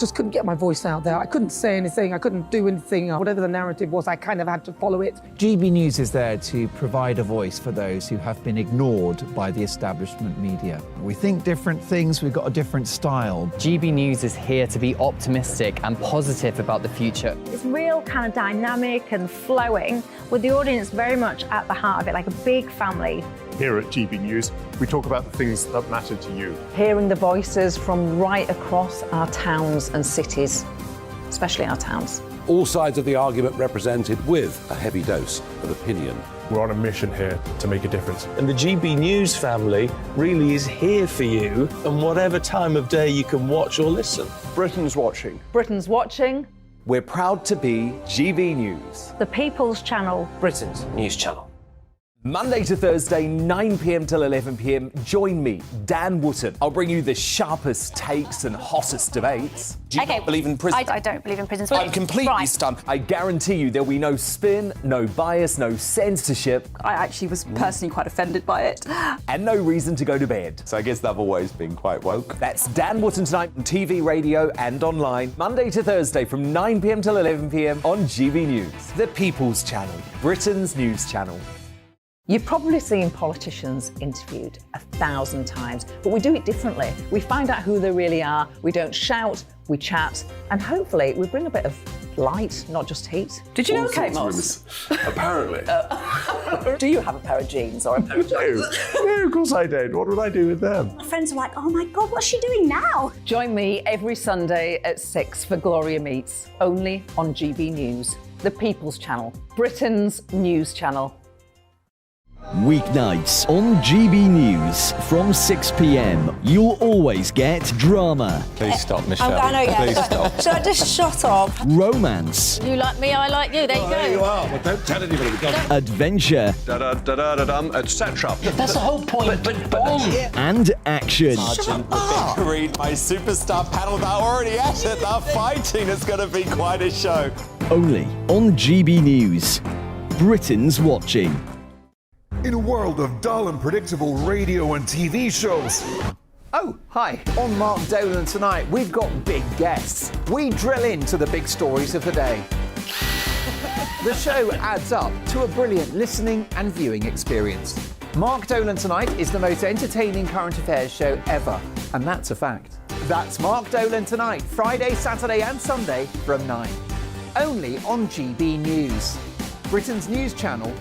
Just couldn't get my voice out there. I couldn't say anything, I couldn't do anything. Whatever the narrative was, I kind of had to follow it. GB News is there to provide a voice for those who have been ignored by the establishment media. We think different things, we've got a different style. GB News is here to be optimistic and positive about the future. It's real kind of dynamic and flowing, with the audience very much at the heart of it, like a big family. Here at GB News, we talk about the things that matter to you. Hearing the voices from right across our towns and cities, especially our towns. All sides of the argument represented with a heavy dose of opinion. We're on a mission here to make a difference. And the GB News family really is here for you, and whatever time of day you can watch or listen. Britain's watching. Britain's watching. We're proud to be GB News. The People's Channel. Britain's news channel. Monday to Thursday, 9 p.m. till 11 p.m. Join me, Dan Wootton. I'll bring you the sharpest takes and hottest debates. Do you not believe in prisons? I don't believe in prisons. I'm completely stunned. I guarantee you there'll be no spin, no bias, no censorship. I actually was personally quite offended by it. And no reason to go to bed. So I guess they've always been quite woke. That's Dan Wootton tonight on TV, radio and online. Monday to Thursday from 9 p.m. till 11 p.m. on GB News. The People's Channel, Britain's news channel. You've probably seen politicians interviewed 1,000 times, but we do it differently. We find out who they really are, we don't shout, we chat, and hopefully we bring a bit of light, not just heat. Did you know Kate Moss? Apparently. Do you have a pair of jeans or a pair of jeans? No, of course I don't. What would I do with them? My friends are like, oh my God, what's she doing now? Join me every Sunday at 6 for Gloria Meets, only on GB News, the People's Channel, Britain's news channel. Weeknights on GB News from 6 p.m. You'll always get drama. Please stop, Michelle. I know, yeah. Please stop. Should I just shut up? Romance. You like me, I like you. There you go. There you are. Well, don't tell anybody. Adventure. Etc. That's the whole point. And action. Sergeant, the big green, my superstar panel that are already at it. They're fighting. It's going to be quite a show. Only on GB News. Britain's watching. In a world of dull and predictable radio and TV shows. Oh, hi. On Mark Dolan tonight, we've got big guests. We drill into the big stories of the day. The show adds up to a brilliant listening and viewing experience. Mark Dolan tonight is the most entertaining current affairs show ever, and that's a fact. That's Mark Dolan tonight, Friday, Saturday and Sunday from 9. Only on GB News, Britain's news channel.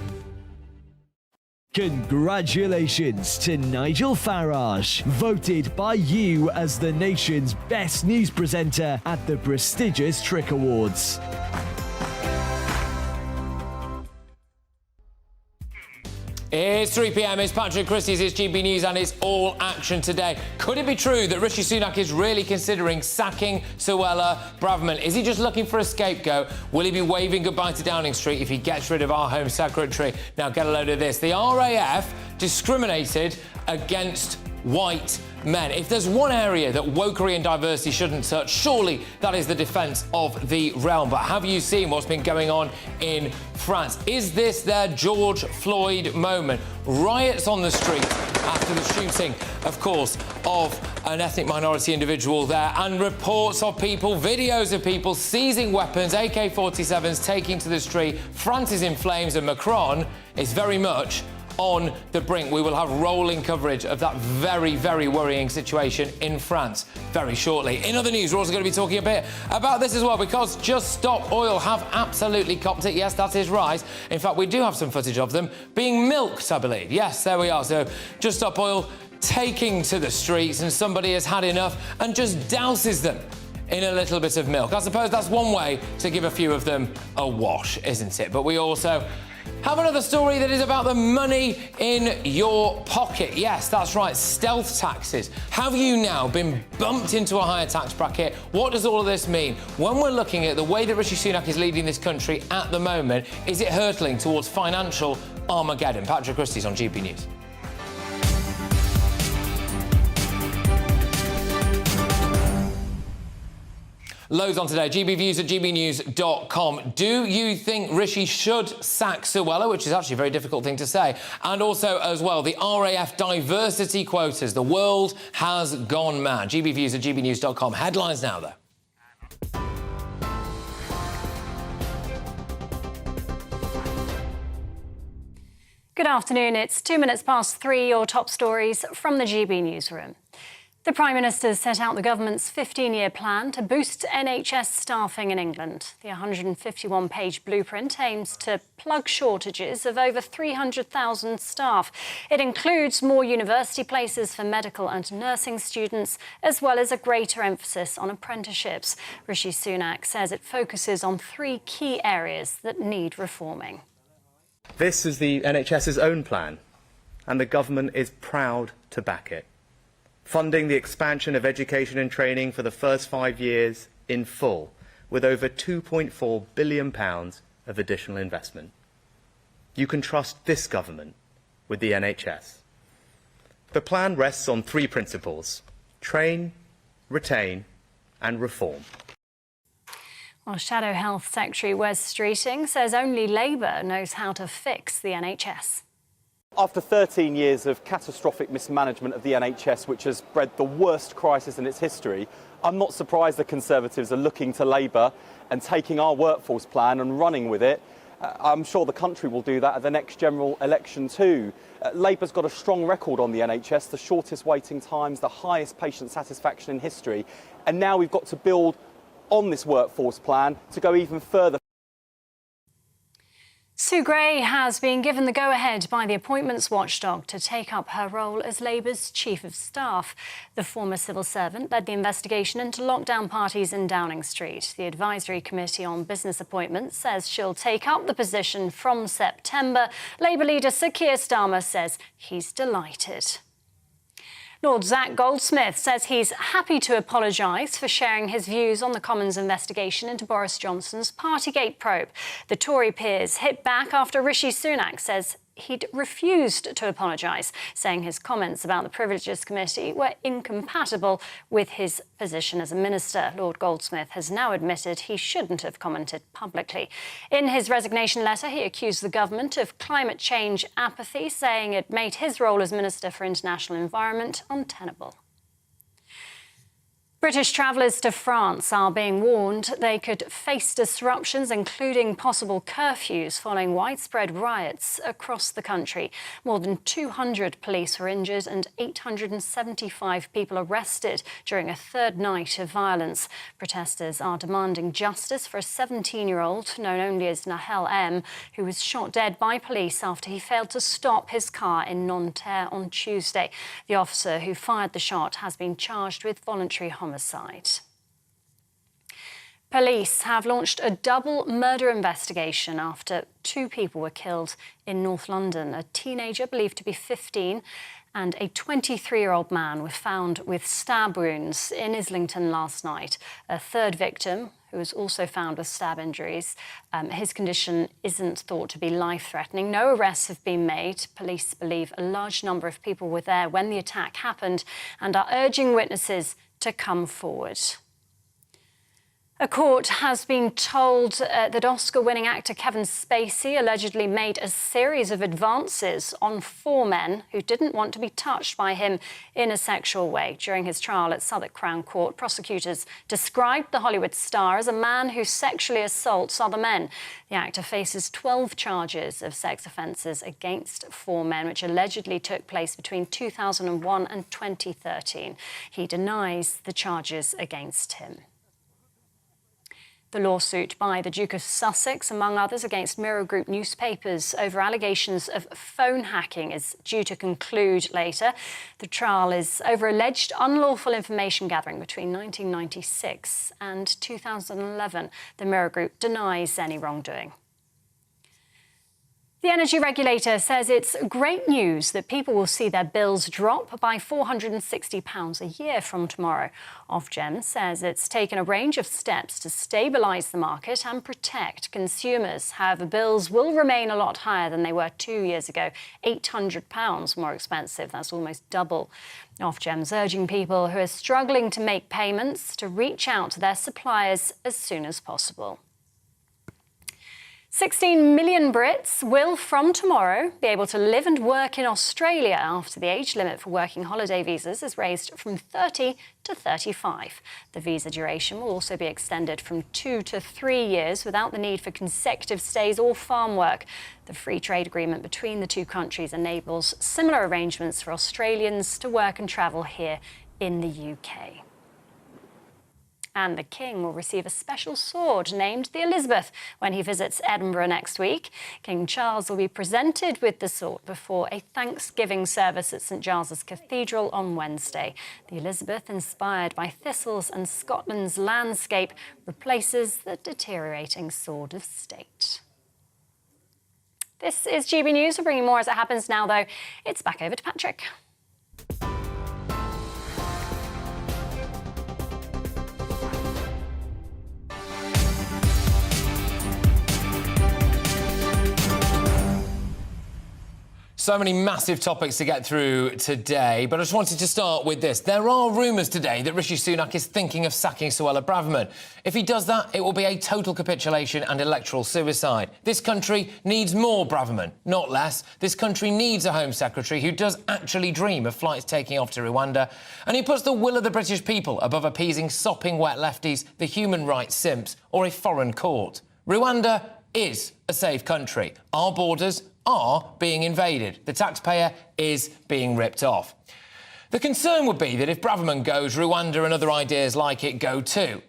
Congratulations to Nigel Farage, voted by you as the nation's best news presenter at the prestigious Trick Awards. It's 3 p.m, it's Patrick Christys, it's GB News and it's all action today. Could it be true that Rishi Sunak is really considering sacking Suella Braverman? Is he just looking for a scapegoat? Will he be waving goodbye to Downing Street if he gets rid of our Home Secretary? Now get a load of this. The RAF discriminated against white men. If there's one area that wokery and diversity shouldn't touch, surely that is the defence of the realm. But have you seen what's been going on in France? Is this their George Floyd moment? Riots on the street after the shooting, of course, of an ethnic minority individual there, and reports of people, videos of people seizing weapons, AK-47s, taking to the street. France is in flames and Macron is very much on the brink. We will have rolling coverage of that very, very worrying situation in France very shortly. In other news, we're also going to be talking a bit about this as well, because Just Stop Oil have absolutely copped it. Yes, that is right. In fact, we do have some footage of them being milked, I believe. Yes, there we are. So Just Stop Oil taking to the streets, and somebody has had enough and just douses them in a little bit of milk. I suppose that's one way to give a few of them a wash, isn't it? But we also have another story that is about the money in your pocket. Yes, that's right, stealth taxes. Have you now been bumped into a higher tax bracket? What does all of this mean? When we're looking at the way that Rishi Sunak is leading this country at the moment, is it hurtling towards financial Armageddon? Patrick Christys on GB News. Loads on today. GB Views at gbnews.com. Do you think Rishi should sack Suella, which is actually a very difficult thing to say? And also, as well, the RAF diversity quotas. The world has gone mad. GB Views at gbnews.com. Headlines now, though. Good afternoon. It's 2 minutes past 3. Your top stories from the GB newsroom. The Prime Minister set out the government's 15-year plan to boost NHS staffing in England. The 151-page blueprint aims to plug shortages of over 300,000 staff. It includes more university places for medical and nursing students, as well as a greater emphasis on apprenticeships. Rishi Sunak says it focuses on 3 key areas that need reforming. This is the NHS's own plan, and the government is proud to back it. Funding the expansion of education and training for the first 5 years in full, with over £2.4 billion of additional investment. You can trust this government with the NHS. The plan rests on 3 principles: train, retain and reform. Well, Shadow Health Secretary Wes Streeting says only Labour knows how to fix the NHS. After 13 years of catastrophic mismanagement of the NHS, which has bred the worst crisis in its history, I'm not surprised the Conservatives are looking to Labour and taking our workforce plan and running with it. I'm sure the country will do that at the next general election too. Labour's got a strong record on the NHS, the shortest waiting times, the highest patient satisfaction in history, and now we've got to build on this workforce plan to go even further. Sue Gray has been given the go-ahead by the appointments watchdog to take up her role as Labour's Chief of Staff. The former civil servant led the investigation into lockdown parties in Downing Street. The Advisory Committee on Business Appointments says she'll take up the position from September. Labour leader Sir Keir Starmer says he's delighted. Lord Zach Goldsmith says he's happy to apologise for sharing his views on the Commons investigation into Boris Johnson's Partygate probe. The Tory peers hit back after Rishi Sunak says he'd refused to apologise, saying his comments about the Privileges Committee were incompatible with his position as a minister. Lord Goldsmith has now admitted he shouldn't have commented publicly. In his resignation letter, he accused the government of climate change apathy, saying it made his role as Minister for International Environment untenable. British travellers to France are being warned they could face disruptions, including possible curfews following widespread riots across the country. More than 200 police were injured and 875 people arrested during a third night of violence. Protesters are demanding justice for a 17-year-old, known only as Nahel M., who was shot dead by police after he failed to stop his car in Nanterre on Tuesday. The officer who fired the shot has been charged with voluntary homicide. Police have launched a double murder investigation after 2 people were killed in North London. A teenager believed to be 15 and a 23-year-old man were found with stab wounds in Islington last night. A third victim, who was also found with stab injuries, his condition isn't thought to be life-threatening. No arrests have been made. Police believe a large number of people were there when the attack happened and are urging witnesses to come forward. A court has been told that Oscar-winning actor Kevin Spacey allegedly made a series of advances on 4 men who didn't want to be touched by him in a sexual way. During his trial at Southwark Crown Court, prosecutors described the Hollywood star as a man who sexually assaults other men. The actor faces 12 charges of sex offences against 4 men, which allegedly took place between 2001 and 2013. He denies the charges against him. The lawsuit by the Duke of Sussex, among others, against Mirror Group newspapers over allegations of phone hacking is due to conclude later. The trial is over alleged unlawful information gathering between 1996 and 2011. The Mirror Group denies any wrongdoing. The energy regulator says it's great news that people will see their bills drop by £460 a year from tomorrow. Ofgem says it's taken a range of steps to stabilise the market and protect consumers. However, bills will remain a lot higher than they were 2 years ago, £800 more expensive. That's almost double. Ofgem's urging people who are struggling to make payments to reach out to their suppliers as soon as possible. 16 million Brits will, from tomorrow, be able to live and work in Australia after the age limit for working holiday visas is raised from 30 to 35. The visa duration will also be extended from 2 to 3 years without the need for consecutive stays or farm work. The free trade agreement between the two countries enables similar arrangements for Australians to work and travel here in the UK. And the King will receive a special sword named the Elizabeth when he visits Edinburgh next week. King Charles will be presented with the sword before a Thanksgiving service at St Giles's Cathedral on Wednesday. The Elizabeth, inspired by thistles and Scotland's landscape, replaces the deteriorating sword of state. This is GB News. We're bringing more as it happens now, though. It's back over to Patrick. So many massive topics to get through today, but I just wanted to start with this. There are rumours today that Rishi Sunak is thinking of sacking Suella Braverman. If he does that, it will be a total capitulation and electoral suicide. This country needs more Braverman, not less. This country needs a Home Secretary who does actually dream of flights taking off to Rwanda, and he puts the will of the British people above appeasing sopping wet lefties, the human rights simps, or a foreign court. Rwanda is a safe country. Our borders are being invaded. The taxpayer is being ripped off. The concern would be that if Braverman goes, Rwanda and other ideas like it go too.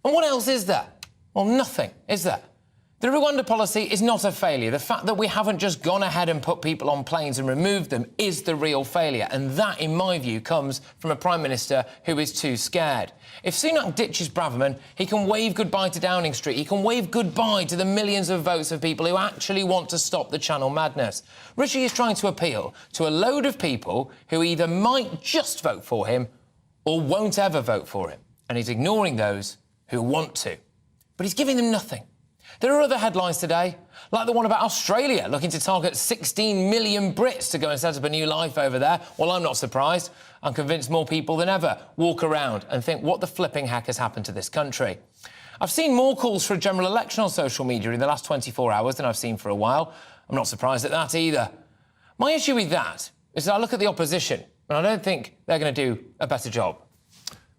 And what else is there? Well, nothing, is there? The Rwanda policy is not a failure. The fact that we haven't just gone ahead and put people on planes and removed them is the real failure. And that, in my view, comes from a Prime Minister who is too scared. If Sunak ditches Braverman, he can wave goodbye to Downing Street. He can wave goodbye to the millions of votes of people who actually want to stop the Channel madness. Rishi is trying to appeal to a load of people who either might just vote for him or won't ever vote for him. And he's ignoring those who want to. But he's giving them nothing. There are other headlines today, like the one about Australia looking to target 16 million Brits to go and set up a new life over there. Well, I'm not surprised. I'm convinced more people than ever walk around and think, what the flipping heck has happened to this country? I've seen more calls for a general election on social media in the last 24 hours than I've seen for a while. I'm not surprised at that either. My issue with that is that I look at the opposition and I don't think they're going to do a better job.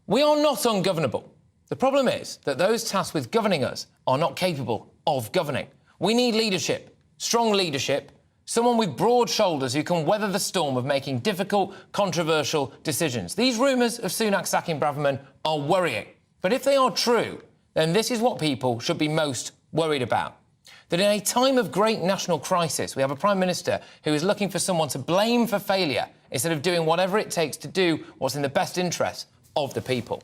We are not ungovernable. The problem is that those tasked with governing us are not capable of governing. We need leadership, strong leadership, someone with broad shoulders who can weather the storm of making difficult, controversial decisions. These rumours of Sunak sacking Braverman are worrying. But if they are true, then this is what people should be most worried about. That in a time of great national crisis, we have a Prime Minister who is looking for someone to blame for failure instead of doing whatever it takes to do what's in the best interest of the people.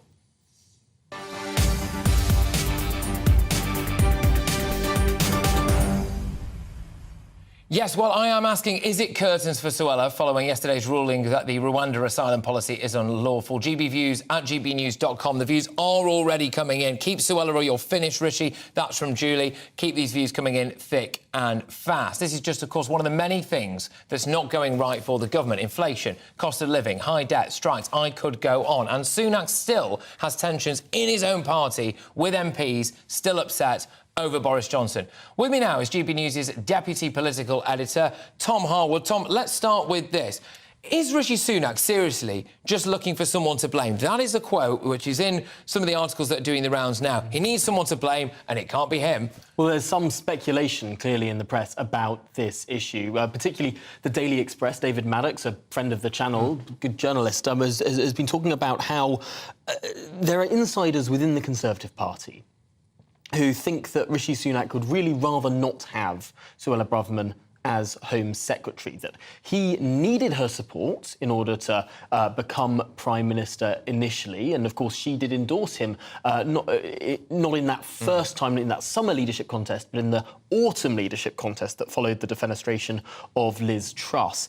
Yes, well, I am asking, is it curtains for Suella following yesterday's ruling that the Rwanda asylum policy is unlawful? GB Views at gbnews.com. The views are already coming in. Keep Suella or you'll finish, Rishi. That's from Julie. Keep these views coming in thick and fast. This is just, of course, one of the many things that's not going right for the government. Inflation, cost of living, high debt, strikes. I could go on. And Sunak still has tensions in his own party with MPs still upset over Boris Johnson. With me now is GB News' deputy political editor, Tom Harwood. Tom, let's start with this. Is Rishi Sunak seriously just looking for someone to blame? That is a quote which is in some of the articles that are doing the rounds now. He needs someone to blame, and it can't be him. Well, there's some speculation, clearly, in the press about this issue, particularly the Daily Express. David Maddox, a friend of the channel, good journalist, has been talking about how there are insiders within the Conservative Party who think that Rishi Sunak would really rather not have Suella Braverman as Home Secretary, that he needed her support in order to become Prime Minister initially, and of course she did endorse him, not in that first time, in that summer leadership contest, but in the autumn leadership contest that followed the defenestration of Liz Truss.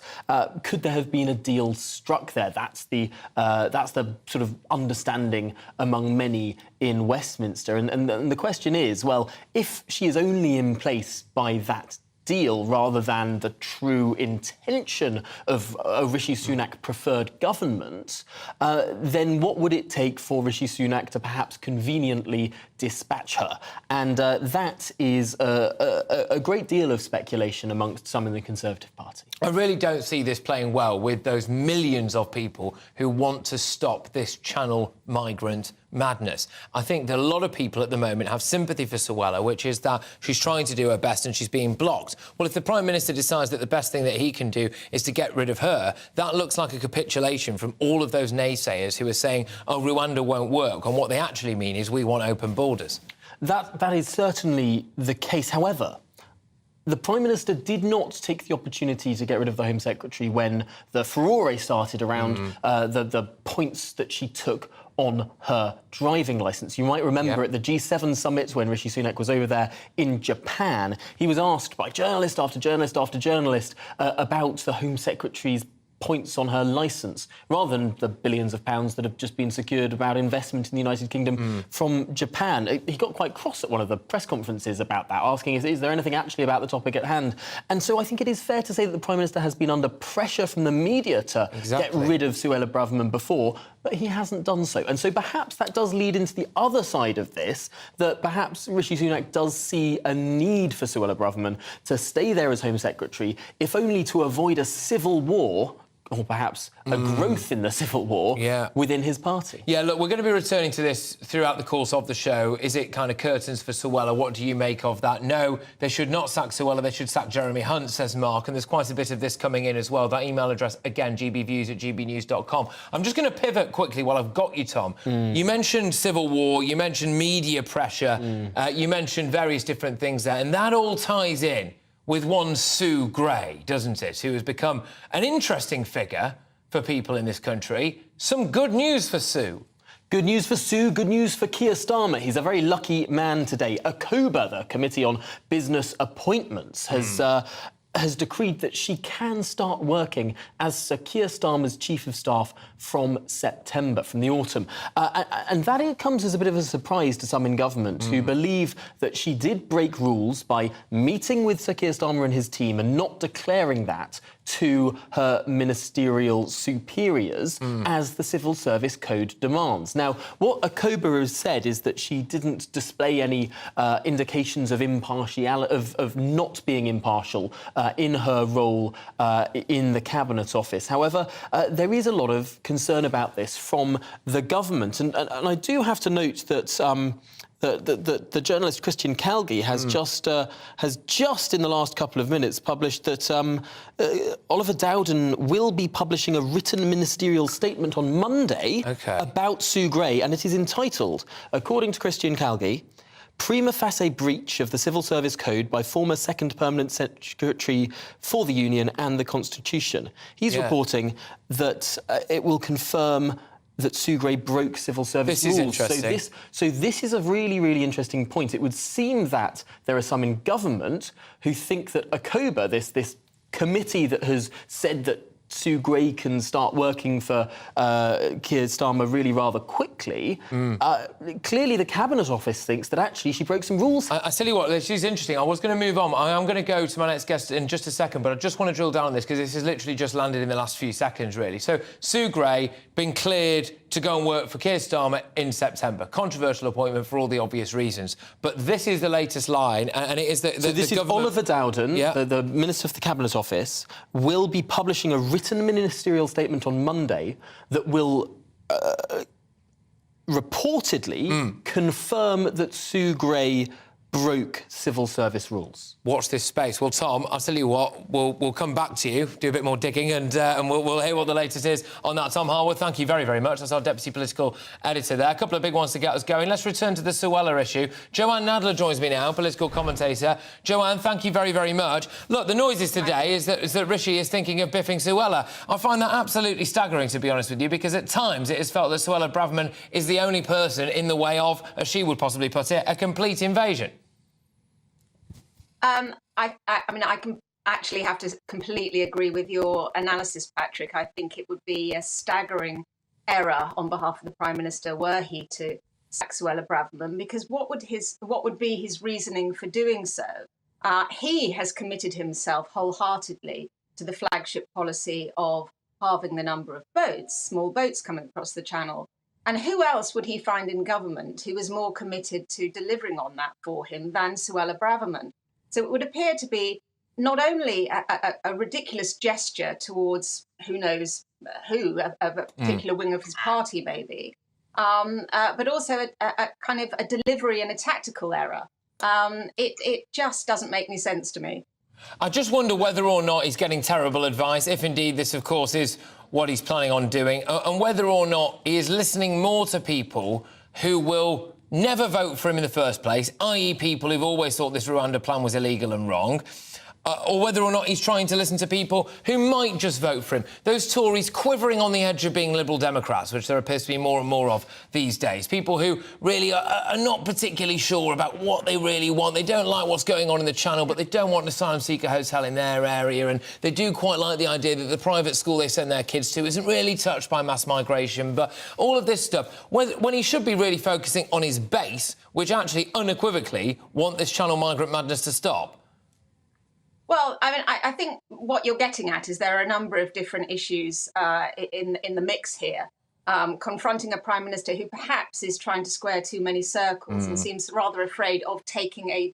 Could there have been a deal struck there? That's the sort of understanding among many in Westminster, and the question is, well, if she is only in place by that deal rather than the true intention of a Rishi Sunak preferred government, then what would it take for Rishi Sunak to perhaps conveniently dispatch her? And that is a great deal of speculation amongst some in the Conservative Party. I really don't see this playing well with those millions of people who want to stop this Channel migrant madness. I think that a lot of people at the moment have sympathy for Suella, which is that she's trying to do her best and she's being blocked. Well, if the Prime Minister decides that the best thing that he can do is to get rid of her, that looks like a capitulation from all of those naysayers who are saying, oh, Rwanda won't work, and what they actually mean is we want open borders. That is certainly the case. However, the Prime Minister did not take the opportunity to get rid of the Home Secretary when the furore started around the points that she took on her driving licence. You might remember at the G7 summit when Rishi Sunak was over there in Japan, he was asked by journalist after journalist after journalist about the Home Secretary's points on her licence, rather than the billions of pounds that have just been secured about investment in the United Kingdom from Japan. He got quite cross at one of the press conferences about that, asking, is there anything actually about the topic at hand? And so I think it is fair to say that the Prime Minister has been under pressure from the media to get rid of Suella Braverman before, but he hasn't done so. And so perhaps that does lead into the other side of this, that perhaps Rishi Sunak does see a need for Suella Braverman to stay there as Home Secretary, if only to avoid a civil war, or perhaps a growth in the civil war within his party. Yeah, look, we're going to be returning to this throughout the course of the show. Is it kind of curtains for Suella? What do you make of that? No, they should not sack Suella, they should sack Jeremy Hunt, says Mark, and there's quite a bit of this coming in as well. That email address, again, gbviews@gbnews.com. I'm just going to pivot quickly while I've got you, Tom. You mentioned civil war, you mentioned media pressure, you mentioned various different things there, and that all ties in with one Sue Gray, doesn't it, who has become an interesting figure for people in this country. Some good news for Sue. Good news for Sue, good news for Keir Starmer. He's a very lucky man today. ACOBA, the Committee on Business Appointments, has decreed that she can start working as Sir Keir Starmer's Chief of Staff from September, from the autumn. And that comes as a bit of a surprise to some in government who believe that she did break rules by meeting with Sir Keir Starmer and his team and not declaring that to her ministerial superiors as the Civil Service Code demands. Now, what ACOBA has said is that she didn't display any indications of impartiality, of not being impartial in her role in the Cabinet Office. However, there is a lot of concern about this from the government. And I do have to note that the journalist Christian Calgi has just in the last couple of minutes published that Oliver Dowden will be publishing a written ministerial statement on Monday about Sue Gray, and it is entitled, according to Christian Calgi, prima facie breach of the Civil Service Code by former Second Permanent Secretary for the Union and the Constitution. He's reporting that it will confirm that Sue Gray broke civil service rules. This is interesting. So this is a really, really interesting point. It would seem that there are some in government who think that ACOBA, this committee that has said that Sue Gray can start working for Keir Starmer really rather quickly. Clearly, the Cabinet Office thinks that actually she broke some rules. I tell you what, this is interesting. I was going to move on. I am going to go to my next guest in just a second, but I just want to drill down on this because this has literally just landed in the last few seconds, really. So, Sue Gray been cleared to go and work for Keir Starmer in September. Controversial appointment for all the obvious reasons. But this is the latest line, and it is that so this is Oliver Dowden, the Minister of the Cabinet Office, will be publishing a written ministerial statement on Monday that will reportedly confirm that Sue Gray broke civil service rules. Watch this space. Well, Tom, I'll tell you what, we'll come back to you, do a bit more digging, and we'll hear what the latest is on that. Tom Harwood, thank you very, very much. That's our Deputy Political Editor there. A couple of big ones to get us going. Let's return to the Suella issue. Joanne Nadler joins me now, political commentator. Joanne, thank you very, very much. Look, the noises today is that Rishi is thinking of biffing Suella. I find that absolutely staggering, to be honest with you, because at times it is felt that Suella Braverman is the only person in the way of, as she would possibly put it, a complete invasion. I mean, I can actually have to completely agree with your analysis, Patrick. I think it would be a staggering error on behalf of the Prime Minister were he to sack Suella Braverman, because what would be his reasoning for doing so? He has committed himself wholeheartedly to the flagship policy of halving the number of boats, small boats coming across the Channel. And who else would he find in government who was more committed to delivering on that for him than Suella Braverman? So it would appear to be not only a ridiculous gesture towards who knows who, of a particular wing of his party maybe, but also a kind of a delivery and a tactical error. It just doesn't make any sense to me. I just wonder whether or not he's getting terrible advice, if indeed this, of course, is what he's planning on doing, and whether or not he is listening more to people who will never vote for him in the first place, i.e. people who've always thought this Rwanda plan was illegal and wrong, or whether or not he's trying to listen to people who might just vote for him. Those Tories quivering on the edge of being Liberal Democrats, which there appears to be more and more of these days. People who really are not particularly sure about what they really want. They don't like what's going on in the Channel, but they don't want an asylum seeker hotel in their area, and they do quite like the idea that the private school they send their kids to isn't really touched by mass migration. But all of this stuff, when he should be really focusing on his base, which actually unequivocally want this Channel migrant madness to stop. Well, I mean, I think what you're getting at is there are a number of different issues in the mix here. Confronting a Prime Minister who perhaps is trying to square too many circles and seems rather afraid of taking a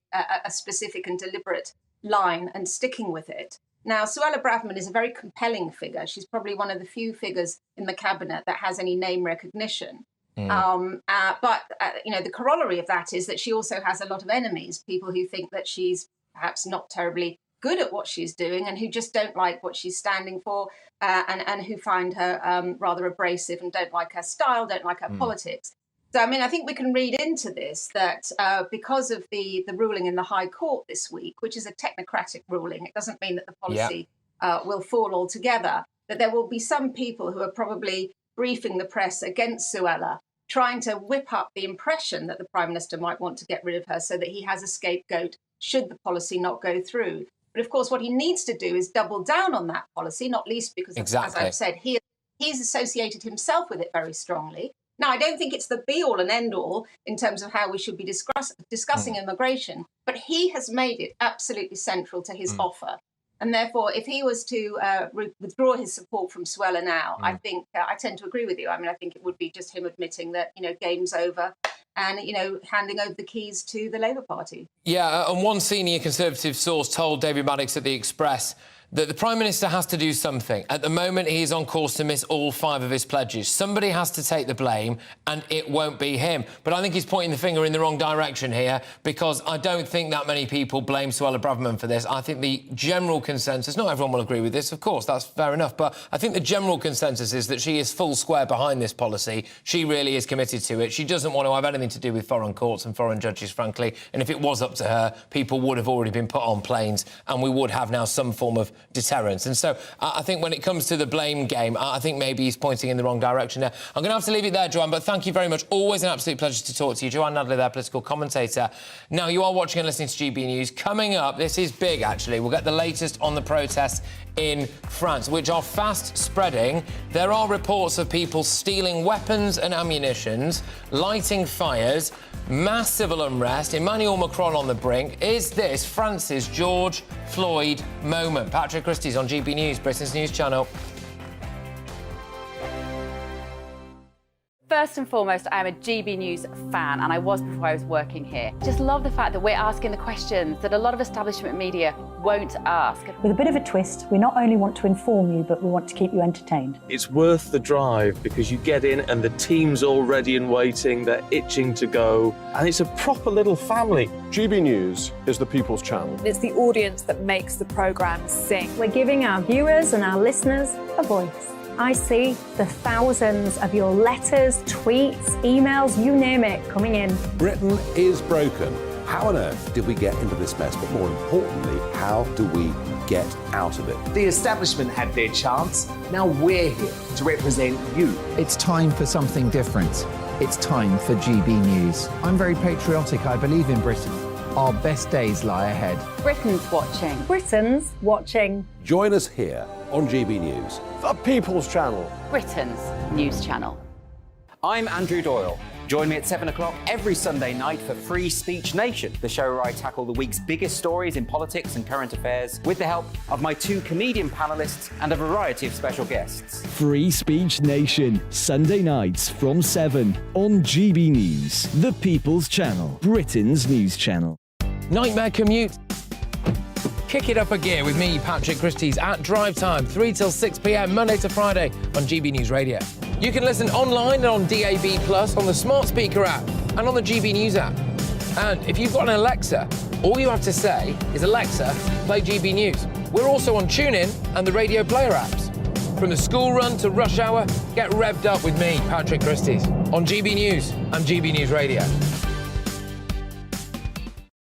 specific and deliberate line and sticking with it. Now, Suella Braverman is a very compelling figure. She's probably one of the few figures in the cabinet that has any name recognition. But you know, the corollary of that is that she also has a lot of enemies, people who think that she's perhaps not terribly good at what she's doing and who just don't like what she's standing for and who find her rather abrasive and don't like her style, don't like her politics. So, I mean, I think we can read into this that because of the ruling in the High Court this week, which is a technocratic ruling, it doesn't mean that the policy will fall altogether, that there will be some people who are probably briefing the press against Suella, trying to whip up the impression that the Prime Minister might want to get rid of her so that he has a scapegoat should the policy not go through. But of course, what he needs to do is double down on that policy, not least because, as I've said, he's associated himself with it very strongly. Now, I don't think it's the be-all and end-all in terms of how we should be discussing immigration, but he has made it absolutely central to his offer. And therefore, if he was to withdraw his support from Suella now, I think I tend to agree with you. I mean, I think it would be just him admitting that, you know, game's over and, you know, handing over the keys to the Labour Party. Yeah, and one senior Conservative source told David Maddox at The Express that the Prime Minister has to do something. At the moment, he is on course to miss all 5 of his pledges. Somebody has to take the blame, and it won't be him. But I think he's pointing the finger in the wrong direction here, because I don't think that many people blame Suella Braverman for this. I think the general consensus, not everyone will agree with this, of course, that's fair enough, but I think the general consensus is that she is full square behind this policy. She really is committed to it. She doesn't want to have anything to do with foreign courts and foreign judges, frankly, and if it was up to her, people would have already been put on planes, and we would have now some form of deterrence. And so I think when it comes to the blame game, I think maybe he's pointing in the wrong direction there. I'm going to have to leave it there, Joanne, but thank you very much. Always an absolute pleasure to talk to you. Joanne Nadler there, political commentator. Now, you are watching and listening to GB News. Coming up, this is big, actually. We'll get the latest on the protests in France, which are fast spreading. There are reports of people stealing weapons and ammunitions, lighting fires, mass civil unrest, Emmanuel Macron on the brink. Is this France's George Floyd moment? Patrick Christys on GB News, Britain's news channel. First and foremost, I'm a GB News fan, and I was before I was working here. Just love the fact that we're asking the questions that a lot of establishment media won't ask. With a bit of a twist, we not only want to inform you, but we want to keep you entertained. It's worth the drive because you get in and the team's all ready and waiting, they're itching to go, and it's a proper little family. GB News is the People's Channel. It's the audience that makes the programme sing. We're giving our viewers and our listeners a voice. I see the thousands of your letters, tweets, emails, you name it, coming in. Britain is broken. How on earth did we get into this mess? But more importantly, how do we get out of it? The establishment had their chance. Now we're here to represent you. It's time for something different. It's time for GB News. I'm very patriotic. I believe in Britain. Our best days lie ahead. Britain's watching. Britain's watching. Join us here on GB News. The People's Channel. Britain's news channel. I'm Andrew Doyle. Join me at 7 o'clock every Sunday night for Free Speech Nation, the show where I tackle the week's biggest stories in politics and current affairs with the help of my 2 comedian panellists and a variety of special guests. Free Speech Nation, Sunday nights from 7 on GB News, the People's Channel, Britain's news channel. Nightmare commute. Kick it up a gear with me, Patrick Christys, at drive time, 3 till 6 p.m, Monday to Friday on GB News Radio. You can listen online and on DAB+, on the smart speaker app and on the GB News app. And if you've got an Alexa, all you have to say is, Alexa, play GB News. We're also on TuneIn and the Radio Player apps. From the school run to rush hour, get revved up with me, Patrick Christys, on GB News and GB News Radio.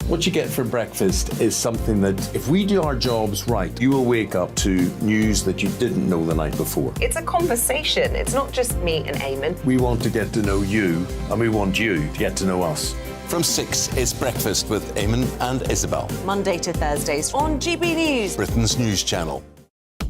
What you get for breakfast is something that, if we do our jobs right, you will wake up to news that you didn't know the night before. It's a conversation. It's not just me and Eamon. We want to get to know you, and we want you to get to know us. From 6, it's Breakfast with Eamon and Isabel. Monday to Thursdays on GB News, Britain's news channel.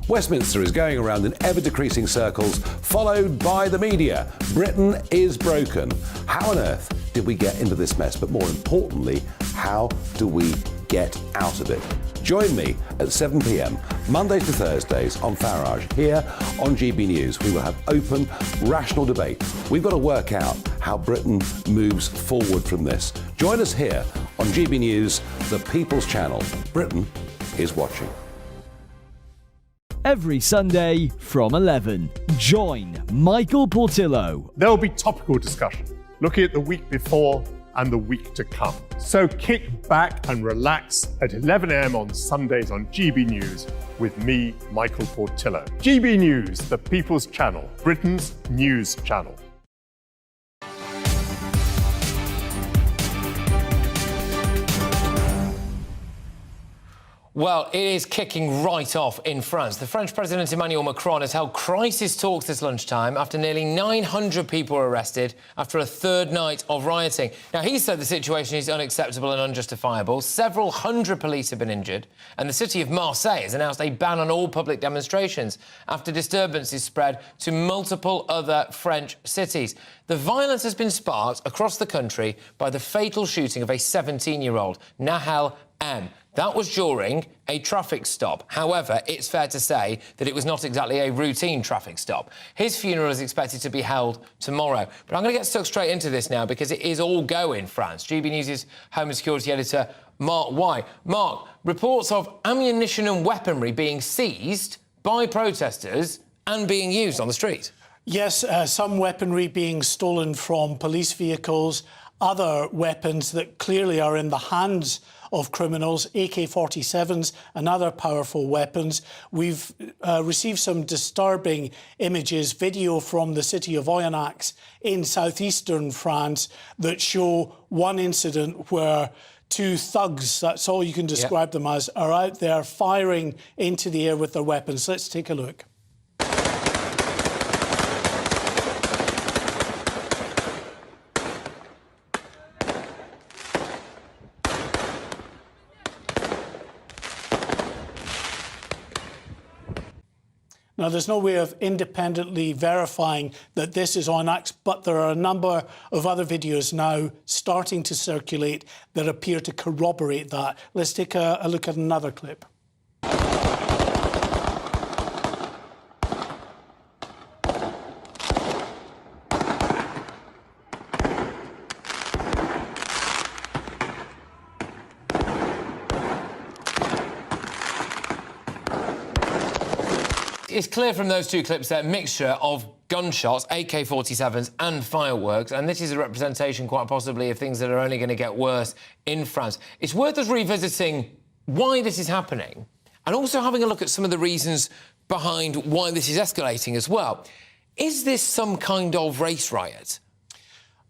Westminster is going around in ever-decreasing circles, followed by the media. Britain is broken. How on earth did we get into this mess? But more importantly, how do we get out of it? Join me at 7 p.m, Mondays to Thursdays on Farage, here on GB News. We will have open, rational debate. We've got to work out how Britain moves forward from this. Join us here on GB News, the People's Channel. Britain is watching. Every Sunday from 11, join Michael Portillo. There will be topical discussion, looking at the week before and the week to come. So kick back and relax at 11 a.m. on Sundays on GB News with me, Michael Portillo. GB News, the People's Channel, Britain's news channel. Well, it is kicking right off in France. The French President Emmanuel Macron has held crisis talks this lunchtime after nearly 900 people were arrested after a third night of rioting. Now, he said the situation is unacceptable and unjustifiable. Several hundred police have been injured, and the city of Marseille has announced a ban on all public demonstrations after disturbances spread to multiple other French cities. The violence has been sparked across the country by the fatal shooting of a 17-year-old, Nahel M. That was during a traffic stop. However, it's fair to say that it was not exactly a routine traffic stop. His funeral is expected to be held tomorrow. But I'm going to get stuck straight into this now because it is all go in France. GB News' Home and Security Editor, Mark White. Mark, reports of ammunition and weaponry being seized by protesters and being used on the street. Yes, some weaponry being stolen from police vehicles, other weapons that clearly are in the hands of criminals, AK-47s and other powerful weapons. We've received some disturbing images, video from the city of Oyonnax in southeastern France that show one incident where 2 thugs, that's all you can describe them as, are out there firing into the air with their weapons. Let's take a look. Now, there's no way of independently verifying that this is Oyonnax, but there are a number of other videos now starting to circulate that appear to corroborate that. Let's take a look at another clip. It's clear from those 2 clips that a mixture of gunshots, AK-47s and fireworks, and this is a representation quite possibly of things that are only going to get worse in France. It's worth us revisiting why this is happening and also having a look at some of the reasons behind why this is escalating as well. Is this some kind of race riot?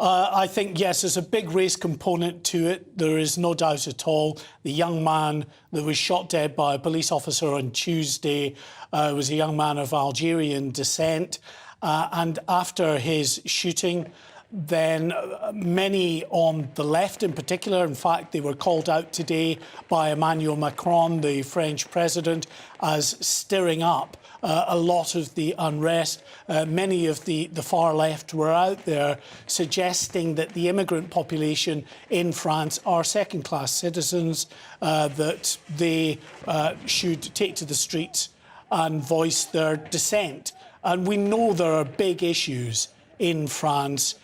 I think, yes, there's a big race component to it. There is no doubt at all. The young man that was shot dead by a police officer on Tuesday was a young man of Algerian descent. And after his shooting, then many on the left in particular, in fact, they were called out today by Emmanuel Macron, the French president, as stirring up a lot of the unrest. Many of the far left were out there suggesting that the immigrant population in France are second-class citizens, that they should take to the streets and voice their dissent. And we know there are big issues in France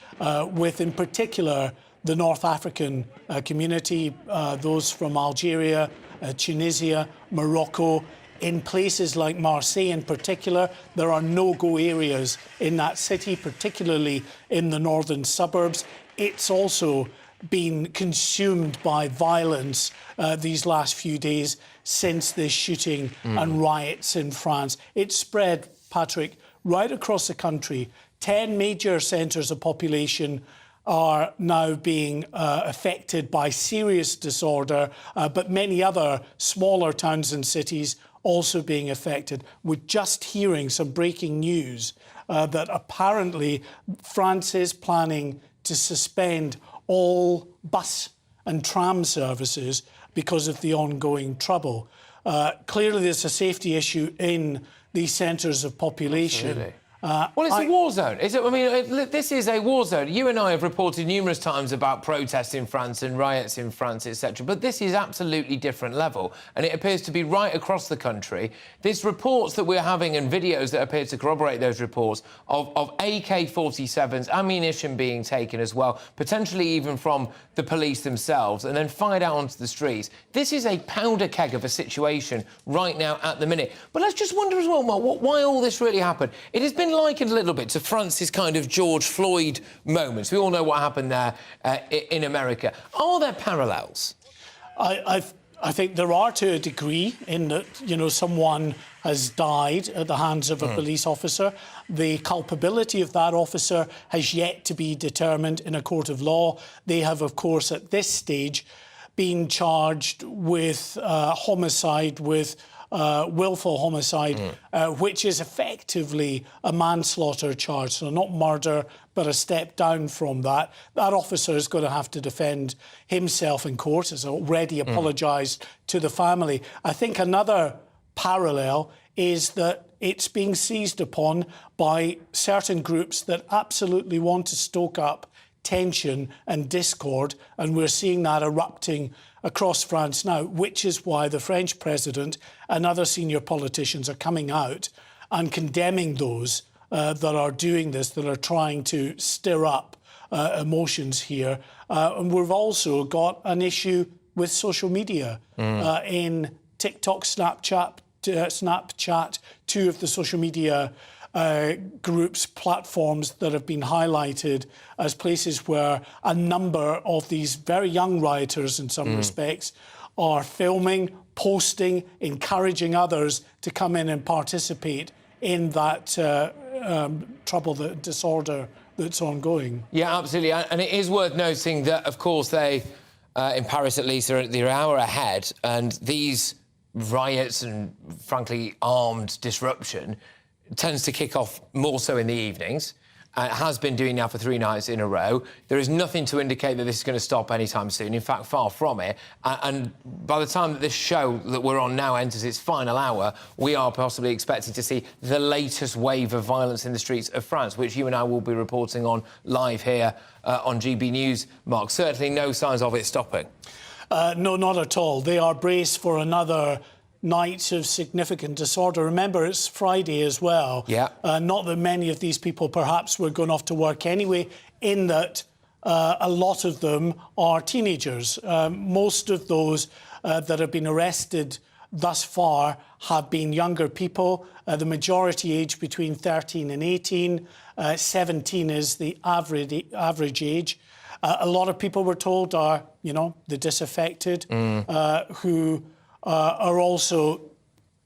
with, in particular, the North African community, those from Algeria, Tunisia, Morocco. In places like Marseille in particular, there are no-go areas in that city, particularly in the northern suburbs. It's also been consumed by violence these last few days since the shooting and riots in France. It's spread, Patrick, right across the country. 10 major centres of population are now being affected by serious disorder, but many other smaller towns and cities also being affected. We're just hearing some breaking news that apparently France is planning to suspend all bus and tram services because of the ongoing trouble. Clearly, there's a safety issue in these centres of population. Absolutely. Well, it's a war zone. This is a war zone. You and I have reported numerous times about protests in France and riots in France, etc. But this is absolutely different level, and it appears to be right across the country. There's reports that we're having and videos that appear to corroborate those reports of AK-47s, ammunition being taken as well, potentially even from the police themselves, and then fired out onto the streets. This is a powder keg of a situation right now at the minute. But let's just wonder as well, Mark, why all this really happened. It has been likened a little bit to France's kind of George Floyd moments. We all know what happened there in America. Are there parallels? I think there are, to a degree, in that, you know, someone has died at the hands of a police officer. The culpability of that officer has yet to be determined in a court of law. They have, of course, at this stage, been charged with homicide, with willful homicide, which is effectively a manslaughter charge. So not murder, but a step down from that. That officer is going to have to defend himself in court, has already apologised to the family. I think another parallel is that it's being seized upon by certain groups that absolutely want to stoke up tension and discord, and we're seeing that erupting across France now, which is why the French president and other senior politicians are coming out and condemning those that are doing this, that are trying to stir up emotions here. And we've also got an issue with social media. In TikTok, Snapchat, two of the social media groups, platforms that have been highlighted as places where a number of these very young rioters in some respects are filming, posting, encouraging others to come in and participate in that trouble, the disorder that's ongoing. Yeah, absolutely. And it is worth noting that, of course, they, in Paris at least, are the hour ahead, and these riots and, frankly, armed disruption tends to kick off more so in the evenings. It has been doing now for 3 nights in a row. There is nothing to indicate that this is going to stop anytime soon. In fact, far from it. And by the time that this show that we're on now enters its final hour, we are possibly expecting to see the latest wave of violence in the streets of France, which you and I will be reporting on live here on GB News, Mark. Certainly no signs of it stopping. No, not at all. They are braced for another nights of significant disorder. Remember, it's Friday as well. Yeah. Not that many of these people perhaps were going off to work anyway, in that a lot of them are teenagers. Most of those that have been arrested thus far have been younger people. The majority age between 13 and 18. 17 is the average age. A lot of people, we're told, are, you know, the disaffected, who are also,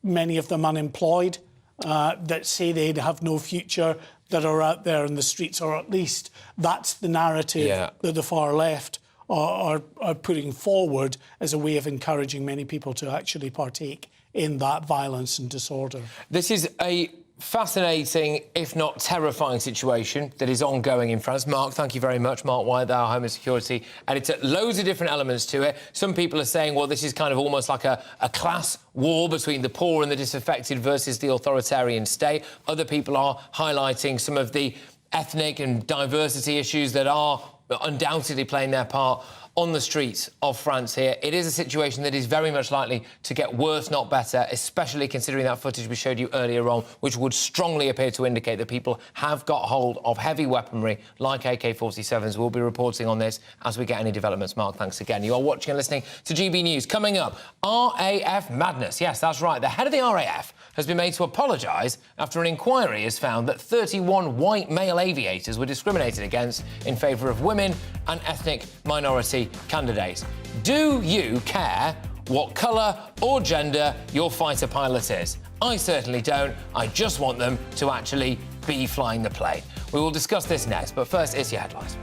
many of them, unemployed, that say they have no future, that are out there in the streets, or at least that's the narrative that the far left are putting forward as a way of encouraging many people to actually partake in that violence and disorder. This is a fascinating, if not terrifying, situation that is ongoing in France. Mark, thank you very much. Mark White, our Home and Security editor. Loads of different elements to it. Some people are saying, well, this is kind of almost like a class war between the poor and the disaffected versus the authoritarian state. Other people are highlighting some of the ethnic and diversity issues that are undoubtedly playing their part on the streets of France here. It is a situation that is very much likely to get worse, not better, especially considering that footage we showed you earlier on, which would strongly appear to indicate that people have got hold of heavy weaponry like AK-47s. We'll be reporting on this as we get any developments. Mark, thanks again. You are watching and listening to GB News. Coming up, RAF madness. Yes, that's right. The head of the RAF has been made to apologise after an inquiry has found that 31 white male aviators were discriminated against in favour of women and ethnic minority candidates. Do you care what colour or gender your fighter pilot is? I certainly don't. I just want them to actually be flying the plane. We will discuss this next, but first, it's your headlines.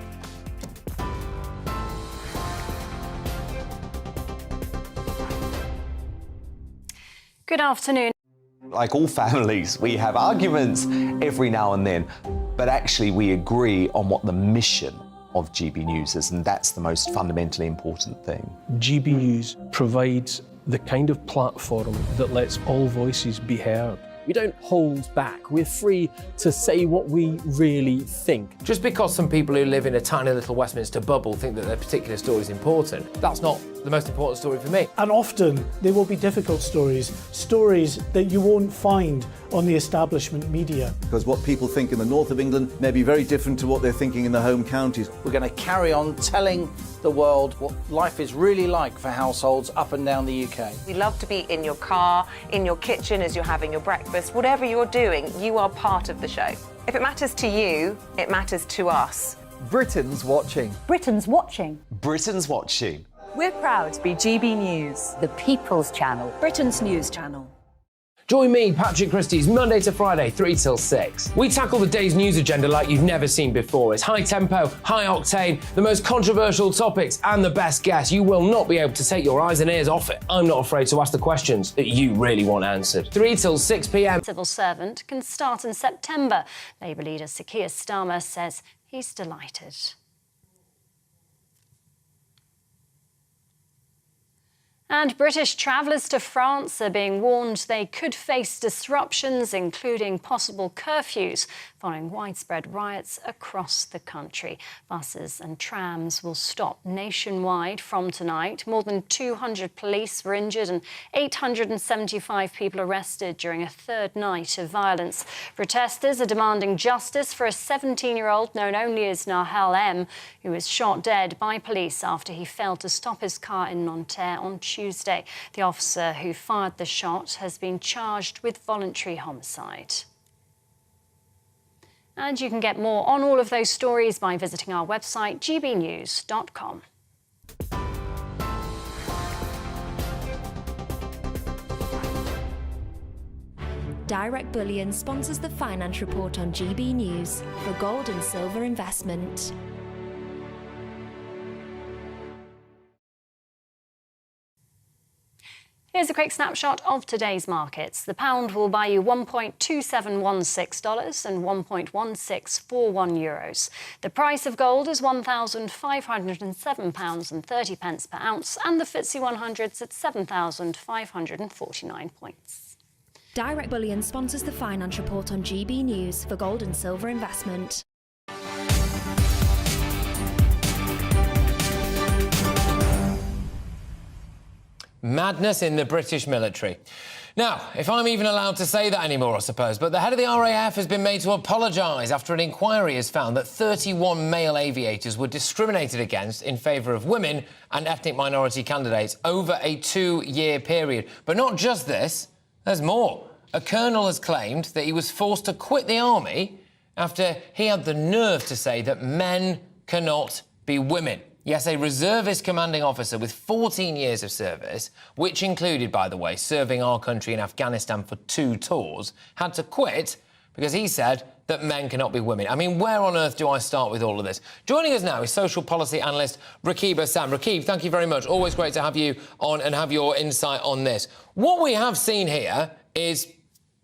Good afternoon. Like all families, we have arguments every now and then, but actually we agree on what the mission of GB News is, and that's the most fundamentally important thing. GB News provides the kind of platform that lets all voices be heard. We don't hold back. We're free to say what we really think. Just because some people who live in a tiny little Westminster bubble think that their particular story is important, that's not the most important story for me. And often they will be difficult stories that you won't find on the establishment media. Because what people think in the north of England may be very different to what they're thinking in the home counties. We're going to carry on telling the world what life is really like for households up and down the UK. We love to be in your car, in your kitchen as you're having your breakfast. Whatever you're doing, you are part of the show. If it matters to you, it matters to us. Britain's watching. Britain's watching. Britain's watching. We're proud to be GB News, The People's Channel. Britain's news channel. Join me, Patrick Christys, Monday to Friday, 3 till 6. We tackle the day's news agenda like you've never seen before. It's high tempo, high octane, the most controversial topics and the best guests. You will not be able to take your eyes and ears off it. I'm not afraid to ask the questions that you really want answered. 3 till 6 p.m. Civil servant can start in September. Labour leader Sir Keir Starmer says he's delighted. And British travellers to France are being warned they could face disruptions, including possible curfews, following widespread riots across the country. Buses and trams will stop nationwide from tonight. More than 200 police were injured and 875 people arrested during a third night of violence. Protesters are demanding justice for a 17-year-old known only as Nahel M, who was shot dead by police after he failed to stop his car in Nanterre on Tuesday. The officer who fired the shot has been charged with voluntary homicide. And you can get more on all of those stories by visiting our website, gbnews.com. Direct Bullion sponsors the Finance Report on GB News for gold and silver investment. Here's a quick snapshot of today's markets. The pound will buy you $1.2716 and €1.1641. The price of gold is £1,507.30 per ounce, and the FTSE 100's at 7,549 points. Direct Bullion sponsors the Finance Report on GB News for gold and silver investment. Madness in the British military. Now, if I'm even allowed to say that anymore, I suppose, but the head of the RAF has been made to apologise after an inquiry has found that 31 male aviators were discriminated against in favour of women and ethnic minority candidates over a 2-year period. But not just this, there's more. A colonel has claimed that he was forced to quit the army after he had the nerve to say that men cannot be women. Yes, a reservist commanding officer with 14 years of service, which included, by the way, serving our country in Afghanistan for 2 tours, had to quit because he said that men cannot be women. I mean, where on earth do I start with all of this? Joining us now is social policy analyst Rakib Assam. Rakib, thank you very much. Always great to have you on and have your insight on this. What we have seen here is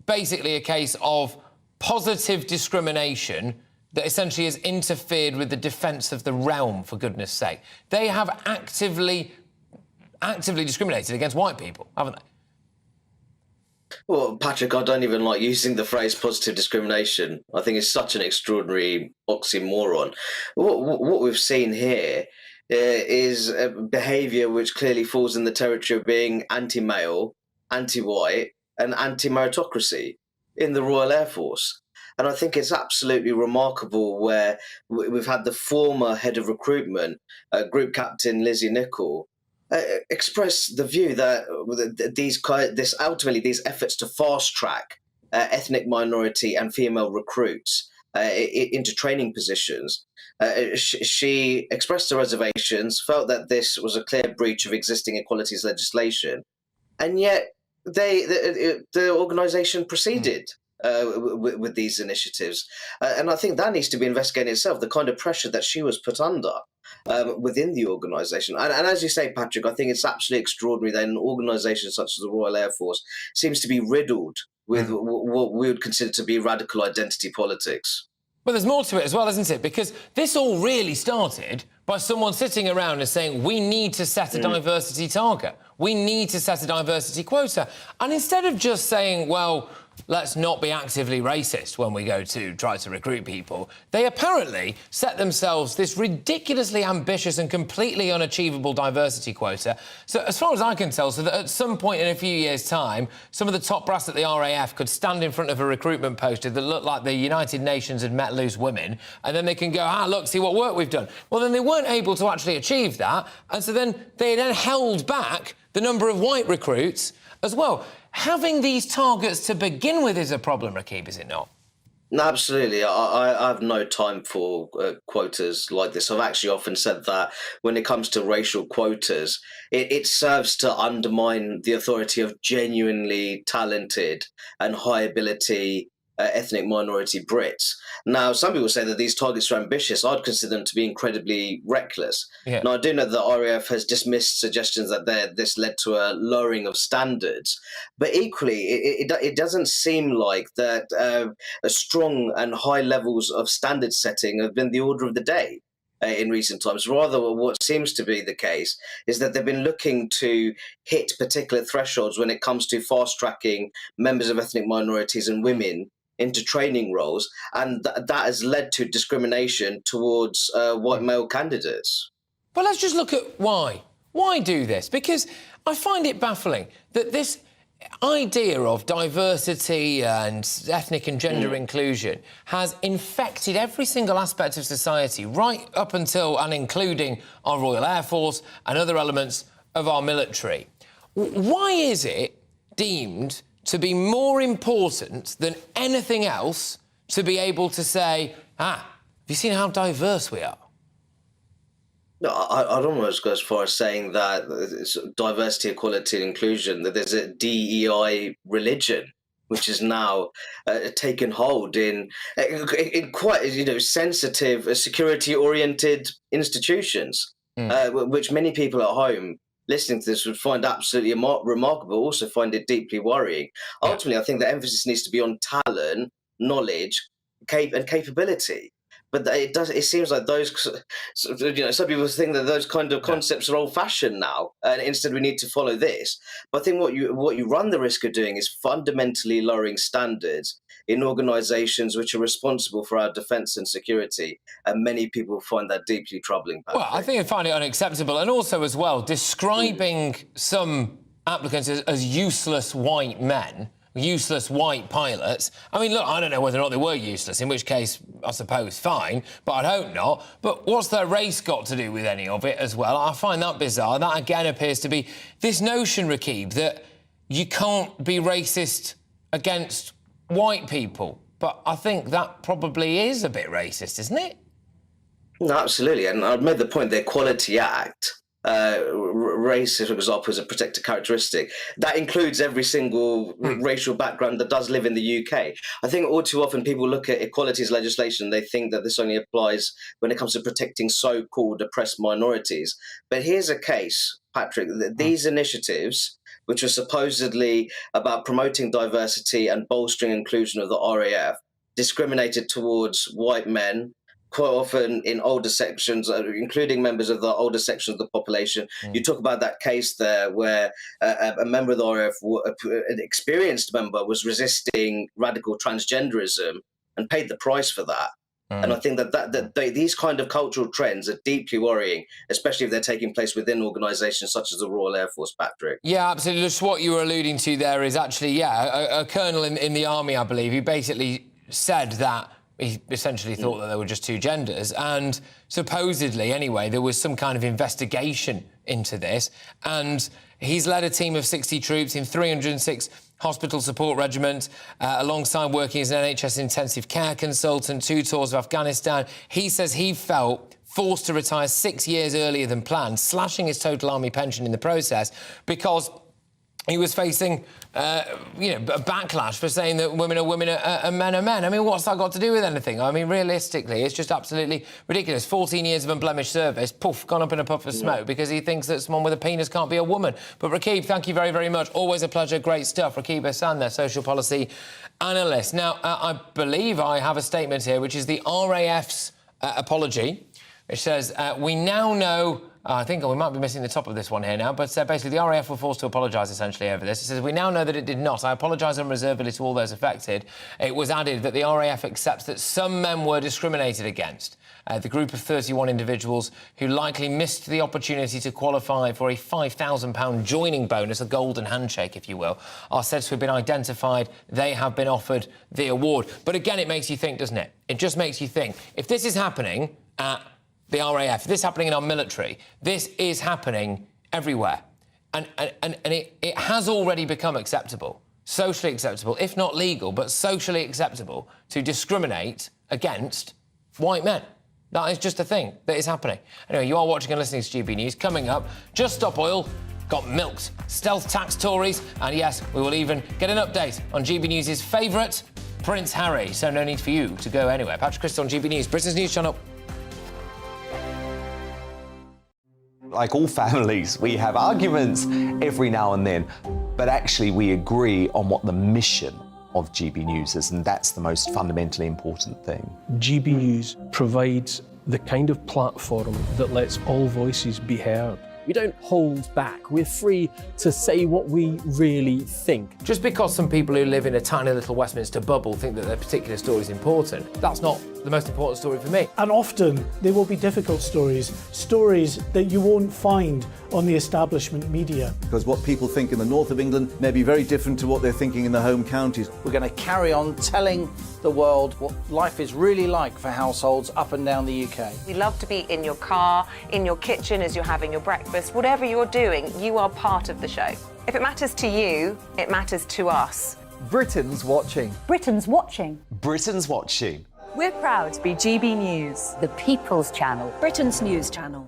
basically a case of positive discrimination that essentially has interfered with the defence of the realm, for goodness sake. They have actively discriminated against white people, haven't they? Well, Patrick, I don't even like using the phrase positive discrimination. I think it's such an extraordinary oxymoron. What we've seen here is a behaviour which clearly falls in the territory of being anti-male, anti-white, and anti-meritocracy in the Royal Air Force. And I think it's absolutely remarkable where we've had the former head of recruitment, Group Captain Lizzie Nichol, express the view that these efforts to fast track ethnic minority and female recruits into training positions, she expressed her reservations, felt that this was a clear breach of existing equalities legislation, and yet the organisation proceeded with these initiatives. And I think that needs to be investigated itself, the kind of pressure that she was put under within the organisation. And as you say, Patrick, I think it's absolutely extraordinary that an organisation such as the Royal Air Force seems to be riddled with what we would consider to be radical identity politics. But there's more to it as well, isn't it? Because this all really started by someone sitting around and saying, we need to set a diversity target. We need to set a diversity quota. And instead of just saying, well, let's not be actively racist when we go to try to recruit people, they apparently set themselves this ridiculously ambitious and completely unachievable diversity quota. So as far as I can tell, so that at some point in a few years' time, some of the top brass at the RAF could stand in front of a recruitment poster that looked like the United Nations had met loose women, and then they can go, look, see what work we've done. Well, then they weren't able to actually achieve that, and so then they then held back the number of white recruits as well. Having these targets to begin with is a problem, Rakib, is it not? No, absolutely. I have no time for quotas like this. I've actually often said that when it comes to racial quotas, it serves to undermine the authority of genuinely talented and high ability ethnic minority Brits. Now, some people say that these targets are ambitious. I'd consider them to be incredibly reckless. Yeah. Now, I do know that the RAF has dismissed suggestions that this led to a lowering of standards, but equally, it doesn't seem like that a strong and high levels of standard setting have been the order of the day in recent times. Rather, what seems to be the case is that they've been looking to hit particular thresholds when it comes to fast-tracking members of ethnic minorities and women into training roles, and that has led to discrimination towards white male candidates. But let's just look at why. Why do this? Because I find it baffling that this idea of diversity and ethnic and gender inclusion has infected every single aspect of society, right up until and including our Royal Air Force and other elements of our military. Why is it deemed to be more important than anything else to be able to say, have you seen how diverse we are? No, I'd almost go as far as saying that it's diversity, equality and inclusion, that there's a DEI religion which is now taken hold in quite sensitive, security-oriented institutions, which many people at home listening to this would find absolutely remarkable, also find it deeply worrying. Ultimately, I think the emphasis needs to be on talent, knowledge, and capability. But it seems like those, some people think that those kind of concepts are old-fashioned now, and instead we need to follow this. But I think what you run the risk of doing is fundamentally lowering standards in organisations which are responsible for our defence and security, and many people find that deeply troubling. Patrick. Well, I think they find it unacceptable, and also as well, describing some applicants as useless white men, useless white pilots. I mean, look, I don't know whether or not they were useless, in which case, I suppose, fine, but I'd hope not. But what's their race got to do with any of it as well? I find that bizarre. That, again, appears to be this notion, Rakib, that you can't be racist against white people. But I think that probably is a bit racist, isn't it? No, absolutely. And I've made the point, the Equality Act, race, for example, is a protected characteristic. That includes every single racial background that does live in the UK. I think all too often people look at equalities legislation, they think that this only applies when it comes to protecting so-called oppressed minorities. But here's a case, Patrick, these initiatives, which are supposedly about promoting diversity and bolstering inclusion of the RAF, discriminated towards white men, quite often in older sections, including members of the older sections of the population. You talk about that case there where a member of the RAF, an experienced member, was resisting radical transgenderism and paid the price for that. And I think that these kind of cultural trends are deeply worrying, especially if they're taking place within organisations such as the Royal Air Force, Patrick. Yeah, absolutely. Just what you were alluding to there is actually, a colonel in the army, I believe, who basically said that he essentially thought that there were just two genders. And supposedly, anyway, there was some kind of investigation into this. And he's led a team of 60 troops in 306 hospital support regiment, alongside working as an NHS intensive care consultant, 2 tours of Afghanistan. He says he felt forced to retire 6 years earlier than planned, slashing his total army pension in the process because he was facing, a backlash for saying that women are women and men are men. I mean, what's that got to do with anything? I mean, realistically, it's just absolutely ridiculous. 14 years of unblemished service, poof, gone up in a puff of smoke because he thinks that someone with a penis can't be a woman. But Rakib, thank you very, very much. Always a pleasure. Great stuff. Rakib Hassan, their social policy analyst. Now, I believe I have a statement here, which is the RAF's apology. It says, we now know... I think we might be missing the top of this one here now, but basically the RAF were forced to apologise essentially over this. It says, we now know that it did not. I apologise unreservedly to all those affected. It was added that the RAF accepts that some men were discriminated against. The group of 31 individuals who likely missed the opportunity to qualify for a £5,000 joining bonus, a golden handshake, if you will, are said to have been identified. They have been offered the award. But again, it makes you think, doesn't it? It just makes you think. If this is happening at the RAF, this is happening in our military, this is happening everywhere. And it has already become acceptable, socially acceptable, if not legal, but socially acceptable to discriminate against white men. That is just a thing that is happening. Anyway, you are watching and listening to GB News. Coming up, Just Stop Oil got milked, stealth tax Tories, and yes, we will even get an update on GB News' favourite, Prince Harry. So no need for you to go anywhere. Patrick Christys on GB News, Britain's news channel. Like all families, we have arguments every now and then, but actually we agree on what the mission of GB News is, and that's the most fundamentally important thing. GB News provides the kind of platform that lets all voices be heard. We don't hold back. We're free to say what we really think. Just because some people who live in a tiny little Westminster bubble think that their particular story is important, that's not the most important story for me. And often they will be difficult stories, stories that you won't find on the establishment media. Because what people think in the north of England may be very different to what they're thinking in the home counties. We're going to carry on telling the world what life is really like for households up and down the UK. We love to be in your car, in your kitchen as you're having your breakfast. Whatever you're doing, you are part of the show. If it matters to you, it matters to us. Britain's watching. Britain's watching. Britain's watching. We're proud to be GB News, The People's Channel. Britain's news channel.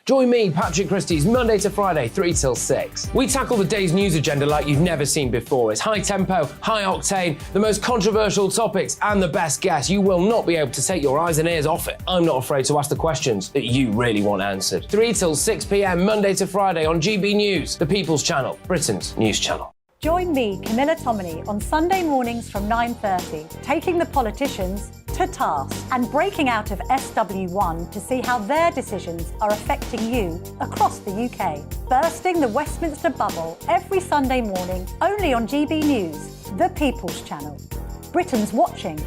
Join me, Patrick Christys, Monday to Friday, 3 till 6. We tackle the day's news agenda like you've never seen before. It's high tempo, high octane, the most controversial topics and the best guests. You will not be able to take your eyes and ears off it. I'm not afraid to ask the questions that you really want answered. 3 till 6 p.m, Monday to Friday on GB News, the People's Channel, Britain's news channel. Join me, Camilla Tominey, on Sunday mornings from 9:30, taking the politicians to task and breaking out of SW1 to see how their decisions are affecting you across the UK. Bursting the Westminster bubble every Sunday morning, only on GB News, the People's Channel. Britain's watching.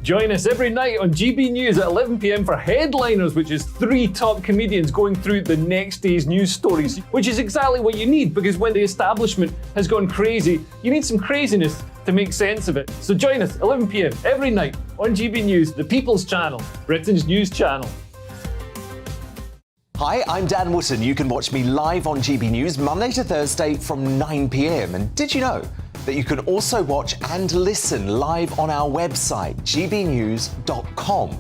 Join us every night on GB News at 11 p.m. for Headliners, which is 3 top comedians going through the next day's news stories, which is exactly what you need, because when the establishment has gone crazy, you need some craziness to make sense of it. So join us 11 p.m. every night on GB News, the People's Channel, Britain's news channel. Hi, I'm Dan Wootton. You can watch me live on GB News Monday to Thursday from 9 p.m. And did you know that you can also watch and listen live on our website, gbnews.com.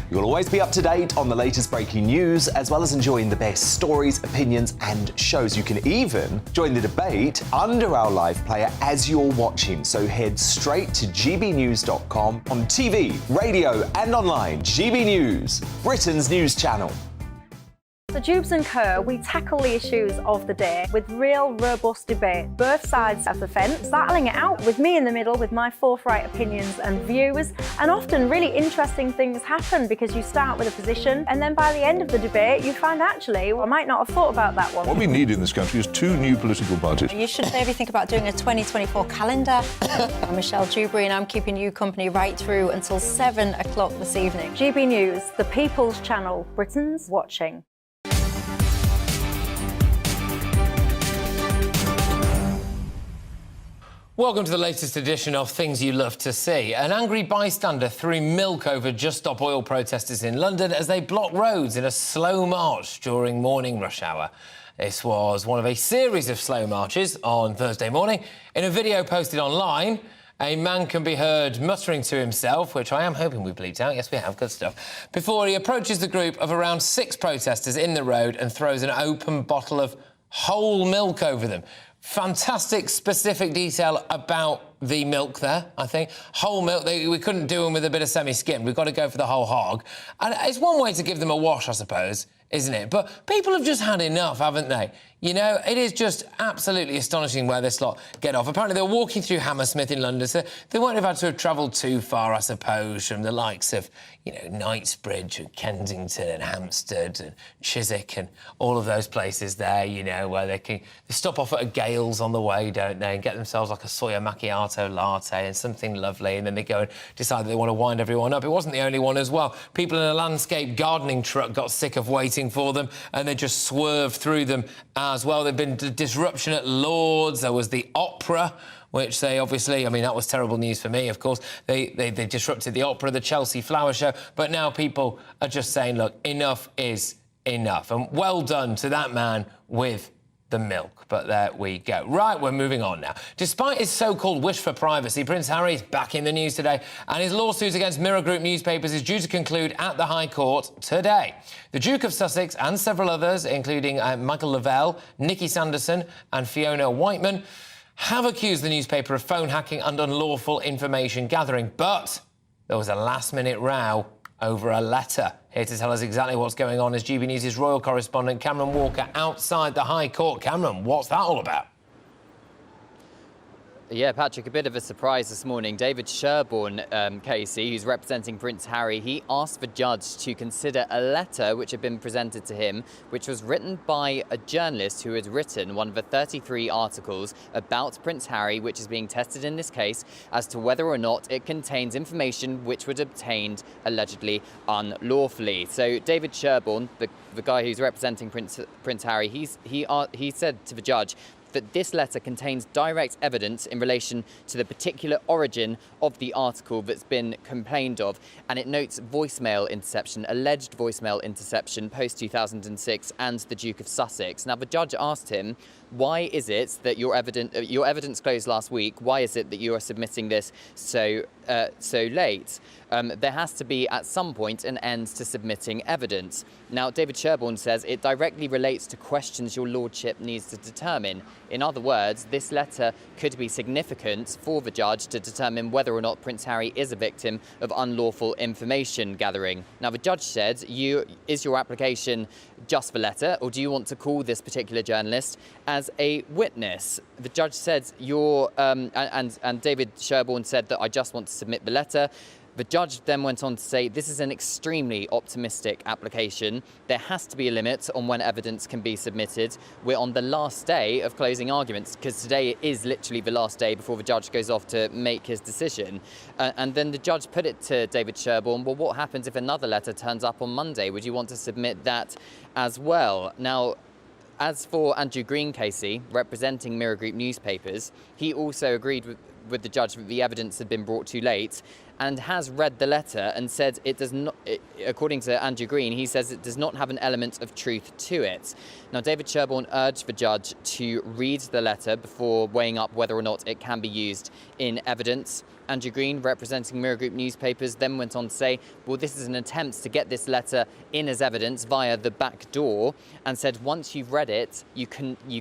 You'll always be up to date on the latest breaking news, as well as enjoying the best stories, opinions and shows. You can even join the debate under our live player as you're watching. So head straight to gbnews.com on TV, radio and online. GB News, Britain's news channel. The Dewbs and Co, we tackle the issues of the day with real, robust debate, both sides of the fence, battling it out with me in the middle with my forthright opinions and views. And often really interesting things happen because you start with a position and then by the end of the debate you find actually, well, I might not have thought about that one. What we need in this country is 2 new political parties. You should maybe think about doing a 2024 calendar. I'm Michelle Dewberry and I'm keeping you company right through until 7 o'clock this evening. GB News, the People's Channel, Britain's watching. Welcome to the latest edition of Things You Love to See. An angry bystander threw milk over Just Stop Oil protesters in London as they blocked roads in a slow march during morning rush hour. This was one of a series of slow marches on Thursday morning. In a video posted online, a man can be heard muttering to himself, which I am hoping we bleeped out. Yes, we have. Good stuff. Before he approaches the group of around 6 protesters in the road and throws an open bottle of whole milk over them. Fantastic specific detail about the milk there, I think. Whole milk, we couldn't do them with a bit of semi-skim. We've got to go for the whole hog. And it's one way to give them a wash, I suppose, isn't it? But people have just had enough, haven't they? You know, it is just absolutely astonishing where this lot get off. Apparently, they were walking through Hammersmith in London, so they won't have had to have travelled too far, I suppose, from the likes of, you know, Knightsbridge and Kensington and Hampstead and Chiswick and all of those places there, you know, where they stop off at a Gales on the way, don't they, and get themselves like a soya macchiato latte and something lovely, and then they go and decide they want to wind everyone up. It wasn't the only one as well. People in a landscape gardening truck got sick of waiting for them, and they just swerved through them as well. There'd been disruption at Lord's. There was the opera, which they obviously, I mean, that was terrible news for me, of course. They disrupted the opera, the Chelsea Flower Show, but now people are just saying, look, enough is enough. And well done to that man with the milk. But there we go. Right, we're moving on now. Despite his so-called wish for privacy, Prince Harry is back in the news today, and his lawsuit against Mirror Group newspapers is due to conclude at the High Court today. The Duke of Sussex and several others, including Michael Lavelle, Nicky Sanderson and Fiona Whiteman, have accused the newspaper of phone hacking and unlawful information gathering, but there was a last-minute row over a letter. Here to tell us exactly what's going on is GB News' royal correspondent Cameron Walker outside the High Court. Cameron, what's that all about? Yeah, Patrick, a bit of a surprise this morning. David Sherborne, Casey, who's representing Prince Harry, he asked the judge to consider a letter which had been presented to him, which was written by a journalist who had written one of the 33 articles about Prince Harry, which is being tested in this case as to whether or not it contains information which was obtained allegedly unlawfully. So David Sherborne, the guy who's representing Prince Harry, he said to the judge that this letter contains direct evidence in relation to the particular origin of the article that's been complained of, and it notes voicemail interception, alleged voicemail interception post-2006 and the Duke of Sussex. Now, the judge asked him, why is it that your evidence closed last week? Why is it that you are submitting this so late? There has to be, at some point, an end to submitting evidence. Now, David Sherborne says it directly relates to questions your lordship needs to determine. In other words, this letter could be significant for the judge to determine whether or not Prince Harry is a victim of unlawful information gathering. Now, the judge said, is your application just the letter, or do you want to call this particular journalist as a witness? The judge said, and David Sherborne said that I just want to submit the letter. The judge then went on to say, this is an extremely optimistic application. There has to be a limit on when evidence can be submitted. We're on the last day of closing arguments, because today is literally the last day before the judge goes off to make his decision. And then the judge put it to David Sherborne, well, what happens if another letter turns up on Monday? Would you want to submit that as well? Now, as for Andrew Green, Casey, representing Mirror Group newspapers, he also agreed with the judge that the evidence had been brought too late, and has read the letter and said it does not, according to Andrew Green, he says it does not have an element of truth to it. Now, David Sherborne urged the judge to read the letter before weighing up whether or not it can be used in evidence. Andrew Green, representing Mirror Group newspapers, then went on to say, well, this is an attempt to get this letter in as evidence via the back door, and said once you've read it, you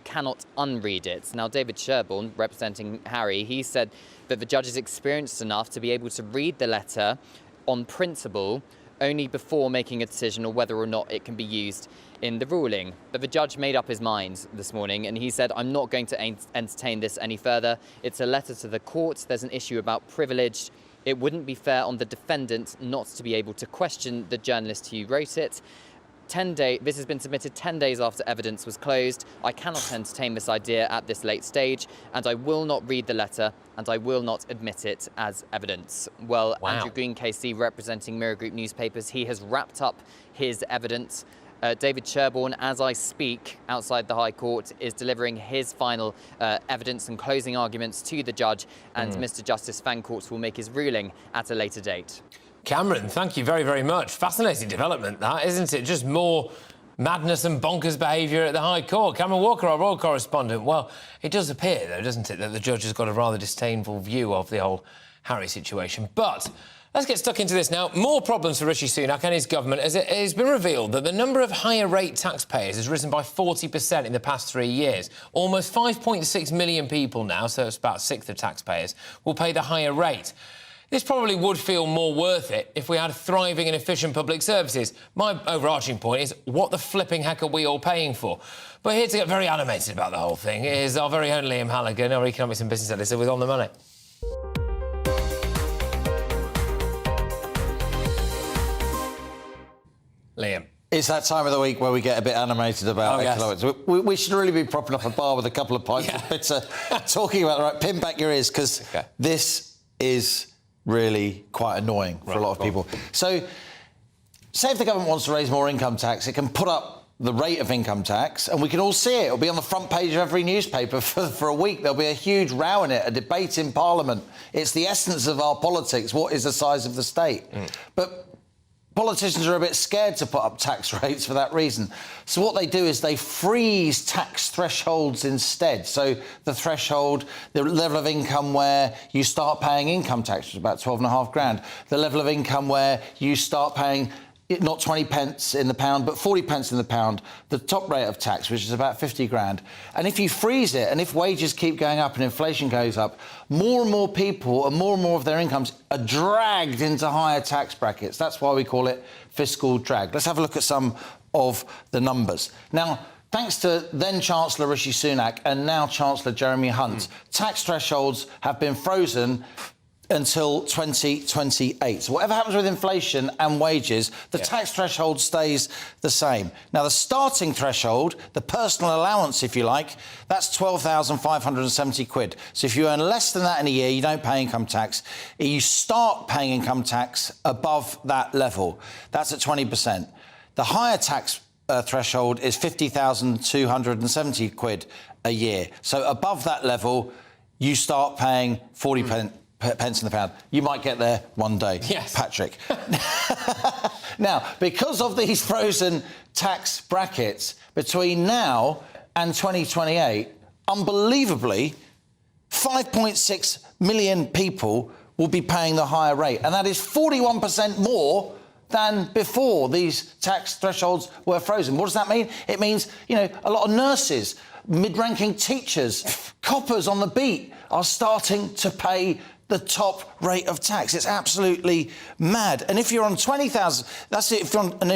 cannot unread it. Now, David Sherborne, representing Harry, he said that the judge is experienced enough to be able to read the letter on principle only before making a decision on whether or not it can be used in the ruling. But the judge made up his mind this morning and he said, I'm not going to entertain this any further. It's a letter to the court. There's an issue about privilege. It wouldn't be fair on the defendant not to be able to question the journalist who wrote it. This has been submitted 10 days after evidence was closed. I cannot entertain this idea at this late stage, and I will not read the letter, and I will not admit it as evidence. Well, Wow. Andrew Green KC, representing Mirror Group newspapers, he has wrapped up his evidence. David Sherborne, as I speak, outside the High Court, is delivering his final evidence and closing arguments to the judge, and Mr. Justice Fancourt will make his ruling at a later date. Cameron, thank you very, very much. Fascinating development, that, isn't it? Just more madness and bonkers behaviour at the High Court. Cameron Walker, our royal correspondent. Well, it does appear, though, doesn't it, that the judge has got a rather disdainful view of the whole Harry situation. But let's get stuck into this now. More problems for Rishi Sunak and his government, as it has been revealed that the number of higher-rate taxpayers has risen by 40% in the past 3 years. Almost 5.6 million people now, so it's about a sixth of taxpayers, will pay the higher rate. This probably would feel more worth it if we had thriving and efficient public services. My overarching point is, what the flipping heck are we all paying for? But here to get very animated about the whole thing is our very own Liam Halligan, our economics and business editor with On the Money. Liam. It's that time of the week where we get a bit animated about economics. We should really be propping up a bar with a couple of pints of bitter, talking about the right. Pin back your ears, because this is really quite annoying for a lot of people. So, say if the government wants to raise more income tax, it can put up the rate of income tax, and we can all see it. It'll be on the front page of every newspaper for a week. There'll be a huge row in it, a debate in Parliament. It's the essence of our politics. What is the size of the state? But politicians are a bit scared to put up tax rates for that reason. So what they do is they freeze tax thresholds instead. So the threshold, the level of income where you start paying income tax, which is about 12.5 grand. The level of income where you start paying not 20 pence in the pound, but 40 pence in the pound, the top rate of tax, which is about 50 grand. And if you freeze it, and if wages keep going up and inflation goes up, more and more people and more of their incomes are dragged into higher tax brackets. That's why we call it fiscal drag. Let's have a look at some of the numbers. Now, thanks to then-Chancellor Rishi Sunak and now Chancellor Jeremy Hunt, tax thresholds have been frozen until 2028. So whatever happens with inflation and wages, the tax threshold stays the same. Now, the starting threshold, the personal allowance, if you like, that's 12,570 quid. So if you earn less than that in a year, you don't pay income tax. You start paying income tax above that level. That's at 20%. The higher tax threshold is 50,270 quid a year. So above that level, you start paying 40 pence in the pound. You might get there one day, Patrick. Now, because of these frozen tax brackets, between now and 2028, unbelievably, 5.6 million people will be paying the higher rate. And that is 41% more than before these tax thresholds were frozen. What does that mean? It means, you know, a lot of nurses, mid-ranking teachers, coppers on the beat are starting to pay the top rate of tax. It's absolutely mad. And if you're on 20,000, that's it. If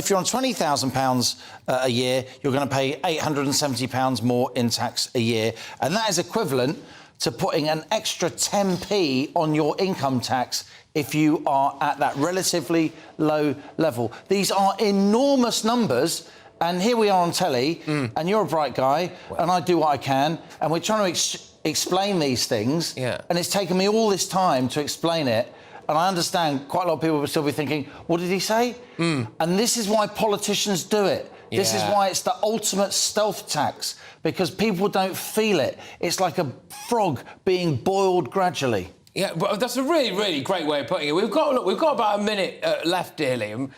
you're on 20,000 pounds a year, you're going to pay 870 pounds more in tax a year, and that is equivalent to putting an extra 10p on your income tax if you are at that relatively low level. These are enormous numbers. And here we are on telly, and you're a bright guy, and I do what I can, and we're trying to explain these things, and it's taken me all this time to explain it, and I understand quite a lot of people will still be thinking, what did he say? And this is why politicians do it. This is why it's the ultimate stealth tax, because people don't feel it. It's like a frog being boiled gradually. Yeah, but that's a really, really great way of putting it. We've got about a minute left, dear Liam.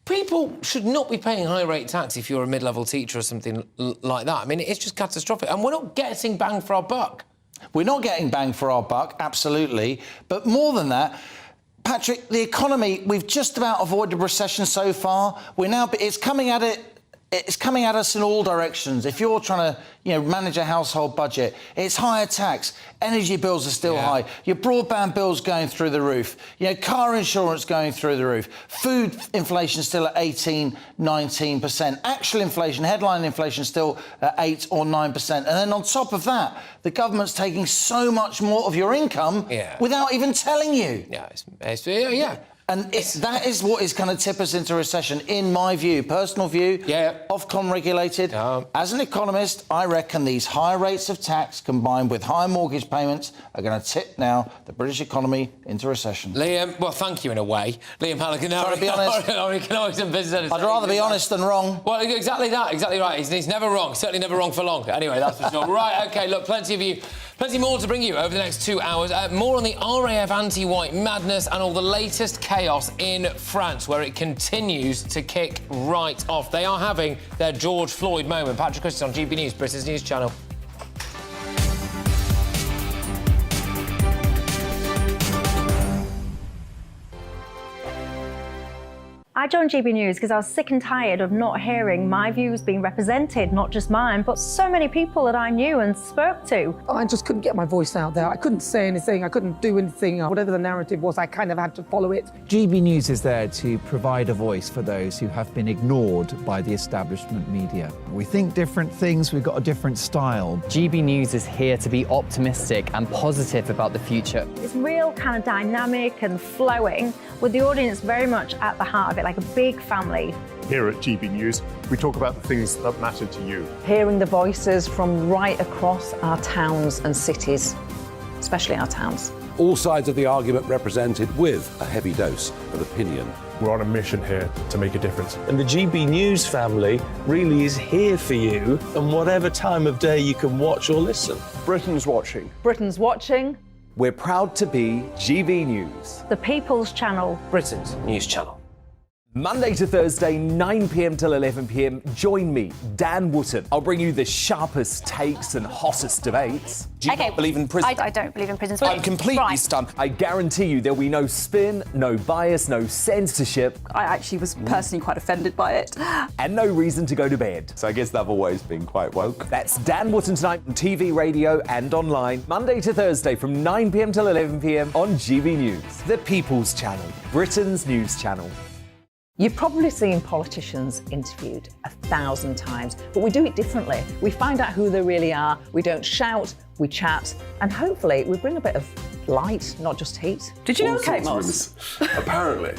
People should not be paying high-rate tax if you're a mid-level teacher or something like that. I mean, it's just catastrophic. And we're not getting bang for our buck. We're not getting bang for our buck, absolutely. But more than that, Patrick, the economy, we've just about avoided recession so far. It's coming at it it's coming at us in all directions. If you're trying to, manage a household budget, it's higher tax. Energy bills are still high. Your broadband bills going through the roof. Car insurance going through the roof. Food inflation still at 18, 19%. Actual inflation, headline inflation still at 8 or 9%. And then on top of that, the government's taking so much more of your income without even telling you. And that is what is going to tip us into recession, in my view, personal view, Ofcom regulated. As an economist, I reckon these higher rates of tax combined with higher mortgage payments are going to tip now the British economy into recession. Liam, well, thank you in a way. Liam Halligan, Trying to be honest. I'd rather be honest than wrong. Well, exactly that, exactly right. He's never wrong, certainly never wrong for long. Anyway, that's for sure. Right, OK, look, plenty more to bring you over the next 2 hours. More on the RAF anti-white madness and all the latest chaos in France, where it continues to kick right off. They are having their George Floyd moment. Patrick Christys on GB News, Britain's news channel. I joined GB News because I was sick and tired of not hearing my views being represented, not just mine, but so many people that I knew and spoke to. I just couldn't get my voice out there. I couldn't say anything. I couldn't do anything. Whatever the narrative was, I kind of had to follow it. GB News is there to provide a voice for those who have been ignored by the establishment media. We think different things, we've got a different style. GB News is here to be optimistic and positive about the future. It's real kind of dynamic and flowing, with the audience very much at the heart of it, like a big family. Here at GB News, we talk about the things that matter to you. Hearing the voices from right across our towns and cities, especially our towns. All sides of the argument represented with a heavy dose of opinion. We're on a mission here to make a difference. And the GB News family really is here for you, and whatever time of day you can watch or listen. Britain's watching. Britain's watching. We're proud to be GB News. The People's Channel. Britain's news channel. Monday to Thursday, 9 p.m. till 11 p.m. Join me, Dan Wootton. I'll bring you the sharpest takes and hottest debates. Do you not believe in prison? I don't believe in prison. I'm completely stunned. I guarantee you there'll be no spin, no bias, no censorship. I actually was personally quite offended by it. And no reason to go to bed. So I guess they've always been quite woke. That's Dan Wootton tonight on TV, radio and online. Monday to Thursday from 9 p.m. till 11 p.m. on GB News. The People's Channel, Britain's news channel. You've probably seen politicians interviewed 1,000 times, but we do it differently. We find out who they really are, we don't shout, we chat, and hopefully we bring a bit of light, not just heat. Did you know Kate Moss? Apparently.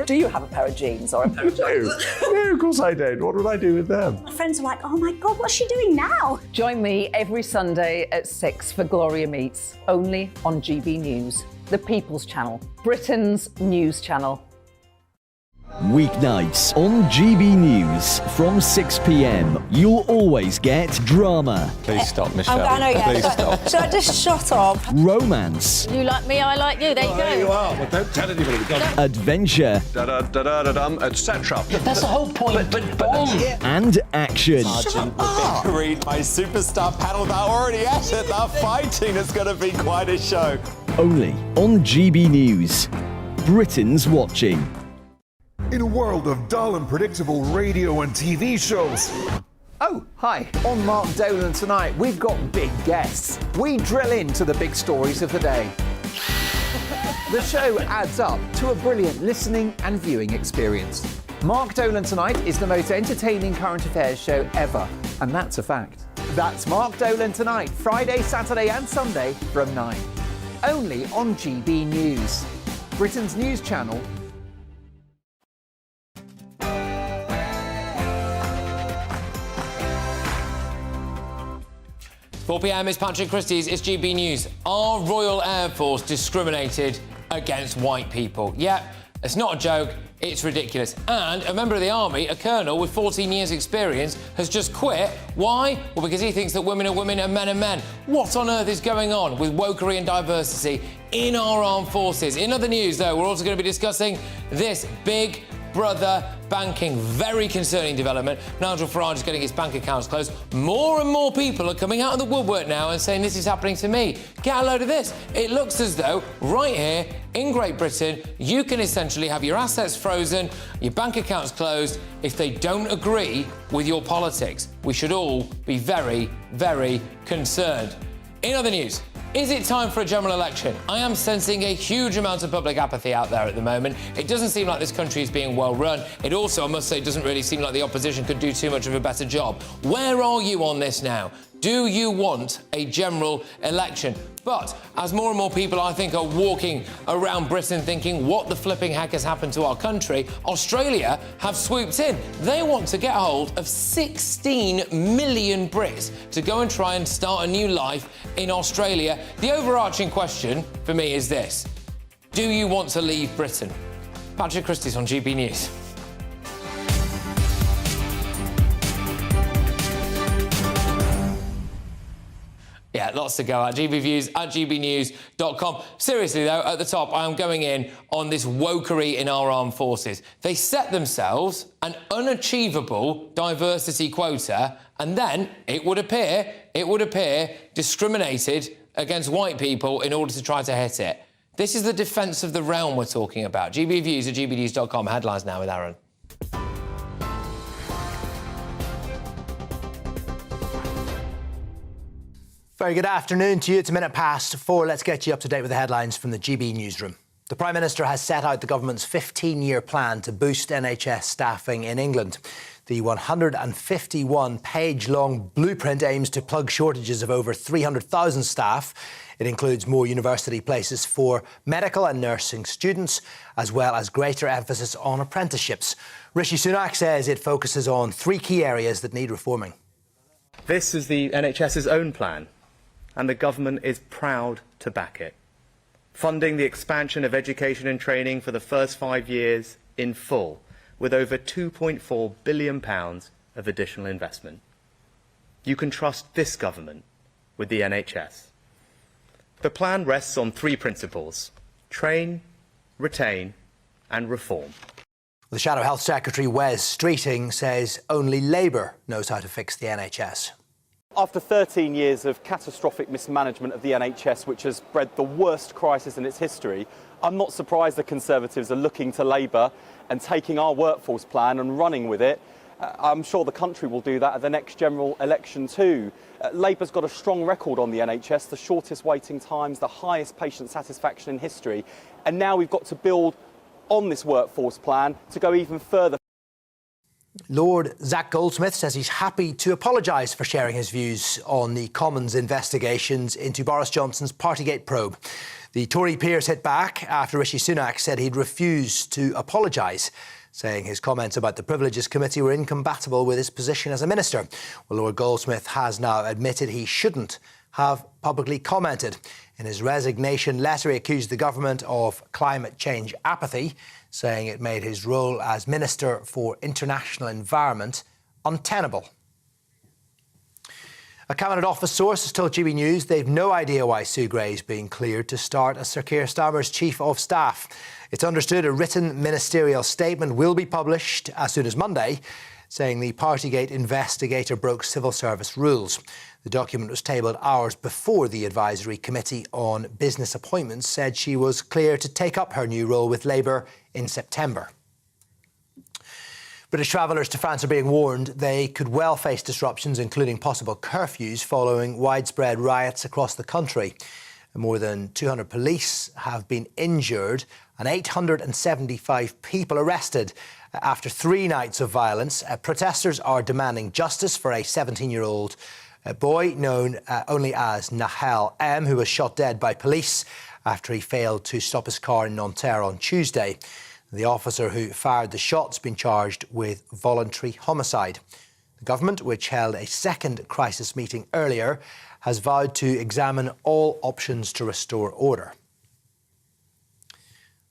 Do you have a pair of jeans or a pair of jeans? No, of course I don't. What would I do with them? My friends are like, oh my God, what's she doing now? Join me every Sunday at 6 for Gloria Meets, only on GB News, the People's Channel, Britain's news channel. Weeknights on GB News from 6 p.m. You'll always get drama. Please stop, Michelle. I know, yeah. Please stop. Should I just shut up? Romance. You like me, I like you. There you go. There you are. Well, don't tell anybody. Adventure. Etc. That's the whole point. But And action. Sergeant, read my superstar panel. They're already at it. They're fighting. It's going to be quite a show. Only on GB News. Britain's watching. In a world of dull and predictable radio and TV shows. Oh, hi. On Mark Dolan tonight, we've got big guests. We drill into the big stories of the day. The show adds up to a brilliant listening and viewing experience. Mark Dolan Tonight is the most entertaining current affairs show ever, and that's a fact. That's Mark Dolan Tonight, Friday, Saturday and Sunday from 9. Only on GB News, Britain's news channel. 4 p.m. is Patrick Christys. It's GB News. Our Royal Air Force discriminated against white people? Yeah, it's not a joke. It's ridiculous. And a member of the army, a colonel with 14 years' experience, has just quit. Why? Well, because he thinks that women are women and men are men. What on earth is going on with wokery and diversity in our armed forces? In other news, though, we're also going to be discussing this big brother banking. Very concerning development. Nigel Farage is getting his bank accounts closed. More and more people are coming out of the woodwork now and saying, this is happening to me. Get a load of this. It looks as though right here in Great Britain, you can essentially have your assets frozen, your bank accounts closed if they don't agree with your politics. We should all be very, very concerned. In other news, is it time for a general election? I am sensing a huge amount of public apathy out there at the moment. It doesn't seem like this country is being well run. It also, I must say, doesn't really seem like the opposition could do too much of a better job. Where are you on this now? Do you want a general election? But as more and more people, I think, are walking around Britain thinking, what the flipping heck has happened to our country, Australia have swooped in. They want to get hold of 16 million Brits to go and try and start a new life in Australia. The overarching question for me is this: do you want to leave Britain? Patrick Christys on GB News. Yeah, lots to go at. GB Views at GBNews.com. Seriously, though, at the top, I am going in on this wokery in our armed forces. They set themselves an unachievable diversity quota, and then it would appear, discriminated against white people in order to try to hit it. This is the defence of the realm we're talking about. GB Views at GBNews.com. Headlines now with Aaron. Very good afternoon to you. It's 4:04. Let's get you up to date with the headlines from the GB newsroom. The Prime Minister has set out the government's 15-year plan to boost NHS staffing in England. The 151-page-long blueprint aims to plug shortages of over 300,000 staff. It includes more university places for medical and nursing students, as well as greater emphasis on apprenticeships. Rishi Sunak says it focuses on 3 key areas that need reforming. This is the NHS's own plan, and the government is proud to back it. Funding the expansion of education and training for the first 5 years in full, with over £2.4 billion of additional investment. You can trust this government with the NHS. The plan rests on 3 principles: train, retain and reform. The Shadow Health Secretary, Wes Streeting, says only Labour knows how to fix the NHS. After 13 years of catastrophic mismanagement of the NHS, which has bred the worst crisis in its history, I'm not surprised the Conservatives are looking to Labour and taking our workforce plan and running with it. I'm sure the country will do that at the next general election too. Labour's got a strong record on the NHS, the shortest waiting times, the highest patient satisfaction in history, and now we've got to build on this workforce plan to go even further. Lord Zach Goldsmith says he's happy to apologise for sharing his views on the Commons investigations into Boris Johnson's Partygate probe. The Tory peers hit back after Rishi Sunak said he'd refuse to apologise, saying his comments about the Privileges Committee were incompatible with his position as a minister. Well, Lord Goldsmith has now admitted he shouldn't have publicly commented. In his resignation letter, he accused the government of climate change apathy, saying it made his role as Minister for International Environment untenable. A Cabinet Office source has told GB News they've no idea why Sue Gray is being cleared to start as Sir Keir Starmer's Chief of Staff. It's understood a written ministerial statement will be published as soon as Monday, saying the Partygate investigator broke civil service rules. The document was tabled hours before the Advisory Committee on Business Appointments said she was clear to take up her new role with Labour in September. British travellers to France are being warned they could well face disruptions, including possible curfews, following widespread riots across the country. More than 200 police have been injured and 875 people arrested after 3 nights of violence. Protesters are demanding justice for a 17-year-old boy known only as Nahel M, who was shot dead by police after he failed to stop his car in Nanterre on Tuesday. The officer who fired the shots has been charged with voluntary homicide. The government, which held a second crisis meeting earlier, has vowed to examine all options to restore order.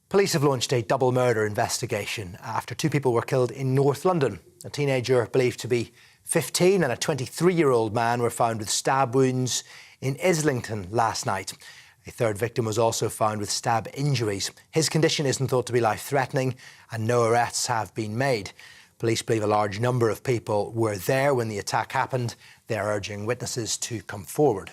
Police have launched a double murder investigation after 2 people were killed in North London. A teenager believed to be 15 and a 23-year-old man were found with stab wounds in Islington last night. A third victim was also found with stab injuries. His condition isn't thought to be life-threatening and no arrests have been made. Police believe a large number of people were there when the attack happened. They are urging witnesses to come forward.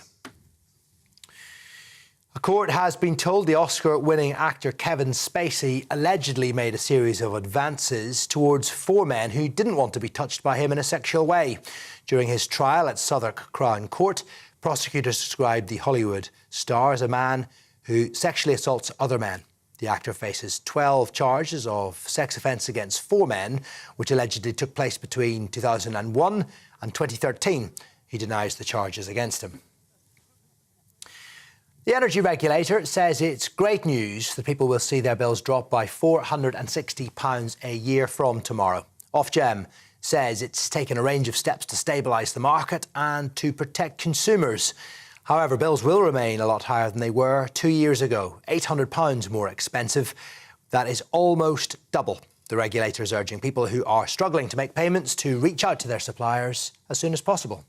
A court has been told the Oscar-winning actor Kevin Spacey allegedly made a series of advances towards 4 men who didn't want to be touched by him in a sexual way. During his trial at Southwark Crown Court, prosecutors described the Hollywood star as a man who sexually assaults other men. The actor faces 12 charges of sex offence against 4 men, which allegedly took place between 2001 and 2013. He denies the charges against him. The energy regulator says it's great news that people will see their bills drop by £460 a year from tomorrow. Ofgem says it's taken a range of steps to stabilise the market and to protect consumers. However, bills will remain a lot higher than they were 2 years ago, £800 more expensive. That is almost double. The regulator is urging people who are struggling to make payments to reach out to their suppliers as soon as possible.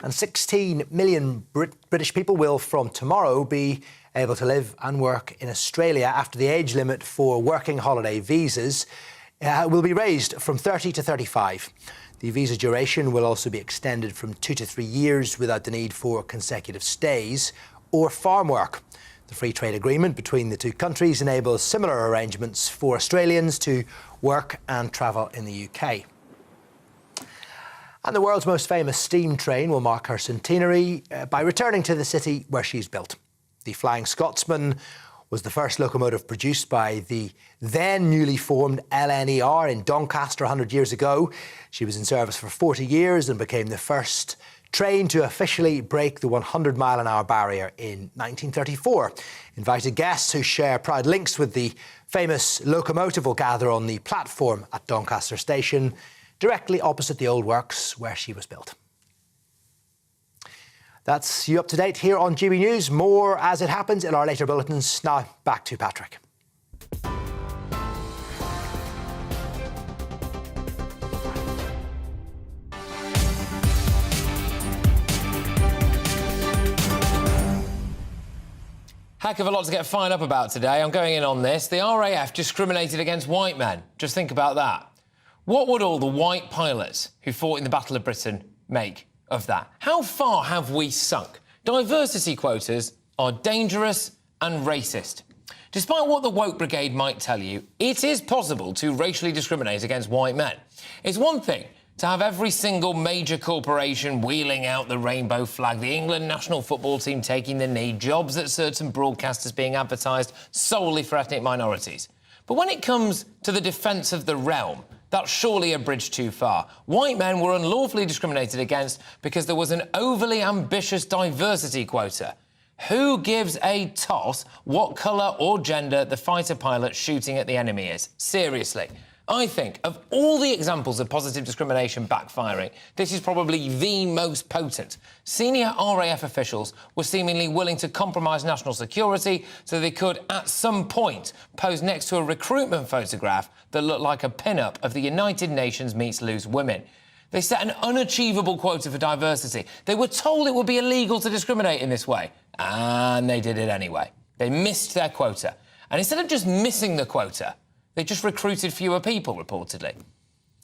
And 16 million British people will, from tomorrow, be able to live and work in Australia after the age limit for working holiday visas will be raised from 30 to 35. The visa duration will also be extended from 2 to 3 years without the need for consecutive stays or farm work. The free trade agreement between the two countries enables similar arrangements for Australians to work and travel in the UK. And the world's most famous steam train will mark her centenary by returning to the city where she's built. The Flying Scotsman was the first locomotive produced by the then newly formed LNER in Doncaster 100 years ago. She was in service for 40 years and became the first train to officially break the 100-mile-an-hour barrier in 1934. Invited guests who share proud links with the famous locomotive will gather on the platform at Doncaster Station, directly opposite the old works where she was built. That's you up to date here on GB News. More as it happens in our later bulletins. Now, back to Patrick. Heck of a lot to get fired up about today. I'm going in on this. The RAF discriminated against white men. Just think about that. What would all the white pilots who fought in the Battle of Britain make of that? How far have we sunk? Diversity quotas are dangerous and racist. Despite what the woke brigade might tell you, it is possible to racially discriminate against white men. It's one thing to have every single major corporation wheeling out the rainbow flag, the England national football team taking the knee, jobs at certain broadcasters being advertised solely for ethnic minorities. But when it comes to the defence of the realm, that's surely a bridge too far. White men were unlawfully discriminated against because there was an overly ambitious diversity quota. Who gives a toss what colour or gender the fighter pilot shooting at the enemy is? Seriously. I think, of all the examples of positive discrimination backfiring, this is probably the most potent. Senior RAF officials were seemingly willing to compromise national security so they could, at some point, pose next to a recruitment photograph that looked like a pin-up of the United Nations meets loose women. They set an unachievable quota for diversity. They were told it would be illegal to discriminate in this way, and they did it anyway. They missed their quota. And instead of just missing the quota, they just recruited fewer people, reportedly.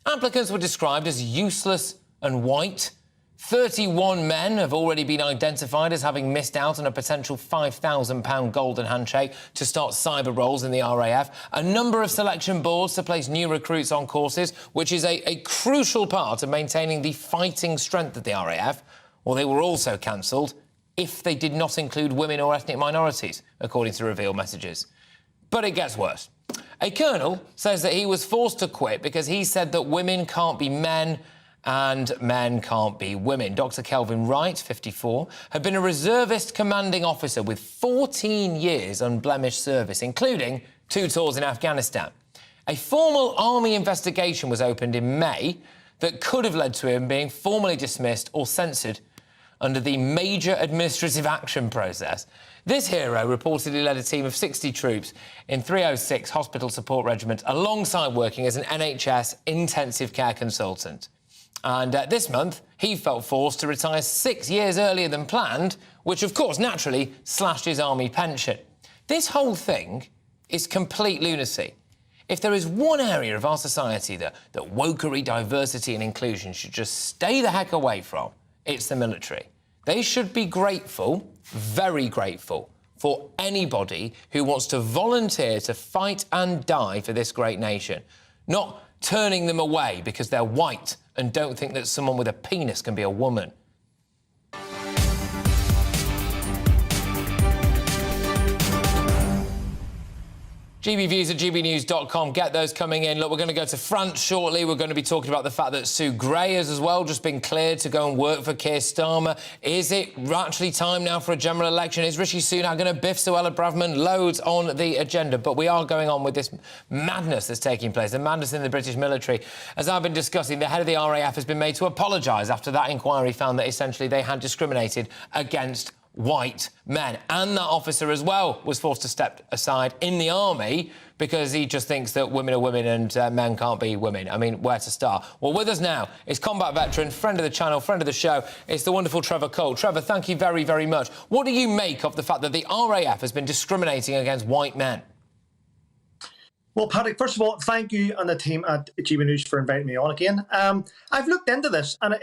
Applicants were described as useless and white. 31 men have already been identified as having missed out on a potential £5,000 golden handshake to start cyber roles in the RAF. A number of selection boards to place new recruits on courses, which is a crucial part of maintaining the fighting strength of the RAF. Or they were also cancelled if they did not include women or ethnic minorities, according to revealed messages. But it gets worse. A colonel says that he was forced to quit because he said that women can't be men and men can't be women. Dr. Kelvin Wright, 54, had been a reservist commanding officer with 14 years unblemished service, including 2 tours in Afghanistan. A formal army investigation was opened in May that could have led to him being formally dismissed or censored under the Major Administrative Action process. This hero reportedly led a team of 60 troops in 306 Hospital Support Regiment alongside working as an NHS intensive care consultant. And this month, he felt forced to retire 6 years earlier than planned, which, of course, naturally slashed his army pension. This whole thing is complete lunacy. If there is one area of our society that wokery, diversity and inclusion should just stay the heck away from, it's the military. They should be grateful, very grateful, for anybody who wants to volunteer to fight and die for this great nation, not turning them away because they're white and don't think that someone with a penis can be a woman. GB views at gbnews.com. Get those coming in. Look, we're going to go to France shortly. We're going to be talking about the fact that Sue Gray has as well just been cleared to go and work for Keir Starmer. Is it actually time now for a general election? Is Rishi Sunak going to biff Suella Braverman? Loads on the agenda. But we are going on with this madness that's taking place, the madness in the British military. As I've been discussing, the head of the RAF has been made to apologise after that inquiry found that essentially they had discriminated against white men. And that officer as well was forced to step aside in the army because he just thinks that women are women and men can't be women. I mean, where to start? Well, with us now is combat veteran, friend of the channel, friend of the show. It's the wonderful Trevor Cole. Trevor, thank you very, very much. What do you make of the fact that the RAF has been discriminating against white men? Well, Patrick, first of all, thank you and the team at GB News for inviting me on again. I've looked into this and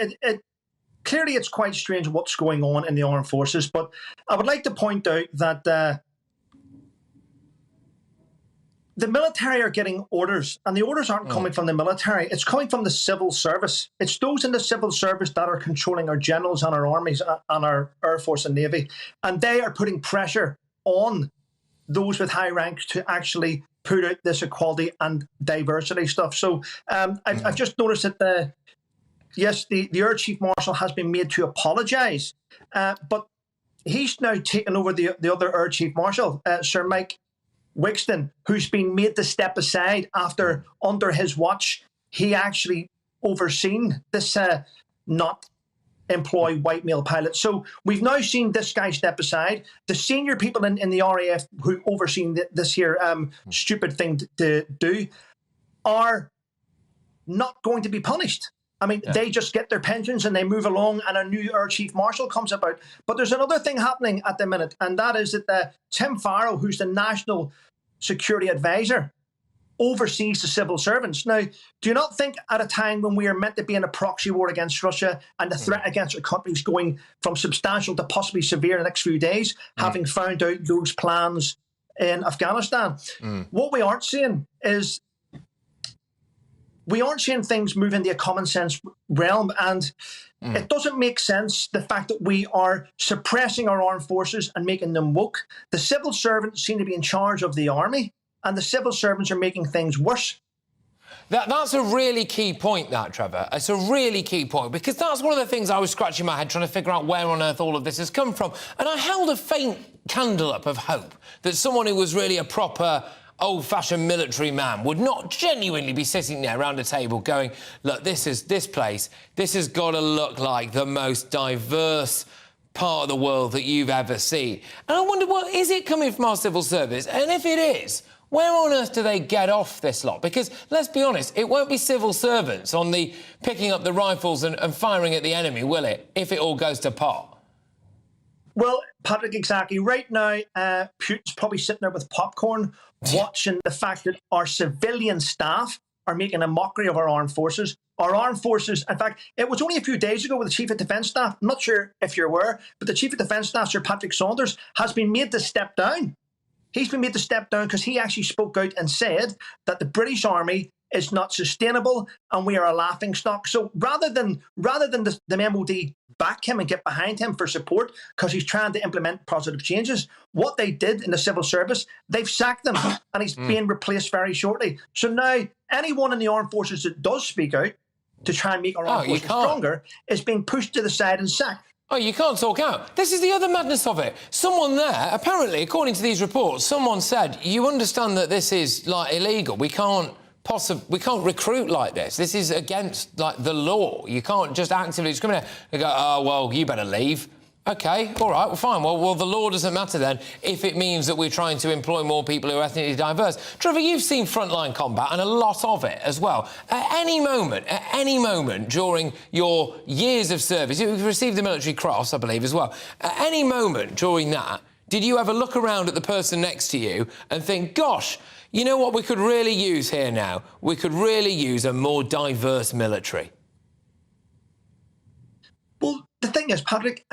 clearly, it's quite strange what's going on in the armed forces, but I would like to point out that the military are getting orders, and the orders aren't coming from the military. It's coming from the civil service. It's those in the civil service that are controlling our generals and our armies and our Air Force and Navy, and they are putting pressure on those with high ranks to actually put out this equality and diversity stuff. So I've just noticed that yes, the Air Chief Marshal has been made to apologise, but he's now taken over the other Air Chief Marshal, Sir Mike Wixton, who's been made to step aside after, under his watch, he actually overseen this not employ white male pilots. So we've now seen this guy step aside. The senior people in the RAF who overseen this here stupid thing to do are not going to be punished. I mean, they just get their pensions and they move along and a new Air Chief Marshal comes about. But there's another thing happening at the minute, and that is that Tim Farrell, who's the National Security Advisor, oversees the civil servants. Now, do you not think at a time when we are meant to be in a proxy war against Russia and the threat against our country is going from substantial to possibly severe in the next few days, having found out those plans in Afghanistan, what we aren't seeing is we aren't seeing things move into a common sense realm, and it doesn't make sense, the fact that we are suppressing our armed forces and making them woke. The civil servants seem to be in charge of the army, and the civil servants are making things worse. That's a really key point, that, Trevor. It's a really key point, because that's one of the things I was scratching my head trying to figure out where on earth all of this has come from. And I held a faint candle up of hope that someone who was really a proper old-fashioned military man would not genuinely be sitting there around a table going, look, this place, this has got to look like the most diverse part of the world that you've ever seen. And I wonder, well, is it coming from our civil service? And if it is, where on earth do they get off this lot? Because, let's be honest, it won't be civil servants on the picking up the rifles and firing at the enemy, will it, if it all goes to pot? Well, Patrick, exactly. Right now, Putin's probably sitting there with popcorn, watching the fact that our civilian staff are making a mockery of our armed forces. Our armed forces, in fact, it was only a few days ago with the Chief of Defence Staff, I'm not sure if you're aware, but the Chief of Defence Staff, Sir Patrick Saunders, has been made to step down. He's been made to step down because he actually spoke out and said that the British Army is not sustainable and we are a laughingstock. So rather than the MOD back him and get behind him for support because he's trying to implement positive changes, what they did in the civil service, they've sacked him and he's being replaced very shortly. So now anyone in the armed forces that does speak out to try and make our armed forces stronger is being pushed to the side and sacked. Oh, you can't talk out. This is the other madness of it. Someone there, apparently, according to these reports, someone said, you understand that this is, like, illegal. We can't recruit like this. This is against, like, the law. You can't just actively discriminate. They go, oh, well, you better leave. OK, all right, well, fine. Well, the law doesn't matter then if it means that we're trying to employ more people who are ethnically diverse. Trevor, you've seen frontline combat and a lot of it as well. At any moment during your years of service, you've received the Military Cross, I believe, as well. At any moment during that, did you ever look around at the person next to you and think, gosh, you know what we could really use here now? We could really use a more diverse military. Well, the thing is, Patrick,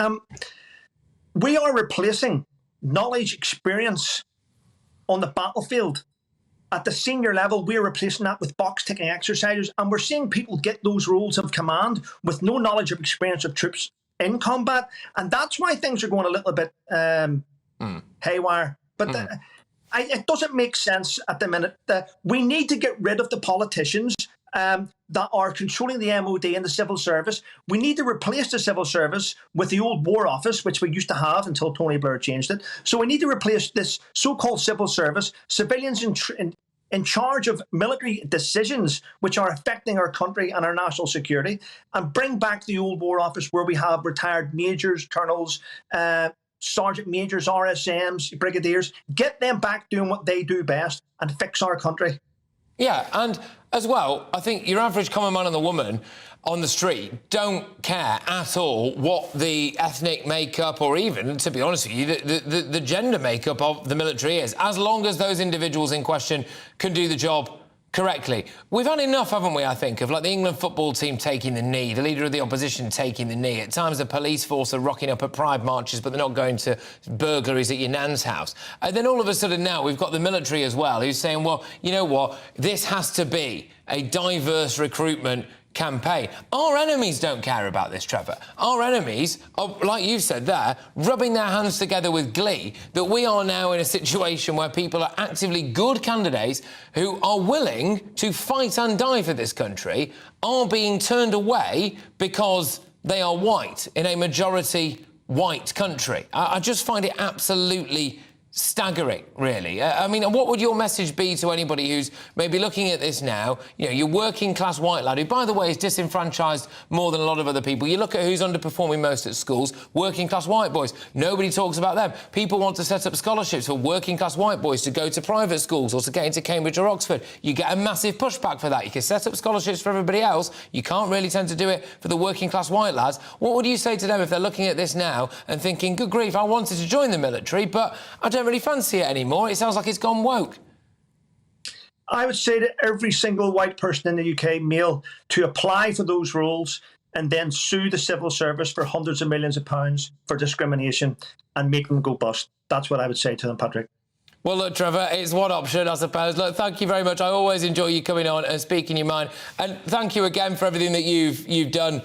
we are replacing knowledge, experience on the battlefield. At the senior level, we're replacing that with box-ticking exercises, and we're seeing people get those roles of command with no knowledge or experience of troops in combat, and that's why things are going a little bit haywire. But it doesn't make sense at the minute. We need to get rid of the politicians that are controlling the MOD and the civil service. We need to replace the civil service with the old War Office, which we used to have until Tony Blair changed it. So we need to replace this so-called civil service, civilians in charge of military decisions which are affecting our country and our national security, and bring back the old War Office where we have retired majors, colonels, sergeant majors, RSMs, brigadiers. Get them back doing what they do best and fix our country. Yeah, and as well, I think your average common man and the woman on the street don't care at all what the ethnic makeup or even, to be honest with you, the gender makeup of the military is, as long as those individuals in question can do the job correctly. We've had enough, haven't we, I think, of like the England football team taking the knee, the leader of the opposition taking the knee. At times the police force are rocking up at pride marches, but they're not going to burglaries at your nan's house. And then all of a sudden now we've got the military as well, who's saying, well, you know what, this has to be a diverse recruitment campaign. Our enemies don't care about this, Trevor. Our enemies are, like you said there, rubbing their hands together with glee that we are now in a situation where people are actively good candidates who are willing to fight and die for this country are being turned away because they are white in a majority white country. I just find it absolutely staggering, really. I mean, what would your message be to anybody who's maybe looking at this now? You know, your working class white lad, who, by the way, is disenfranchised more than a lot of other people. You look at who's underperforming most at schools, working class white boys. Nobody talks about them. People want to set up scholarships for working class white boys to go to private schools or to get into Cambridge or Oxford. You get a massive pushback for that. You can set up scholarships for everybody else. You can't really tend to do it for the working class white lads. What would you say to them if they're looking at this now and thinking, good grief, I wanted to join the military, but I don't really fancy it anymore. It sounds like it's gone woke. I would say to every single white person in the UK, male, to apply for those roles and then sue the civil service for hundreds of millions of pounds for discrimination and make them go bust. That's what I would say to them, Patrick. Well, look, Trevor, it's one option, I suppose. Look, thank you very much. I always enjoy you coming on and speaking your mind. And thank you again for everything that you've done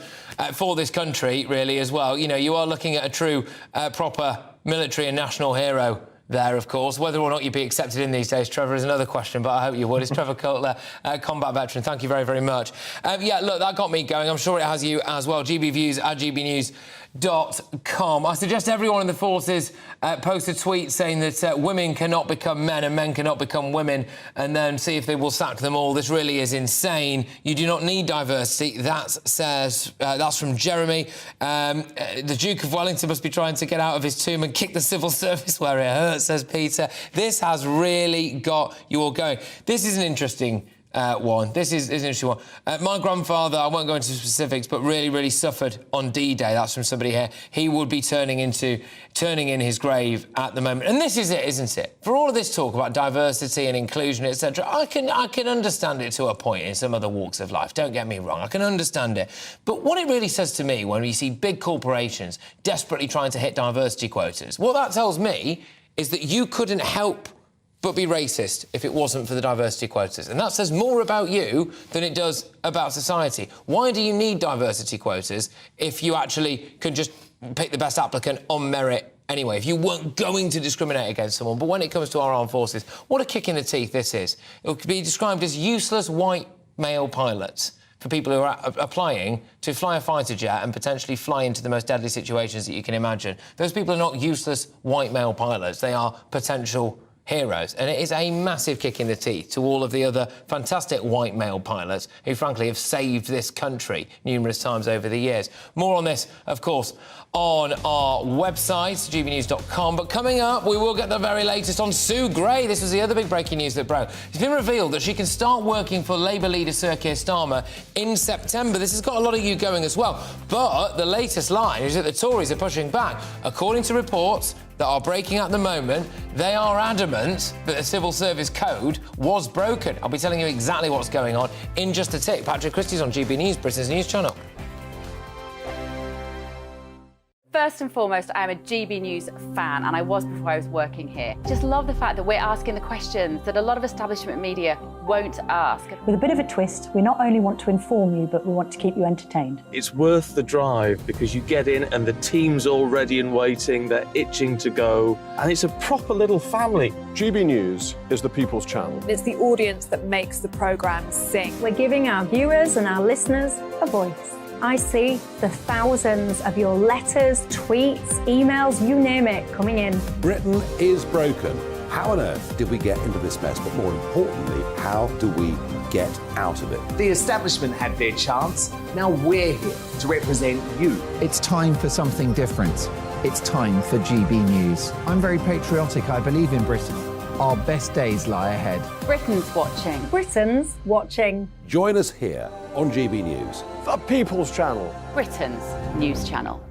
for this country, really, as well. You know, you are looking at a true, proper military and national hero there, of course. Whether or not you'd be accepted in these days, Trevor, is another question, but I hope you would. It's Trevor Cutler, combat veteran. Thank you very, very much. Yeah, look, that got me going. I'm sure it has you as well. GBviews at GBnews.com. I suggest everyone in the forces post a tweet saying that women cannot become men and men cannot become women, and then see if they will sack them all. This really is insane. You do not need diversity. That's from Jeremy. The Duke of Wellington must be trying to get out of his tomb and kick the civil service where it hurts, says Peter. This has really got you all going. This is an interesting one. This is an interesting one. My grandfather, I won't go into specifics, but really suffered on D-Day. That's from somebody here. He would be turning in his grave at the moment. And this is it, isn't it? For all of this talk about diversity and inclusion, etc., I can understand it to a point in some other walks of life. Don't get me wrong. I can understand it. But what it really says to me when we see big corporations desperately trying to hit diversity quotas, what that tells me is that you couldn't help but be racist if it wasn't for the diversity quotas. And that says more about you than it does about society. Why do you need diversity quotas if you actually can just pick the best applicant on merit anyway, if you weren't going to discriminate against someone? But when it comes to our armed forces, what a kick in the teeth this is. It could be described as useless white male pilots for people who are applying to fly a fighter jet and potentially fly into the most deadly situations that you can imagine. Those people are not useless white male pilots. They are potential heroes, and it is a massive kick in the teeth to all of the other fantastic white male pilots who, frankly, have saved this country numerous times over the years. More on this, of course, on our website, GBNews.com. But coming up, we will get the very latest on Sue Gray. This was the other big breaking news that broke. It's been revealed that she can start working for Labour leader Sir Keir Starmer in September. This has got a lot of you going as well. But the latest line is that the Tories are pushing back. According to reports that are breaking at the moment, they are adamant that the Civil Service Code was broken. I'll be telling you exactly what's going on in just a tick. Patrick Christys on GB News, Britain's news channel. First and foremost, I am a GB News fan, and I was before I was working here. Just love the fact that we're asking the questions that a lot of establishment media won't ask. With a bit of a twist, we not only want to inform you, but we want to keep you entertained. It's worth the drive because you get in and the team's all ready and waiting, they're itching to go, and it's a proper little family. GB News is the People's Channel. It's the audience that makes the programme sing. We're giving our viewers and our listeners a voice. I see the thousands of your letters, tweets, emails, you name it, coming in. Britain is broken. How on earth did we get into this mess? But more importantly, how do we get out of it? The establishment had their chance. Now we're here to represent you. It's time for something different. It's time for GB News. I'm very patriotic. I believe in Britain. Our best days lie ahead. Britain's watching. Britain's watching. Join us here on GB News. The People's Channel. Britain's news channel.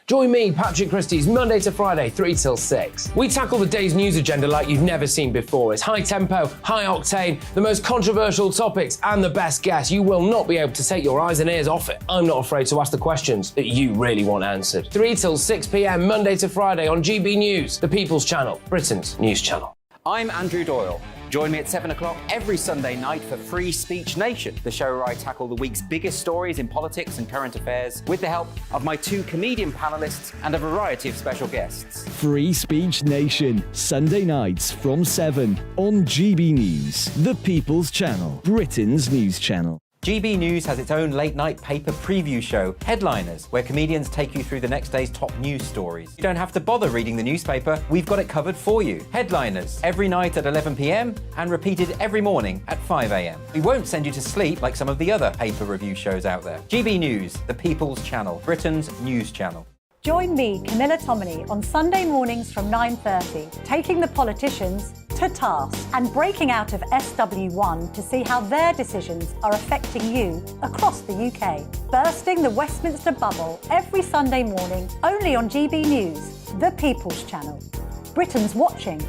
Join me, Patrick Christys, Monday to Friday, 3 till 6. We tackle the day's news agenda like you've never seen before. It's high tempo, high octane, the most controversial topics, and the best guests. You will not be able to take your eyes and ears off it. I'm not afraid to ask the questions that you really want answered. 3 till 6 p.m, Monday to Friday on GB News, the People's Channel, Britain's news channel. I'm Andrew Doyle. Join me at 7 o'clock every Sunday night for Free Speech Nation, the show where I tackle the week's biggest stories in politics and current affairs with the help of my 2 comedian panellists and a variety of special guests. Free Speech Nation, Sunday nights from 7 on GB News, the People's Channel, Britain's news channel. GB News has its own late-night paper preview show, Headliners, where comedians take you through the next day's top news stories. You don't have to bother reading the newspaper, we've got it covered for you. Headliners, every night at 11 p.m, and repeated every morning at 5 a.m. We won't send you to sleep like some of the other paper review shows out there. GB News, the People's Channel, Britain's news channel. Join me, Camilla Tominey, on Sunday mornings from 9:30, taking the politicians to task and breaking out of SW1 to see how their decisions are affecting you across the UK. Bursting the Westminster bubble every Sunday morning, only on GB News, the People's Channel. Britain's watching.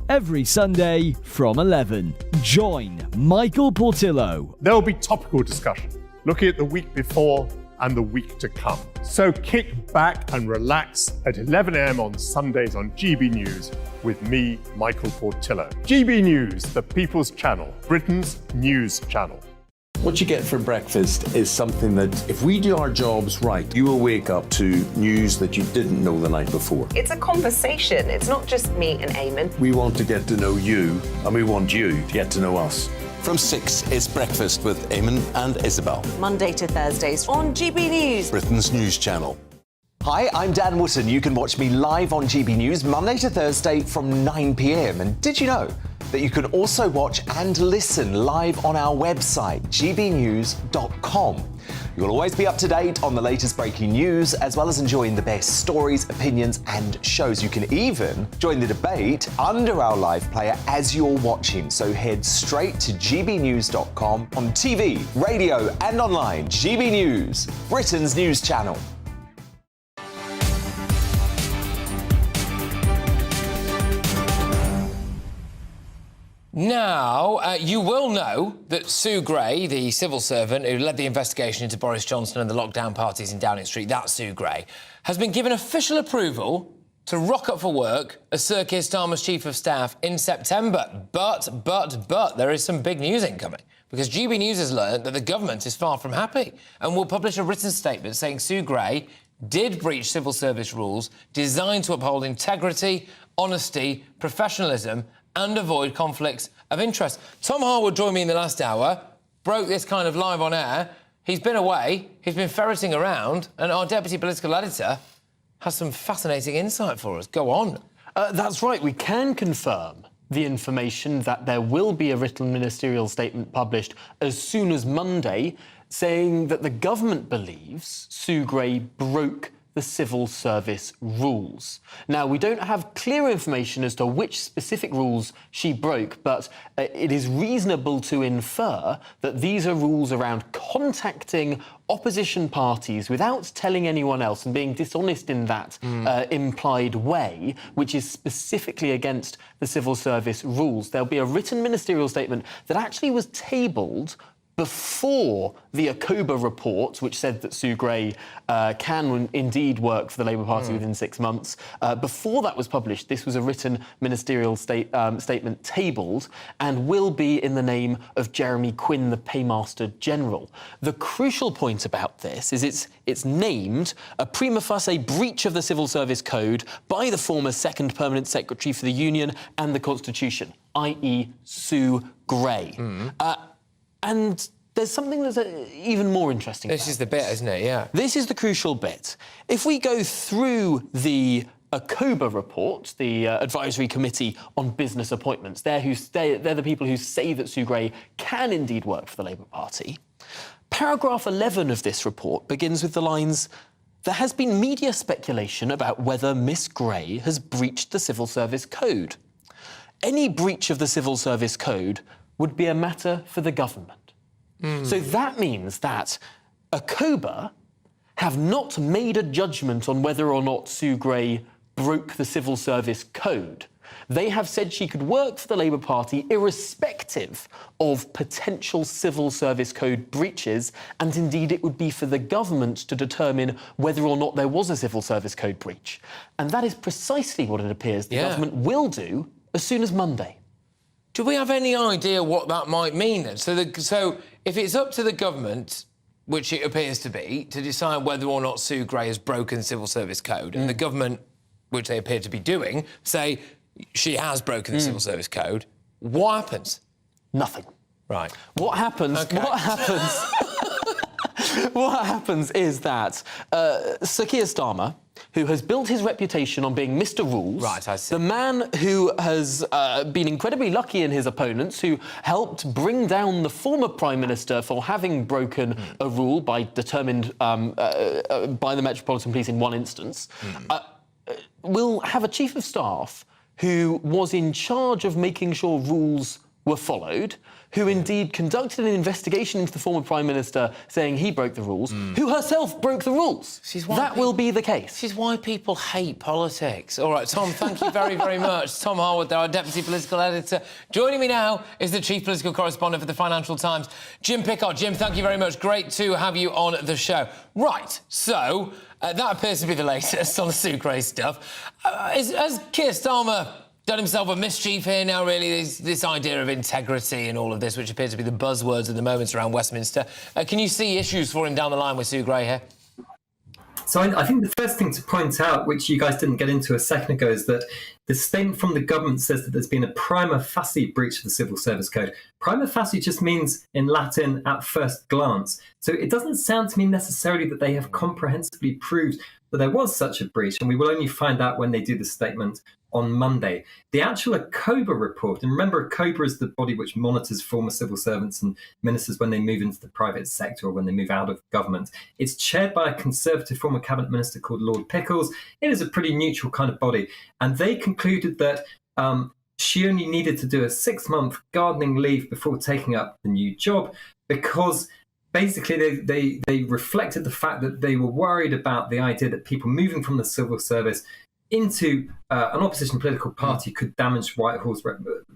Every Sunday from 11, join Michael Portillo. There will be topical discussion, looking at the week before and the week to come. So kick back and relax at 11 a.m. on Sundays on GB News with me, Michael Portillo. GB News, the People's Channel, Britain's news channel. What you get for breakfast is something that, if we do our jobs right, you will wake up to news that you didn't know the night before. It's a conversation. It's not just me and Eamon. We want to get to know you, and we want you to get to know us. From 6, it's Breakfast with Eamon and Isabel. Monday to Thursdays on GB News, Britain's news channel. Hi, I'm Dan Wootton. You can watch me live on GB News Monday to Thursday from 9 p.m. And did you know that you can also watch and listen live on our website, GBNews.com? You'll always be up to date on the latest breaking news, as well as enjoying the best stories, opinions, and shows. You can even join the debate under our live player as you're watching. So head straight to GBNews.com on TV, radio, and online. GB News, Britain's news channel. Now, you will know that Sue Gray, the civil servant who led the investigation into Boris Johnson and the lockdown parties in Downing Street, that Sue Gray, has been given official approval to rock up for work as Sir Keir Starmer's Chief of Staff in September. But, there is some big news incoming, because GB News has learned that the government is far from happy and will publish a written statement saying Sue Gray did breach civil service rules designed to uphold integrity, honesty, professionalism and avoid conflicts of interest. Tom Harwood joined me in the last hour, broke this kind of live on air. He's been away, he's been ferreting around, and our deputy political editor has some fascinating insight for us. Go on. That's right. We can confirm the information that there will be a written ministerial statement published as soon as Monday, saying that the government believes Sue Gray broke the civil service rules. Now, we don't have clear information as to which specific rules she broke, but it is reasonable to infer that these are rules around contacting opposition parties without telling anyone else and being dishonest in that implied way, which is specifically against the civil service rules. There'll be a written ministerial statement that actually was tabled before the Okoba report, which said that Sue Gray can indeed work for the Labour Party within 6 months. Before that was published, this was a written ministerial statement tabled and will be in the name of Jeremy Quinn, the Paymaster General. The crucial point about this is it's named a prima facie breach of the Civil Service Code by the former Second Permanent Secretary for the Union and the Constitution, i.e. Sue Gray. And there's something that's even more interesting. This is the bit, isn't it? Yeah. This is the crucial bit. If we go through the Okoba report, the Advisory Committee on Business Appointments, they're the people who say that Sue Gray can indeed work for the Labour Party. Paragraph 11 of this report begins with the lines, "There has been media speculation about whether Miss Gray has breached the Civil Service Code. Any breach of the Civil Service Code would be a matter for the government." So that means that Okoba have not made a judgment on whether or not Sue Gray broke the Civil Service Code. They have said she could work for the Labour Party irrespective of potential Civil Service Code breaches, and indeed it would be for the government to determine whether or not there was a Civil Service Code breach. And that is precisely what it appears the government will do as soon as Monday. Do we have any idea what that might mean then? So if it's up to the government, which it appears to be, to decide whether or not Sue Gray has broken the Civil Service Code, and the government, which they appear to be doing, say she has broken the Civil Service Code, what happens? Nothing. Right. What happens? Okay. What happens is that Sir Keir Starmer, who has built his reputation on being Mr. Rules, right, I see. the man who has been incredibly lucky in his opponents, who helped bring down the former Prime Minister for having broken a rule determined by the Metropolitan Police in one instance, will have a Chief of Staff who was in charge of making sure rules were followed, who indeed conducted an investigation into the former Prime Minister saying he broke the rules, who herself broke the rules. That will be the case. This is why people hate politics. All right, Tom, thank you very, very much. Tom Harwood, our Deputy Political Editor. Joining me now is the Chief Political Correspondent for the Financial Times, Jim Pickard. Jim, thank you very much. Great to have you on the show. Right, so that appears to be the latest on the Sue Gray stuff. Has Keir Starmer done himself a mischief here now, really? This idea of integrity and all of this, which appears to be the buzzwords at the moment around Westminster. Can you see issues for him down the line with Sue Gray here? So I think the first thing to point out, which you guys didn't get into a second ago, is that the statement from the government says that there's been a prima facie breach of the Civil Service Code. Prima facie just means, in Latin, at first glance. So it doesn't sound to me necessarily that they have comprehensively proved that there was such a breach, and we will only find out when they do the statement on Monday. The actual Okoba report, and remember, Okoba is the body which monitors former civil servants and ministers when they move into the private sector or when they move out of government. It's chaired by a Conservative former cabinet minister called Lord Pickles. It is a pretty neutral kind of body. And they concluded that she only needed to do a 6-month gardening leave before taking up the new job, because basically they reflected the fact that they were worried about the idea that people moving from the civil service into an opposition political party could damage Whitehall's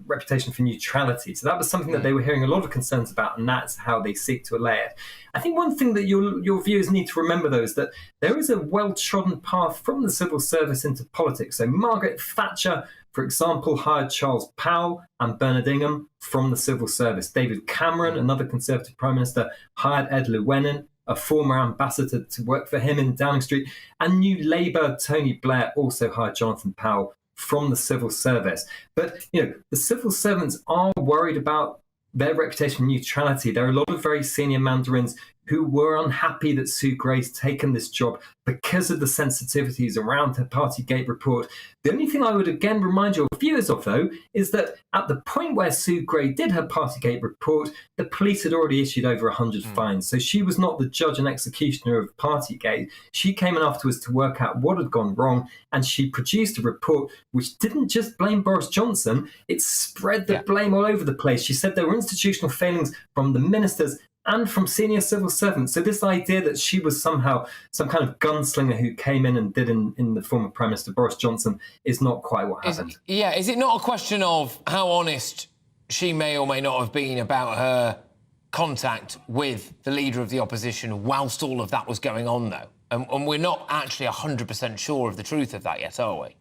reputation for neutrality. So that was something that they were hearing a lot of concerns about, and that's how they seek to allay it. I think one thing that your viewers need to remember, though, is that there is a well-trodden path from the civil service into politics. So Margaret Thatcher, for example, hired Charles Powell and Bernard Ingham from the civil service. David Cameron, another Conservative Prime Minister, hired Ed Llewellyn, a former ambassador, to work for him in Downing Street. And New Labour Tony Blair also hired Jonathan Powell from the civil service. But, the civil servants are worried about their reputation for neutrality. There are a lot of very senior mandarins who were unhappy that Sue Gray's taken this job because of the sensitivities around her Partygate report. The only thing I would again remind your viewers of, though, is that at the point where Sue Gray did her Partygate report, the police had already issued over 100 fines. So she was not the judge and executioner of Partygate. She came in afterwards to work out what had gone wrong, and she produced a report which didn't just blame Boris Johnson, it spread the blame all over the place. She said there were institutional failings from the ministers and from senior civil servants. So this idea that she was somehow some kind of gunslinger who came in and did in the former Prime Minister Boris Johnson is not quite what happened. Is it not a question of how honest she may or may not have been about her contact with the leader of the opposition whilst all of that was going on, though? And we're not actually 100% sure of the truth of that yet, are we?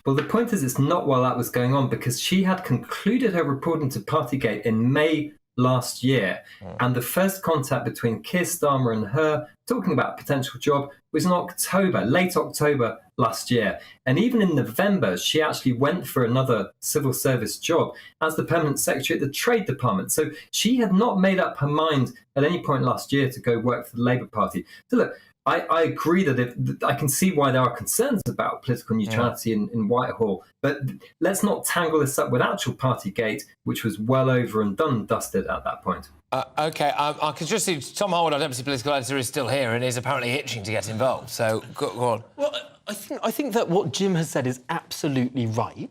Well, the point is it's not while that was going on, because she had concluded her report into Partygate in May last year. And the first contact between Keir Starmer and her, talking about a potential job, was in October, late October last year. And even in November, she actually went for another civil service job as the permanent secretary at the Trade Department. So she had not made up her mind at any point last year to go work for the Labour Party. So look, I agree that I can see why there are concerns about political neutrality in Whitehall, but let's not tangle this up with actual Partygate, which was well over and done and dusted at that point. OK, I can just see Tom Harwood, our deputy political editor, is still here and is apparently itching to get involved. So go on. Well, I think that what Jim has said is absolutely right.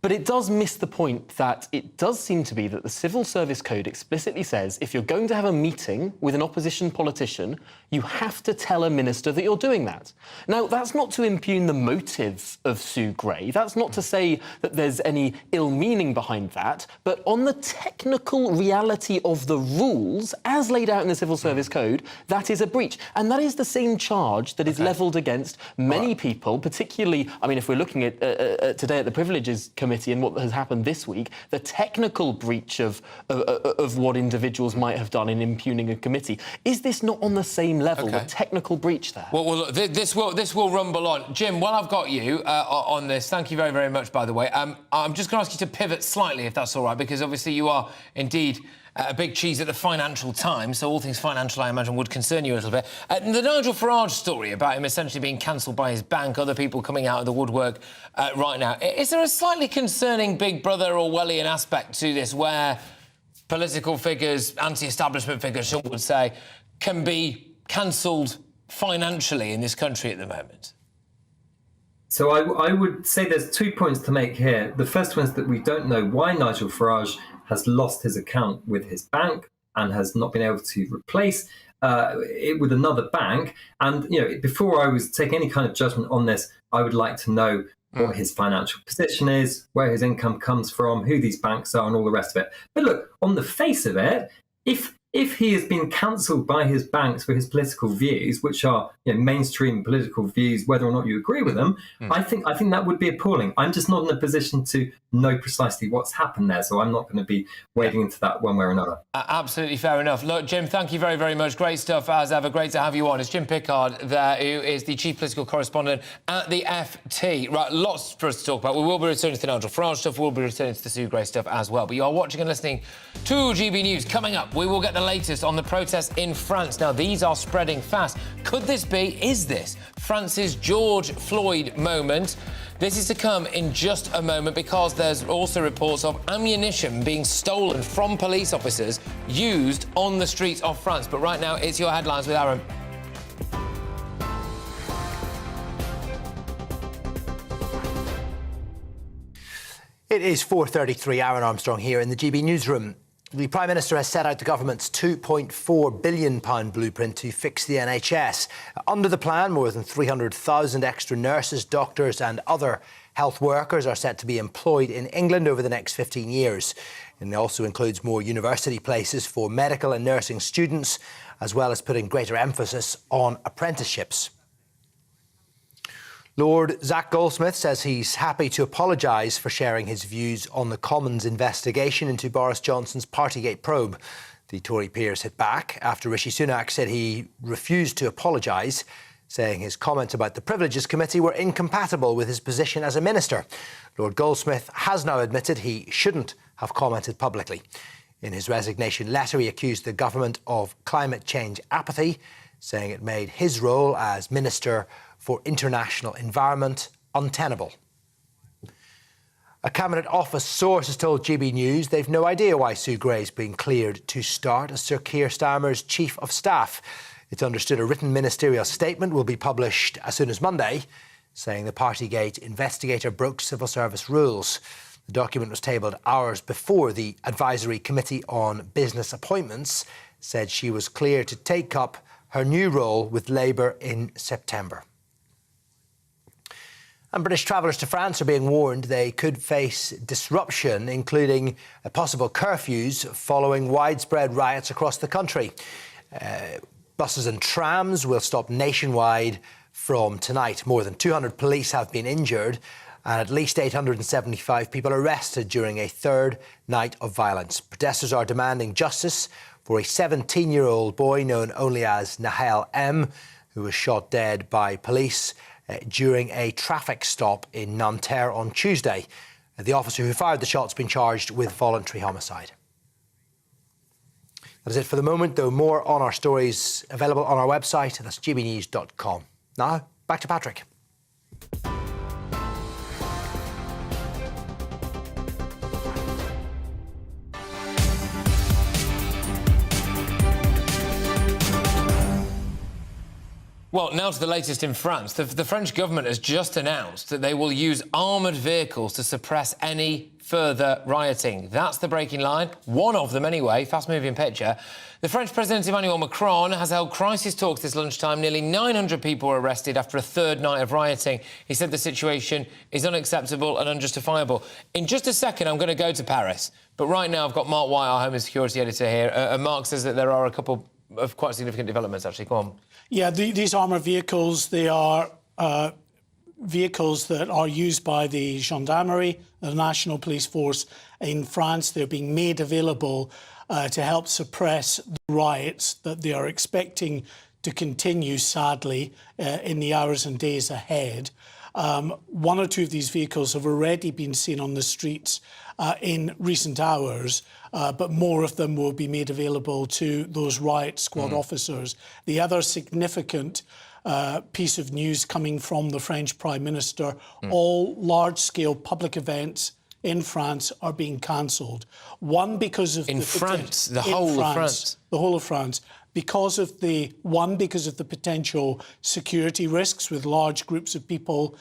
But it does miss the point that it does seem to be that the Civil Service Code explicitly says if you're going to have a meeting with an opposition politician, you have to tell a minister that you're doing that. Now, that's not to impugn the motive of Sue Gray. That's not to say that there's any ill meaning behind that. But on the technical reality of the rules, as laid out in the Civil Service Code, that is a breach. And that is the same charge that is levelled against many people, particularly, I mean, if we're looking at today at the Privileges Committee and what has happened this week, the technical breach of what individuals might have done in impugning a committee. Is this not on the same level, the technical breach there? Well, look, this will rumble on. Jim, while I've got you on this, thank you very, very much, by the way. I'm just going to ask you to pivot slightly, if that's all right, because obviously you are indeed a big cheese at the Financial Times, so all things financial, I imagine, would concern you a little bit. The Nigel Farage story about him essentially being cancelled by his bank, other people coming out of the woodwork right now. Is there a slightly concerning Big Brother Orwellian aspect to this, where political figures, anti-establishment figures, some would say, can be cancelled financially in this country at the moment? So I would say there's 2 points to make here. The first one is that we don't know why Nigel Farage has lost his account with his bank and has not been able to replace it with another bank. And, you know, before I was taking any kind of judgment on this, I would like to know what his financial position is, where his income comes from, who these banks are, and all the rest of it. But look, on the face of it, if he has been cancelled by his banks for his political views, which are, you know, mainstream political views, whether or not you agree with them, I think that would be appalling. I'm just not in a position to know precisely what's happened there, so I'm not going to be wading into that one way or another. Absolutely fair enough. Look, Jim, thank you very, very much. Great stuff, as ever. Great to have you on. It's Jim Pickard there, who is the chief political correspondent at the FT. Right, lots for us to talk about. We will be returning to the Nigel Farage stuff. We'll be returning to the Sue Gray stuff as well. But you are watching and listening to GB News. Coming up, we will get the latest on the protests in France. Now, these are spreading fast. Is this France's George Floyd moment? This is to come in just a moment, because there's also reports of ammunition being stolen from police officers used on the streets of France. But right now, it's your headlines with Aaron. It is 4:33, Aaron Armstrong here in the GB newsroom. The Prime Minister has set out the government's £2.4 billion blueprint to fix the NHS. Under the plan, more than 300,000 extra nurses, doctors and other health workers are set to be employed in England over the next 15 years. And it also includes more university places for medical and nursing students, as well as putting greater emphasis on apprenticeships. Lord Zach Goldsmith says he's happy to apologise for sharing his views on the Commons investigation into Boris Johnson's Partygate probe. The Tory peers hit back after Rishi Sunak said he refused to apologise, saying his comments about the Privileges Committee were incompatible with his position as a minister. Lord Goldsmith has now admitted he shouldn't have commented publicly. In his resignation letter, he accused the government of climate change apathy, saying it made his role as Minister for International Environment untenable. A Cabinet Office source has told GB News they've no idea why Sue Gray's been cleared to start as Sir Keir Starmer's Chief of Staff. It's understood a written ministerial statement will be published as soon as Monday, saying the Partygate investigator broke civil service rules. The document was tabled hours before the Advisory Committee on Business Appointments said she was clear to take up her new role with Labour in September. And British travellers to France are being warned they could face disruption, including possible curfews following widespread riots across the country. Buses and trams will stop nationwide from tonight. More than 200 police have been injured and at least 875 people arrested during a third night of violence. Protesters are demanding justice for a 17-year-old boy known only as Nahel M, who was shot dead by police during a traffic stop in Nanterre on Tuesday. The officer who fired the shot's been charged with voluntary homicide. That is it for the moment, though more on our stories available on our website. That's gbnews.com. Now, back to Patrick. Well, now to the latest in France. The French government has just announced that they will use armoured vehicles to suppress any further rioting. That's the breaking line. One of them, anyway. Fast-moving picture. The French President Emmanuel Macron has held crisis talks this lunchtime. Nearly 900 people were arrested after a third night of rioting. He said the situation is unacceptable and unjustifiable. In just a second, I'm going to go to Paris. But right now, I've got Mark White, our Home and Security Editor, here. And Mark says that there are a couple of quite significant developments, actually. Go on. Yeah, these armoured vehicles, they are vehicles that are used by the gendarmerie, the National Police Force in France. They're being made available to help suppress the riots that they are expecting to continue, sadly, in the hours and days ahead. One or two of these vehicles have already been seen on the streets in recent hours, but more of them will be made available to those riot squad officers. The other significant piece of news coming from the French Prime Minister, all large-scale public events in France are being cancelled. One, because of... The whole of France. The whole of France. Because of the potential security risks with large groups of people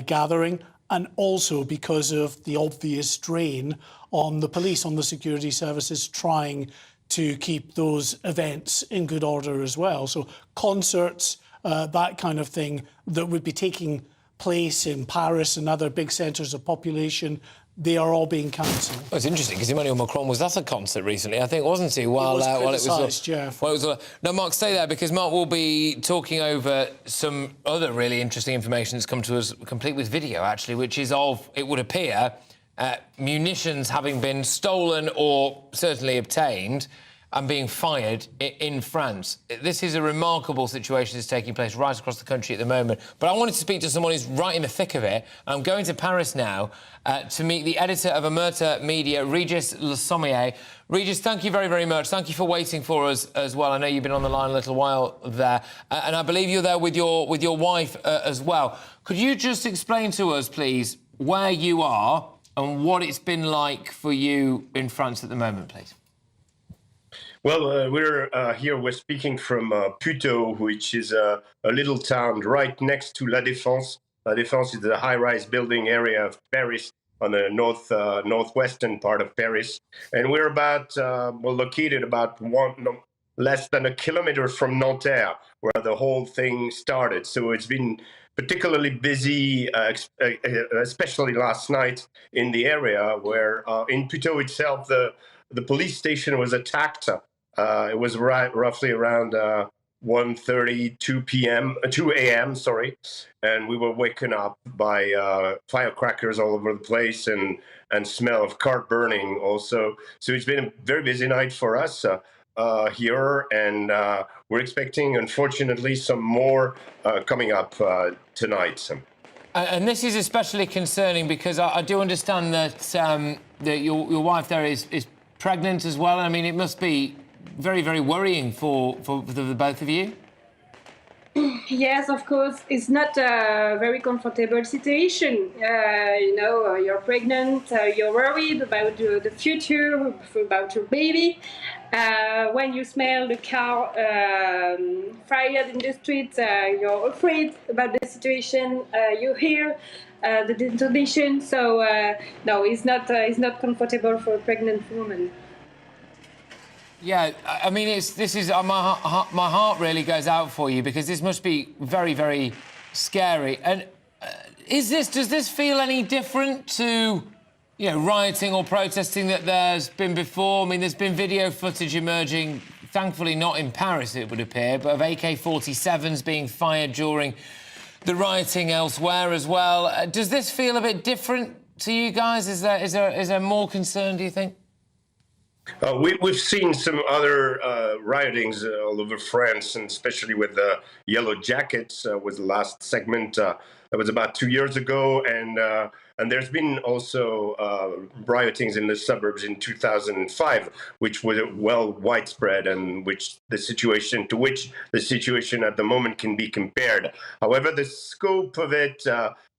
gathering, and also because of the obvious strain on the police, on the security services, trying to keep those events in good order as well. So concerts, that kind of thing that would be taking place in Paris and other big centres of population, they are all being cancelled. Well, it's interesting because Emmanuel Macron was at a concert recently, I think, wasn't he? While it was no, Mark, stay there because Mark will be talking over some other really interesting information that's come to us, complete with video, actually, which is of, it would appear, munitions having been stolen or certainly obtained and being fired in France. This is a remarkable situation that's taking place right across the country at the moment. But I wanted to speak to someone who's right in the thick of it. I'm going to Paris now to meet the editor of Omerta Media, Régis Le Sommier. Régis, thank you very, very much. Thank you for waiting for us as well. I know you've been on the line a little while there. And I believe you're there with your wife as well. Could you just explain to us, please, where you are and what it's been like for you in France at the moment, please? Well, we're speaking from Puteaux, which is a little town right next to La Défense. La Défense is a high-rise building area of Paris on the northwestern part of Paris. And we're located about less than a kilometer from Nanterre, where the whole thing started. So it's been particularly busy, especially last night in the area where in Puteaux itself, the police station was attacked. It was roughly around 1:30, 2 a.m., and we were waken up by firecrackers all over the place and smell of cart burning also. So it's been a very busy night for us here, and we're expecting, unfortunately, some more coming up tonight. And this is especially concerning because I do understand that that your wife there is pregnant as well. I mean, it must be very, very worrying for the both of you. Yes, of course. It's not a very comfortable situation. You're pregnant, you're worried about the future, about your baby. When you smell the car fired in the street, you're afraid about the situation. You hear the detonation. So no, it's not comfortable for a pregnant woman. Yeah, I mean, my heart really goes out for you, because this must be very, very scary. And does this feel any different to, rioting or protesting that there's been before? I mean, there's been video footage emerging, thankfully not in Paris, it would appear, but of AK-47s being fired during the rioting elsewhere as well. Does this feel a bit different to you guys? Is there more concern, do you think? We've seen some other riotings all over France, and especially with the Yellow Jackets was the last segment. That was about 2 years ago, and there's been also riotings in the suburbs in 2005, which was well widespread, and which the situation at the moment can be compared. However, the scope of it,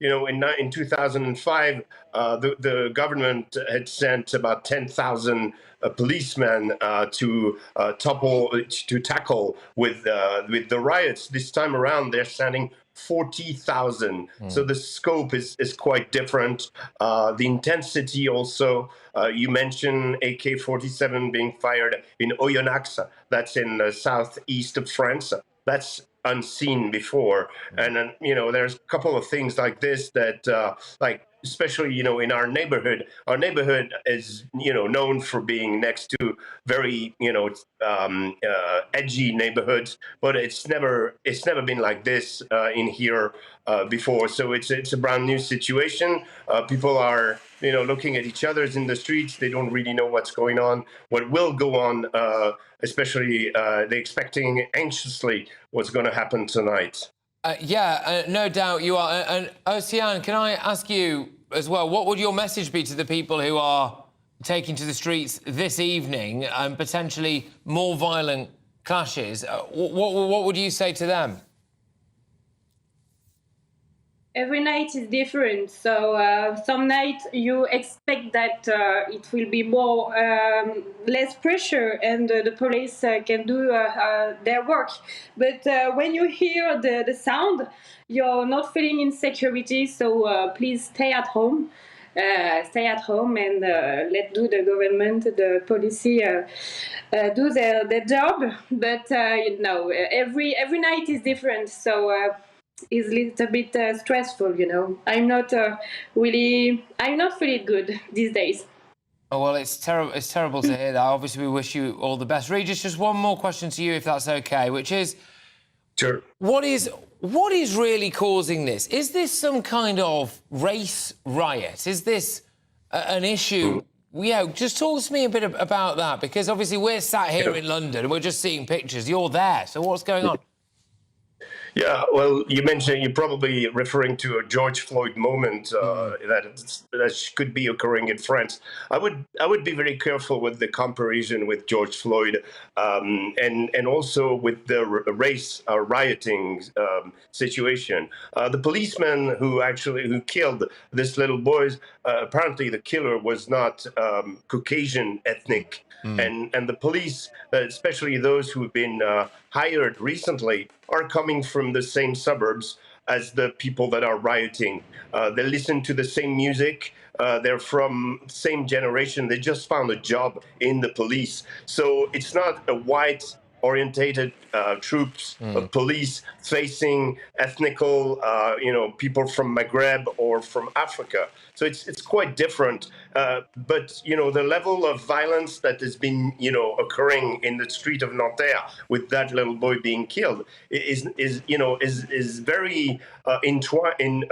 in 2005, the government had sent about 10,000 policemen to tackle with the riots. This time around, they're sending 40,000. So the scope is quite different. The intensity also, you mentioned AK-47 being fired in Oyonnax, that's in the southeast of France. That's unseen before. And then, there's a couple of things like this that, especially, in our neighborhood is, known for being next to very, edgy neighborhoods, but it's never been like this in here before. So it's a brand new situation. People are, looking at each other in the streets. They don't really know what's going on, what will go on, especially they're expecting anxiously what's going to happen tonight. No doubt you are. And Oceane, can I ask you as well, what would your message be to the people who are taking to the streets this evening and potentially more violent clashes? What would you say to them? Every night is different. So some nights you expect that it will be more less pressure, and the police can do their work. But when you hear the sound, you're not feeling insecurity. So please stay at home. Stay at home and let do the government, the policy do their job. But every night is different. So. Is a little bit stressful, I'm not feeling good these days. Oh, well, it's terrible. It's terrible to hear that. Obviously, we wish you all the best. Regis, just one more question to you, if that's okay, which is, sure. What is really causing this? Is this some kind of race riot? Is this an issue? Yeah, just talk to me a bit about that, because obviously we're sat here in London and we're just seeing pictures. You're there, so what's going on? Yeah, well, you mentioned you're probably referring to a George Floyd moment that could be occurring in France. I would be very careful with the comparison with George Floyd and also with the race rioting situation. The policeman who killed this little boy, apparently the killer was not Caucasian ethnic. And the police, especially those who have been hired recently, are coming from the same suburbs as the people that are rioting. They listen to the same music. They're from the same generation. They just found a job in the police. So it's not a white-orientated troops of police facing ethnical, people from Maghreb or from Africa. So it's quite different. But, the level of violence that has been, occurring in the street of Nanterre with that little boy being killed is very entwined,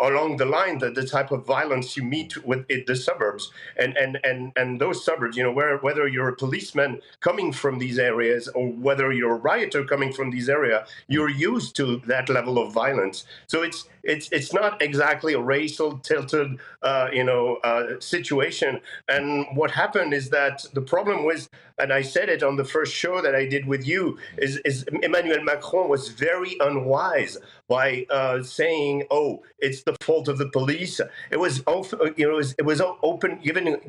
along the line that the type of violence you meet with the suburbs and those suburbs, whether you're a policeman coming from these areas, or whether you're a rioter coming from these areas, you're used to that level of violence. So it's not exactly a racial tilted, situation. And what happened is that the problem was, and I said it on the first show that I did with you, is Emmanuel Macron was very unwise by saying, "Oh, it's the fault of the police." It was open,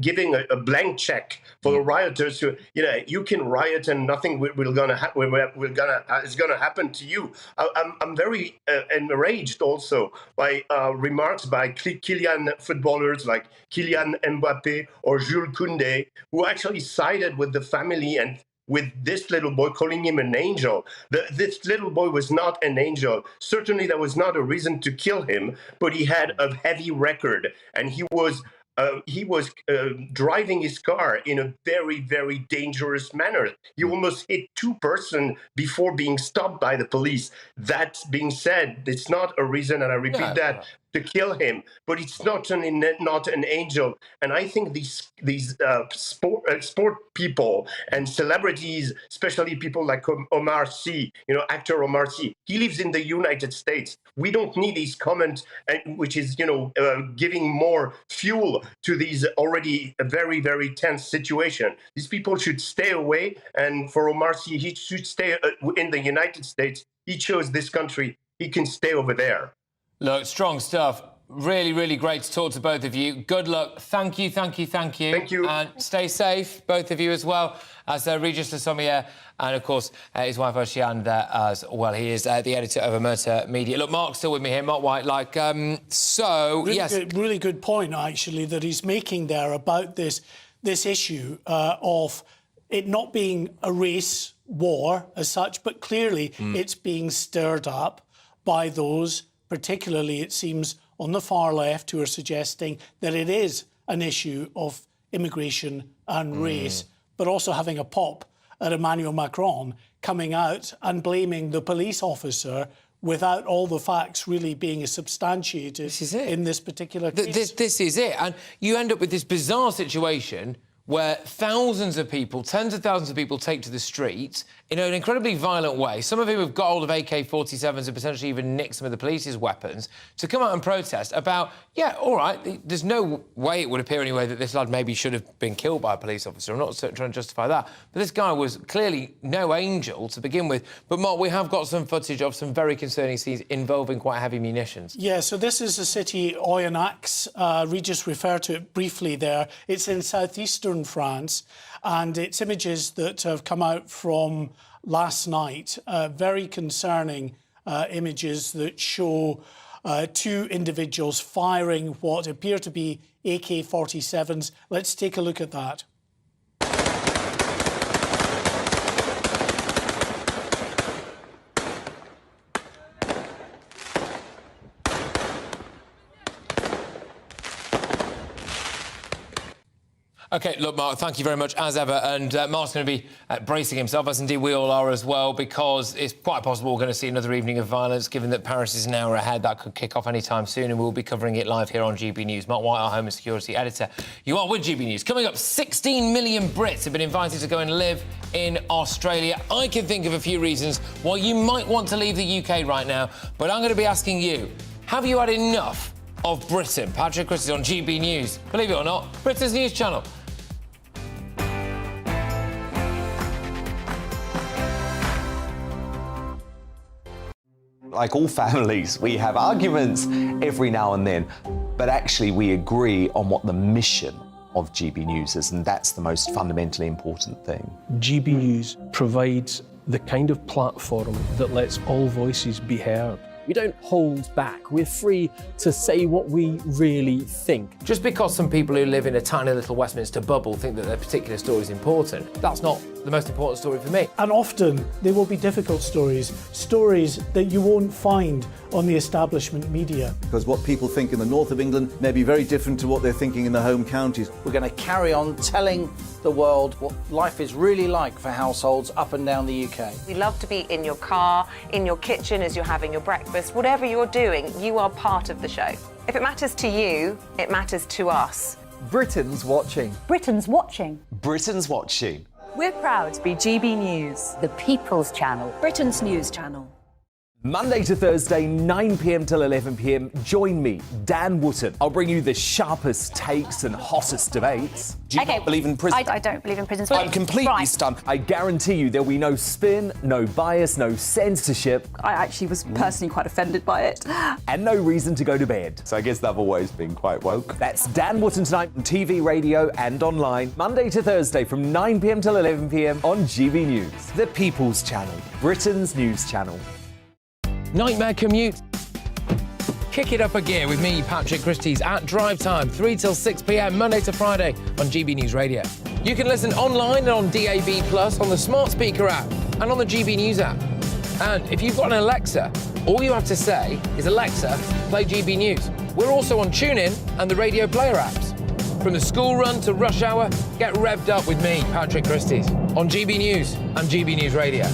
giving a blank check for the rioters to, you can riot and nothing is gonna happen to you. I'm very enraged also by remarks by Kylian footballers like Kylian Mbappe or Jules Koundé, who actually sided with the family and with this little boy, calling him an angel. This little boy was not an angel. Certainly there was not a reason to kill him, but he had a heavy record, and he was driving his car in a very, very dangerous manner. He almost hit two persons before being stopped by the police. That being said, it's not a reason, and I repeat to kill him, but it's not an angel. And I think these sport people and celebrities, especially people like Omar Sy, actor Omar Sy, he lives in the United States. We don't need these comments, which is giving more fuel to these already very, very tense situation. These people should stay away, and for Omar Sy, he should stay in the United States. He chose this country. He can stay over there. Look, strong stuff. Really, really great to talk to both of you. Good luck. Thank you, thank you, thank you. Thank you. And stay safe, both of you as well, as Regis Le Sommier and, of course, his wife Oceane there as well. He is the editor of Omerta Media. Look, Mark's still with me here, Mark White. Really good point, actually, that he's making there about this issue of it not being a race war as such, but clearly it's being stirred up by those, particularly, it seems, on the far left, who are suggesting that it is an issue of immigration and race, but also having a pop at Emmanuel Macron coming out and blaming the police officer without all the facts really being substantiated in this particular case. This is it. And you end up with this bizarre situation where thousands of people, tens of thousands of people take to the streets in an incredibly violent way, some of whom have got hold of AK-47s and potentially even nicked some of the police's weapons, to come out and protest about, all right, there's no way it would appear anyway that this lad maybe should have been killed by a police officer. I'm not trying to justify that. But this guy was clearly no angel to begin with. But, Mark, we have got some footage of some very concerning scenes involving quite heavy munitions. Yeah, so this is the city Oyonnax. Regis referred to it briefly there. It's in southeastern France, and it's images that have come out from last night, very concerning images that show two individuals firing what appear to be AK-47s. Let's take a look at that. OK, look, Mark, thank you very much, as ever. And Mark's going to be bracing himself, as indeed we all are as well, because it's quite possible we're going to see another evening of violence, given that Paris is an hour ahead. That could kick off any time soon, and we'll be covering it live here on GB News. Mark White, our Home and Security Editor. You are with GB News. Coming up, 16 million Brits have been invited to go and live in Australia. I can think of a few reasons why you might want to leave the UK right now, but I'm going to be asking you, have you had enough of Britain? Patrick Christys on GB News. Believe it or not, Britain's news channel. Like all families, we have arguments every now and then, but actually we agree on what the mission of GB News is, and that's the most fundamentally important thing. GB News provides the kind of platform that lets all voices be heard. We don't hold back. We're free to say what we really think. Just because some people who live in a tiny little Westminster bubble think that their particular story is important, that's not the most important story for me. And often they will be difficult stories, stories that you won't find on the establishment media. Because what people think in the north of England may be very different to what they're thinking in the home counties. We're going to carry on telling the world what life is really like for households up and down the UK. We love to be in your car, in your kitchen as you're having your breakfast. Whatever you're doing, you are part of the show. If it matters to you, it matters to us. Britain's watching. Britain's watching. Britain's watching. We're proud to be GB News, the People's Channel, Britain's news channel. Monday to Thursday, 9 p.m. till 11 p.m. Join me, Dan Wootton. I'll bring you the sharpest takes and hottest debates. Do you not believe in prisons? I don't believe in prisons. I'm completely stunned. I guarantee you there'll be no spin, no bias, no censorship. I actually was personally quite offended by it. And no reason to go to bed. So I guess they've always been quite woke. That's Dan Wootton tonight on TV, radio and online. Monday to Thursday from 9 p.m. till 11 p.m. on GB News. The People's Channel, Britain's news channel. Nightmare commute. Kick it up a gear with me, Patrick Christys, at drive time, 3 till 6 p.m, Monday to Friday on GB News Radio. You can listen online and on DAB+, on the smart speaker app and on the GB News app. And if you've got an Alexa, all you have to say is, Alexa, play GB News. We're also on TuneIn and the Radio Player apps. From the school run to rush hour, get revved up with me, Patrick Christys, on GB News and GB News Radio.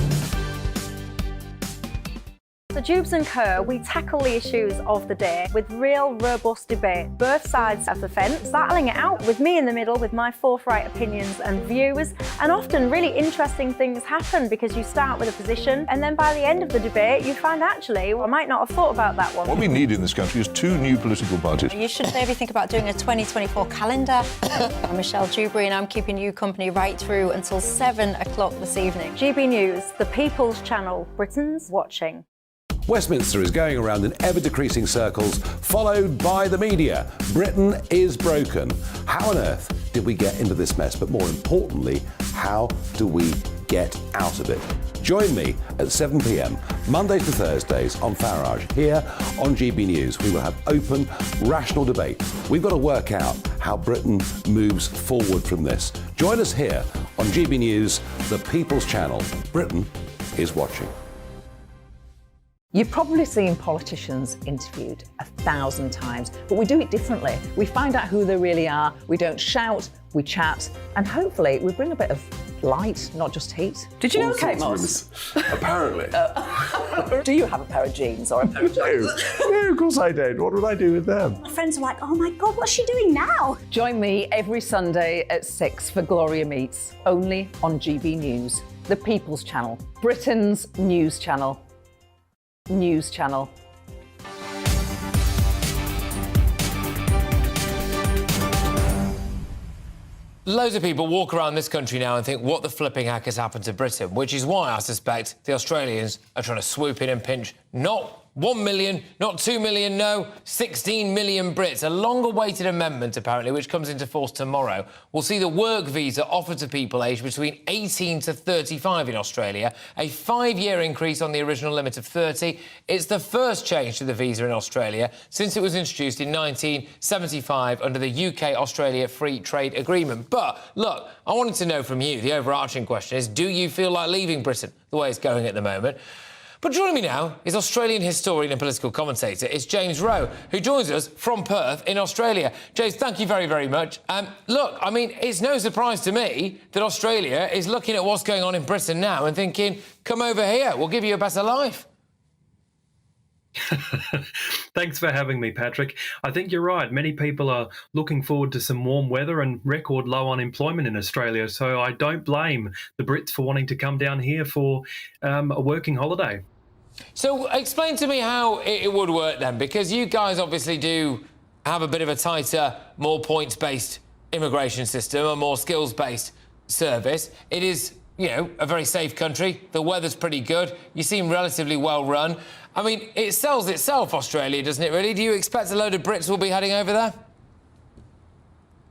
So Dewbs and Co, we tackle the issues of the day with real robust debate, both sides of the fence, battling it out with me in the middle with my forthright opinions and views. And often really interesting things happen because you start with a position and then by the end of the debate you find actually, well, I might not have thought about that one. What we need in this country is 2 new political parties. You should maybe think about doing a 2024 calendar. I'm Michelle Dewberry and I'm keeping you company right through until 7 o'clock this evening. GB News, the People's Channel, Britain's watching. Westminster is going around in ever-decreasing circles, followed by the media. Britain is broken. How on earth did we get into this mess? But more importantly, how do we get out of it? Join me at 7 p.m, Mondays to Thursdays on Farage, here on GB News. We will have open, rational debate. We've got to work out how Britain moves forward from this. Join us here on GB News, the People's Channel. Britain is watching. You've probably seen politicians interviewed 1,000 times, but we do it differently. We find out who they really are, we don't shout, we chat, and hopefully we bring a bit of light, not just heat. Did you know Kate Moss? Apparently. Do you have a pair of jeans or a pair of jeans? No, of course I don't. What would I do with them? My friends are like, oh my God, what's she doing now? Join me every Sunday at 6 for Gloria Meets, only on GB News, the People's Channel, Britain's news channel. News channel. Loads of people walk around this country now and think, what the flipping heck has happened to Britain? Which is why I suspect the Australians are trying to swoop in and pinch not 1 million, not 2 million, no, 16 million Brits. A long-awaited amendment, apparently, which comes into force tomorrow, will see the work visa offered to people aged between 18 to 35 in Australia, a 5-year increase on the original limit of 30. It's the first change to the visa in Australia since it was introduced in 1975 under the UK-Australia Free Trade Agreement. But, look, I wanted to know from you, the overarching question is, do you feel like leaving Britain the way it's going at the moment? But joining me now is Australian historian and political commentator. It's James Rowe, who joins us from Perth in Australia. James, thank you very, very much. Look, I mean, it's no surprise to me that Australia is looking at what's going on in Britain now and thinking, come over here, we'll give you a better life. Thanks for having me, Patrick. I think you're right. Many people are looking forward to some warm weather and record low unemployment in Australia, so I don't blame the Brits for wanting to come down here for a working holiday. So explain to me how it would work then, because you guys obviously do have a bit of a tighter, more points-based immigration system, a more skills-based service. It is, you know, a very safe country. The weather's pretty good. You seem relatively well run. I mean, it sells itself, Australia, doesn't it, really? Do you expect a load of Brits will be heading over there?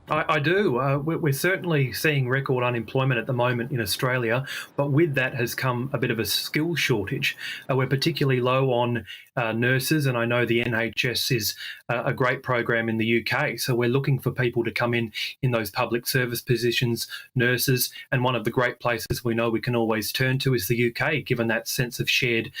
I do. We're certainly seeing record unemployment at the moment in Australia, but with that has come a bit of a skill shortage. We're particularly low on nurses, and I know the NHS is a great program in the UK, so we're looking for people to come in those public service positions, nurses, and one of the great places we know we can always turn to is the UK, given that sense of shared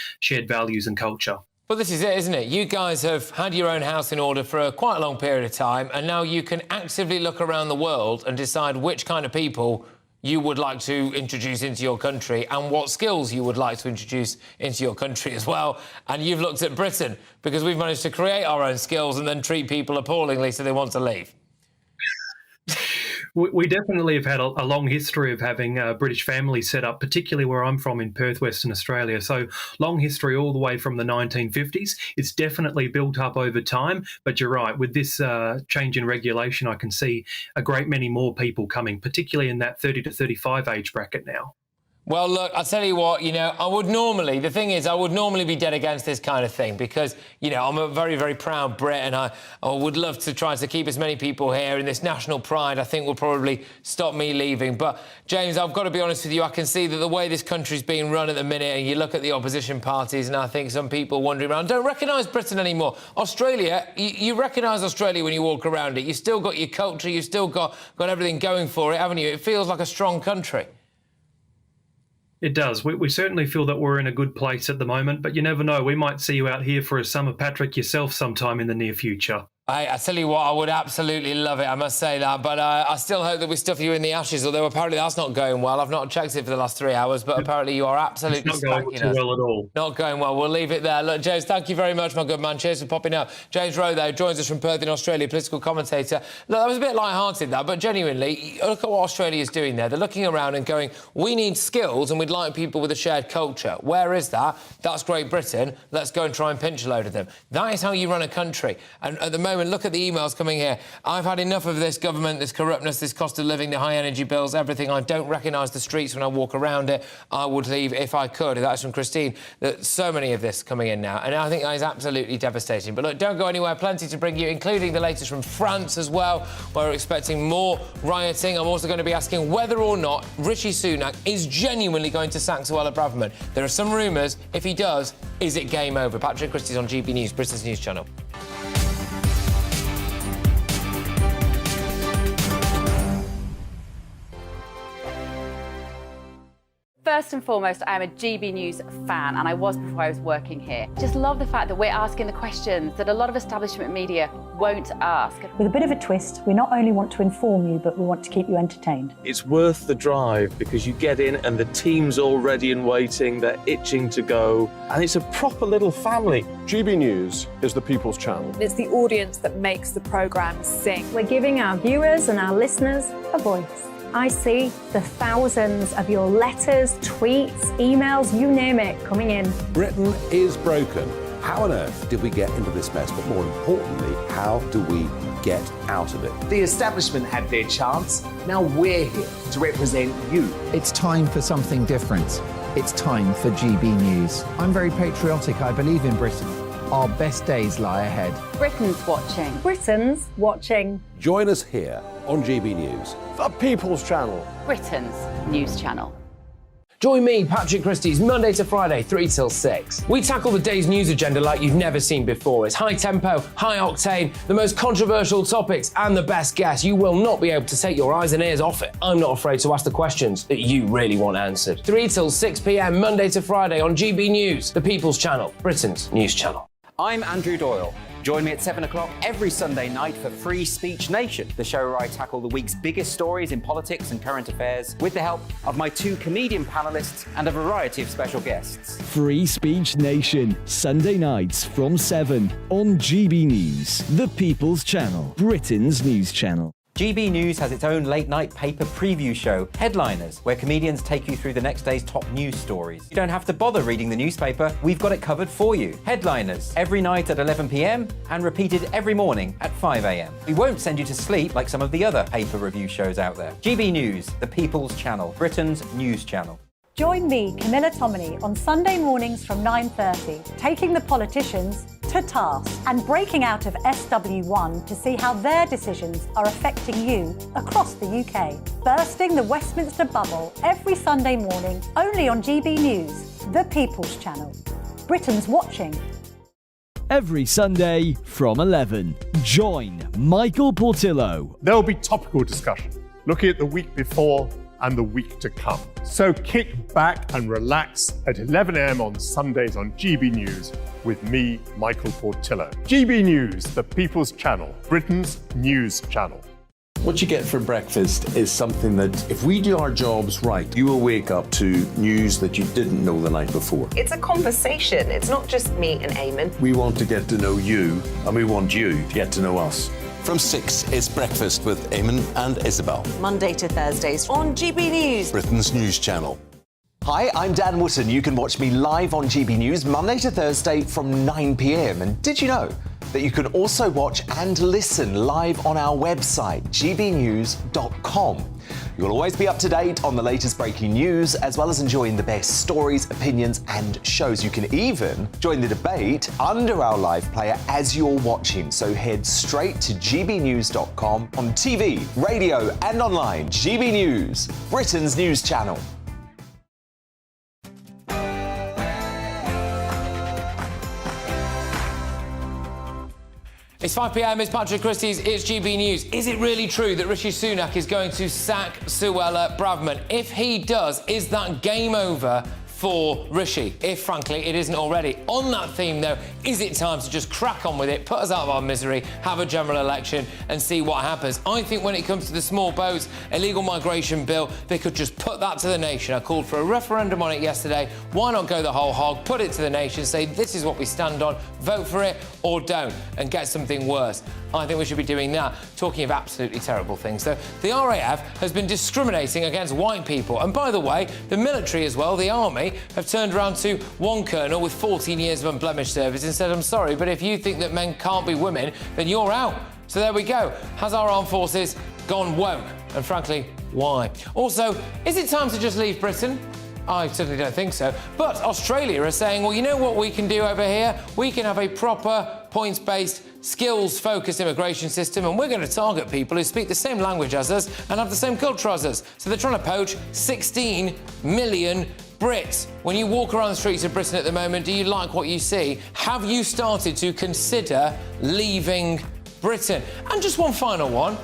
values and culture. Well, this is it, isn't it? You guys have had your own house in order for quite a long period of time, and now you can actively look around the world and decide which kind of people you would like to introduce into your country and what skills you would like to introduce into your country as well. And you've looked at Britain because we've managed to create our own skills and then treat people appallingly so they want to leave. We definitely have had a long history of having British families set up, particularly where I'm from in Perth, Western Australia. So long history all the way from the 1950s. It's definitely built up over time. But you're right, with this change in regulation, I can see a great many more people coming, particularly in that 30 to 35 age bracket now. Well, look, I'll tell you what, I would normally be dead against this kind of thing because, I'm a very, very proud Brit and I would love to try to keep as many people here, and this national pride, I think, will probably stop me leaving. But, James, I've got to be honest with you, I can see that the way this country's being run at the minute, and you look at the opposition parties, and I think some people wandering around don't recognise Britain anymore. Australia, you recognise Australia when you walk around it. You've still got your culture, you've still got everything going for it, haven't you? It feels like a strong country. It does. We certainly feel that we're in a good place at the moment, but you never know. We might see you out here for a summer, Patrick, yourself sometime in the near future. I tell you what, I would absolutely love it, I must say that, but I still hope that we stuff you in the ashes, although apparently that's not going well. I've not checked it for the last 3 hours, but apparently you are absolutely it's not going too well at all. Not going well. We'll leave it there. Look, James, thank you very much, my good man. Cheers for popping up. James Rowe, though, joins us from Perth in Australia, political commentator. Look, that was a bit light-hearted, that, but genuinely, look at what Australia's doing there. They're looking around and going, we need skills and we'd like people with a shared culture. Where is that? That's Great Britain. Let's go and try and pinch a load of them. That is how you run a country. And at the moment, look at the emails coming here. I've had enough of this government, this corruptness, this cost of living, the high energy bills, everything. I don't recognise the streets when I walk around it. I would leave if I could. That's from Christine. There's so many of this coming in now, and I think that is absolutely devastating. But look, don't go anywhere. Plenty to bring you, including the latest from France as well, where we're expecting more rioting. I'm also going to be asking whether or not Rishi Sunak is genuinely going to sack Suella Braverman. There are some rumours. If he does, is it game over? Patrick Christys on GB News, Britain's news channel. First and foremost, I am a GB News fan, and I was before I was working here. Just love the fact that we're asking the questions that a lot of establishment media won't ask. With a bit of a twist, we not only want to inform you, but we want to keep you entertained. It's worth the drive because you get in and the team's all ready and waiting, they're itching to go, and it's a proper little family. GB News is the people's channel. It's the audience that makes the programme sing. We're giving our viewers and our listeners a voice. I see the thousands of your letters, tweets, emails, you name it, coming in. Britain is broken. How on earth did we get into this mess? But more importantly, how do we get out of it? The establishment had their chance. Now we're here to represent you. It's time for something different. It's time for GB News. I'm very patriotic. I believe in Britain. Our best days lie ahead. Britain's watching. Britain's watching. Join us here on GB News. The people's channel. Britain's news channel. Join me, Patrick Christys, Monday to Friday, 3 till 6. We tackle the day's news agenda like you've never seen before. It's high tempo, high octane, the most controversial topics and the best guests. You will not be able to take your eyes and ears off it. I'm not afraid to ask the questions that you really want answered. 3 till 6 p.m, Monday to Friday on GB News, the People's Channel, Britain's news channel. I'm Andrew Doyle. Join me at 7 o'clock every Sunday night for Free Speech Nation, the show where I tackle the week's biggest stories in politics and current affairs with the help of my 2 comedian panellists and a variety of special guests. Free Speech Nation, Sunday nights from 7 on GB News, the People's Channel, Britain's news channel. GB News has its own late-night paper preview show, Headliners, where comedians take you through the next day's top news stories. You don't have to bother reading the newspaper, we've got it covered for you. Headliners, every night at 11 p.m, and repeated every morning at 5 a.m. We won't send you to sleep like some of the other paper review shows out there. GB News, the People's Channel, Britain's news channel. Join me, Camilla Tominey, on Sunday mornings from 9:30, taking the politicians to task and breaking out of SW1 to see how their decisions are affecting you across the UK. Bursting the Westminster bubble every Sunday morning, only on GB News, the People's Channel. Britain's watching. Every Sunday from 11, join Michael Portillo. There will be topical discussion, looking at the week before and the week to come. So kick back and relax at 11 a.m. on Sundays on GB News with me, Michael Portillo. GB News, the People's Channel, Britain's news channel. What you get for breakfast is something that, if we do our jobs right, you will wake up to news that you didn't know the night before. It's a conversation. It's not just me and Eamon. We want to get to know you, and we want you to get to know us. From 6, it's Breakfast with Eamon and Isabel. Monday to Thursdays on GB News. Britain's news channel. Hi, I'm Dan Wootton. You can watch me live on GB News Monday to Thursday from 9 p.m. And did you know that you can also watch and listen live on our website, gbnews.com? You'll always be up to date on the latest breaking news, as well as enjoying the best stories, opinions and shows. You can even join the debate under our live player as you're watching. So head straight to gbnews.com on TV, radio and online. GB News, Britain's news channel. It's 5 p.m, it's Patrick Christys, it's GB News. Is it really true that Rishi Sunak is going to sack Suella Braverman? If he does, is that game over for Rishi? If, frankly, it isn't already. On that theme, though, is it time to just crack on with it, put us out of our misery, have a general election and see what happens? I think when it comes to the small boats illegal migration bill, they could just put that to the nation. I called for a referendum on it yesterday. Why not go the whole hog, put it to the nation, say this is what we stand on, vote for it or don't, and get something worse? I think we should be doing that. Talking of absolutely terrible things, though, the RAF has been discriminating against white people. And by the way, the military as well, the army, have turned around to one colonel with 14 years of unblemished service and said, I'm sorry, but if you think that men can't be women, then you're out. So there we go. Has our armed forces gone woke? And frankly, why? Also, is it time to just leave Britain? I certainly don't think so. But Australia are saying, well, you know what we can do over here? We can have a proper, points-based, skills-focused immigration system, and we're going to target people who speak the same language as us and have the same culture as us. So they're trying to poach 16 million Brits. When you walk around the streets of Britain at the moment, do you like what you see? Have you started to consider leaving Britain? And just one final one.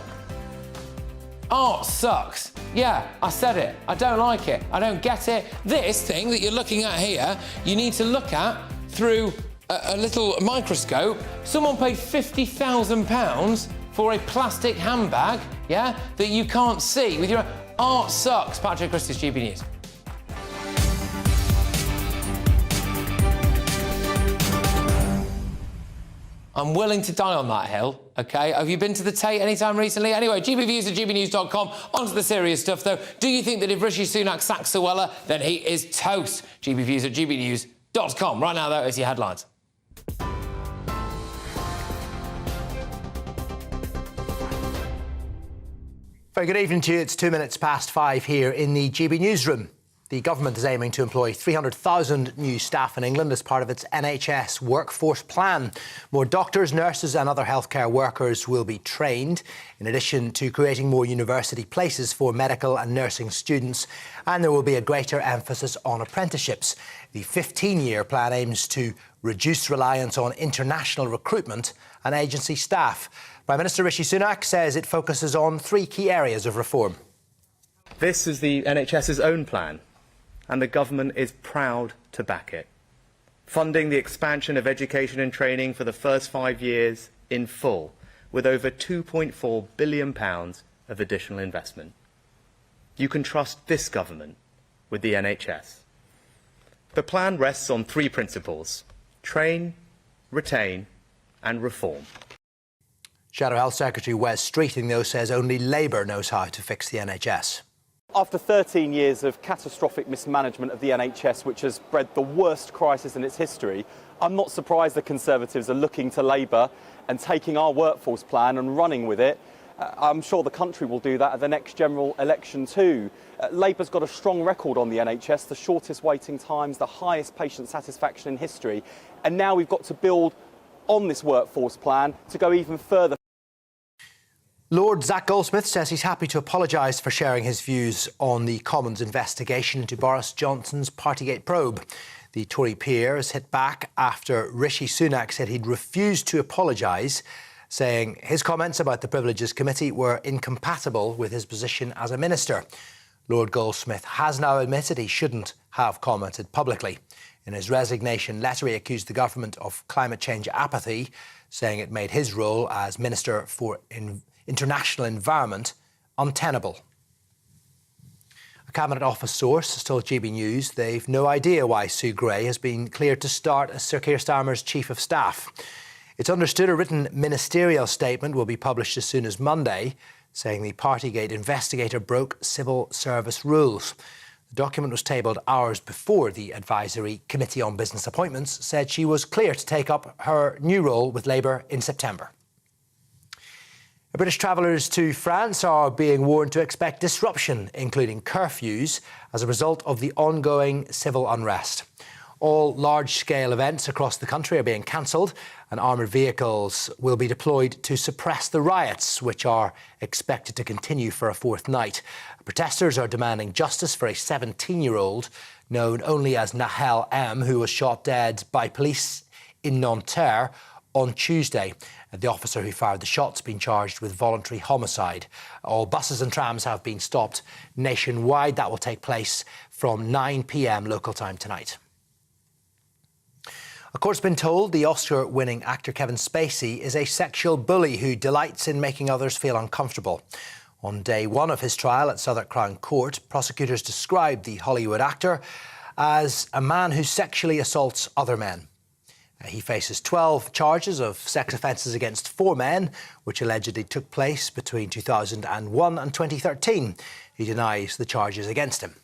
Art sucks. Yeah, I said it. I don't like it. I don't get it. This thing that you're looking at here, you need to look at through a little microscope. Someone paid £50,000 for a plastic handbag, yeah, that you can't see with your... Art sucks. Patrick Christys, GB News. I'm willing to die on that hill, OK? Have you been to the Tate anytime recently? Anyway, GBviews at gbnews.com. On to the serious stuff, though. Do you think that if Rishi Sunak sacks Suella, then he is toast? GBviews at gbnews.com. Right now, though, it's your headlines. Very good evening to you. It's 2 minutes past 5 here in the GB newsroom. The government is aiming to employ 300,000 new staff in England as part of its NHS workforce plan. More doctors, nurses and other healthcare workers will be trained, in addition to creating more university places for medical and nursing students. And there will be a greater emphasis on apprenticeships. The 15-year plan aims to reduce reliance on international recruitment and agency staff. Prime Minister Rishi Sunak says it focuses on 3 key areas of reform. This is the NHS's own plan, and the government is proud to back it. Funding the expansion of education and training for the first 5 years in full, with over £2.4 billion of additional investment. You can trust this government with the NHS. The plan rests on 3 principles: train, retain and reform. Shadow Health Secretary Wes Streeting, though, says only Labour knows how to fix the NHS. After 13 years of catastrophic mismanagement of the NHS, which has bred the worst crisis in its history, I'm not surprised the Conservatives are looking to Labour and taking our workforce plan and running with it. I'm sure the country will do that at the next general election too. Labour's got a strong record on the NHS, the shortest waiting times, the highest patient satisfaction in history. And now we've got to build on this workforce plan to go even further. Lord Zach Goldsmith says he's happy to apologise for sharing his views on the Commons investigation into Boris Johnson's Partygate probe. The Tory peer has hit back after Rishi Sunak said he'd refused to apologise, saying his comments about the Privileges Committee were incompatible with his position as a minister. Lord Goldsmith has now admitted he shouldn't have commented publicly. In his resignation letter, he accused the government of climate change apathy, saying it made his role as Minister for International Environment untenable. A Cabinet Office source has told GB News they've no idea why Sue Gray has been cleared to start as Sir Keir Starmer's Chief of Staff. It's understood a written ministerial statement will be published as soon as Monday, saying the Partygate investigator broke civil service rules. The document was tabled hours before the Advisory Committee on Business Appointments said she was clear to take up her new role with Labour in September. British travellers to France are being warned to expect disruption, including curfews, as a result of the ongoing civil unrest. All large-scale events across the country are being cancelled, and armoured vehicles will be deployed to suppress the riots, which are expected to continue for a fourth night. Protesters are demanding justice for a 17-year-old known only as Nahel M, who was shot dead by police in Nanterre on Tuesday. The officer who fired the shots has been charged with voluntary homicide. All buses and trams have been stopped nationwide. That will take place from 9 p.m. local time tonight. A court's been told the Oscar-winning actor Kevin Spacey is a sexual bully who delights in making others feel uncomfortable. On day one of his trial at Southwark Crown Court, prosecutors described the Hollywood actor as a man who sexually assaults other men. He faces 12 charges of sex offences against 4 men, which allegedly took place between 2001 and 2013. He denies the charges against him.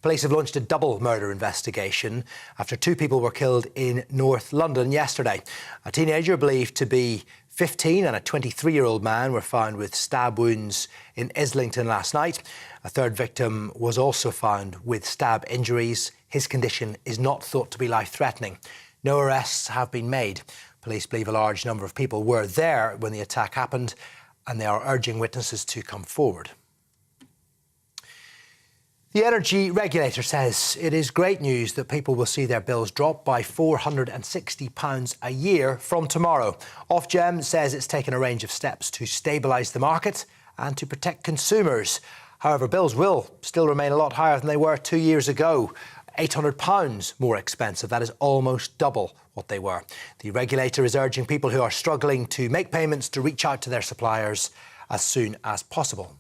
Police have launched a double murder investigation after 2 people were killed in North London yesterday. A teenager believed to be 15 and a 23-year-old man were found with stab wounds in Islington last night. A third victim was also found with stab injuries. His condition is not thought to be life-threatening. No arrests have been made. Police believe a large number of people were there when the attack happened, and they are urging witnesses to come forward. The energy regulator says it is great news that people will see their bills drop by £460 a year from tomorrow. Ofgem says it's taken a range of steps to stabilise the market and to protect consumers. However, bills will still remain a lot higher than they were 2 years ago. £800 more expensive. That is almost double what they were. The regulator is urging people who are struggling to make payments to reach out to their suppliers as soon as possible.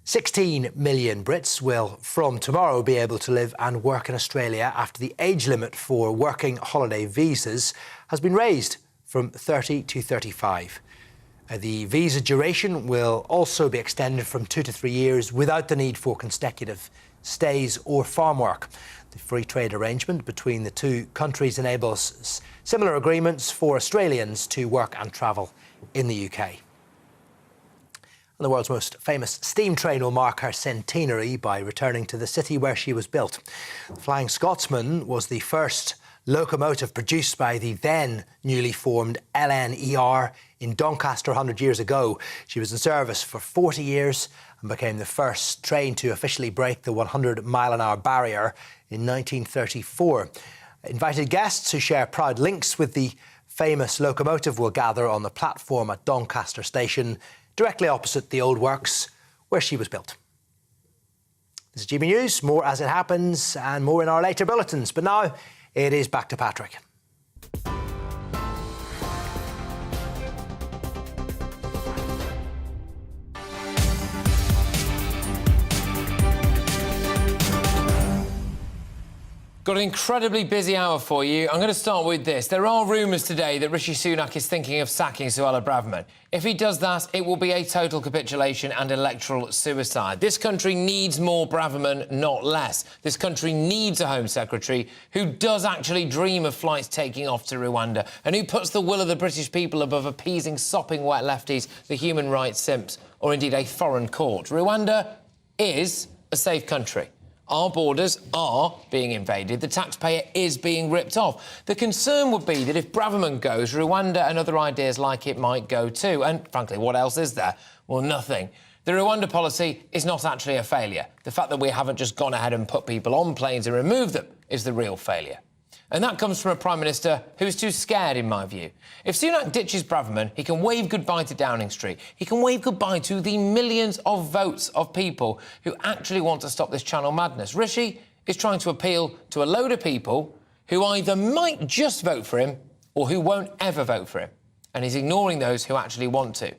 16 million Brits will, from tomorrow, be able to live and work in Australia after the age limit for working holiday visas has been raised from 30 to 35. The visa duration will also be extended from 2 to 3 years without the need for consecutive stays or farm work. The free trade arrangement between the two countries enables similar agreements for Australians to work and travel in the UK. And the world's most famous steam train will mark her centenary by returning to the city where she was built. The Flying Scotsman was the first locomotive produced by the then newly formed LNER in Doncaster 100 years ago. She was in service for 40 years and became the first train to officially break the 100-mile-an-hour barrier in 1934. Invited guests who share proud links with the famous locomotive will gather on the platform at Doncaster Station, directly opposite the old works where she was built. This is GB News, more as it happens and more in our later bulletins. But now it is back to Patrick. Got an incredibly busy hour for you. I'm going to start with this. There are rumours today that Rishi Sunak is thinking of sacking Suella Braverman. If he does that, it will be a total capitulation and electoral suicide. This country needs more Braverman, not less. This country needs a Home Secretary who does actually dream of flights taking off to Rwanda and who puts the will of the British people above appeasing sopping wet lefties, the human rights simps, or indeed a foreign court. Rwanda is a safe country. Our borders are being invaded. The taxpayer is being ripped off. The concern would be that if Braverman goes, Rwanda and other ideas like it might go too. And, frankly, what else is there? Well, nothing. The Rwanda policy is not actually a failure. The fact that we haven't just gone ahead and put people on planes and removed them is the real failure. And that comes from a Prime Minister who is too scared, in my view. If Sunak ditches Braverman, he can wave goodbye to Downing Street. He can wave goodbye to the millions of votes of people who actually want to stop this Channel madness. Rishi is trying to appeal to a load of people who either might just vote for him or who won't ever vote for him. And he's ignoring those who actually want to.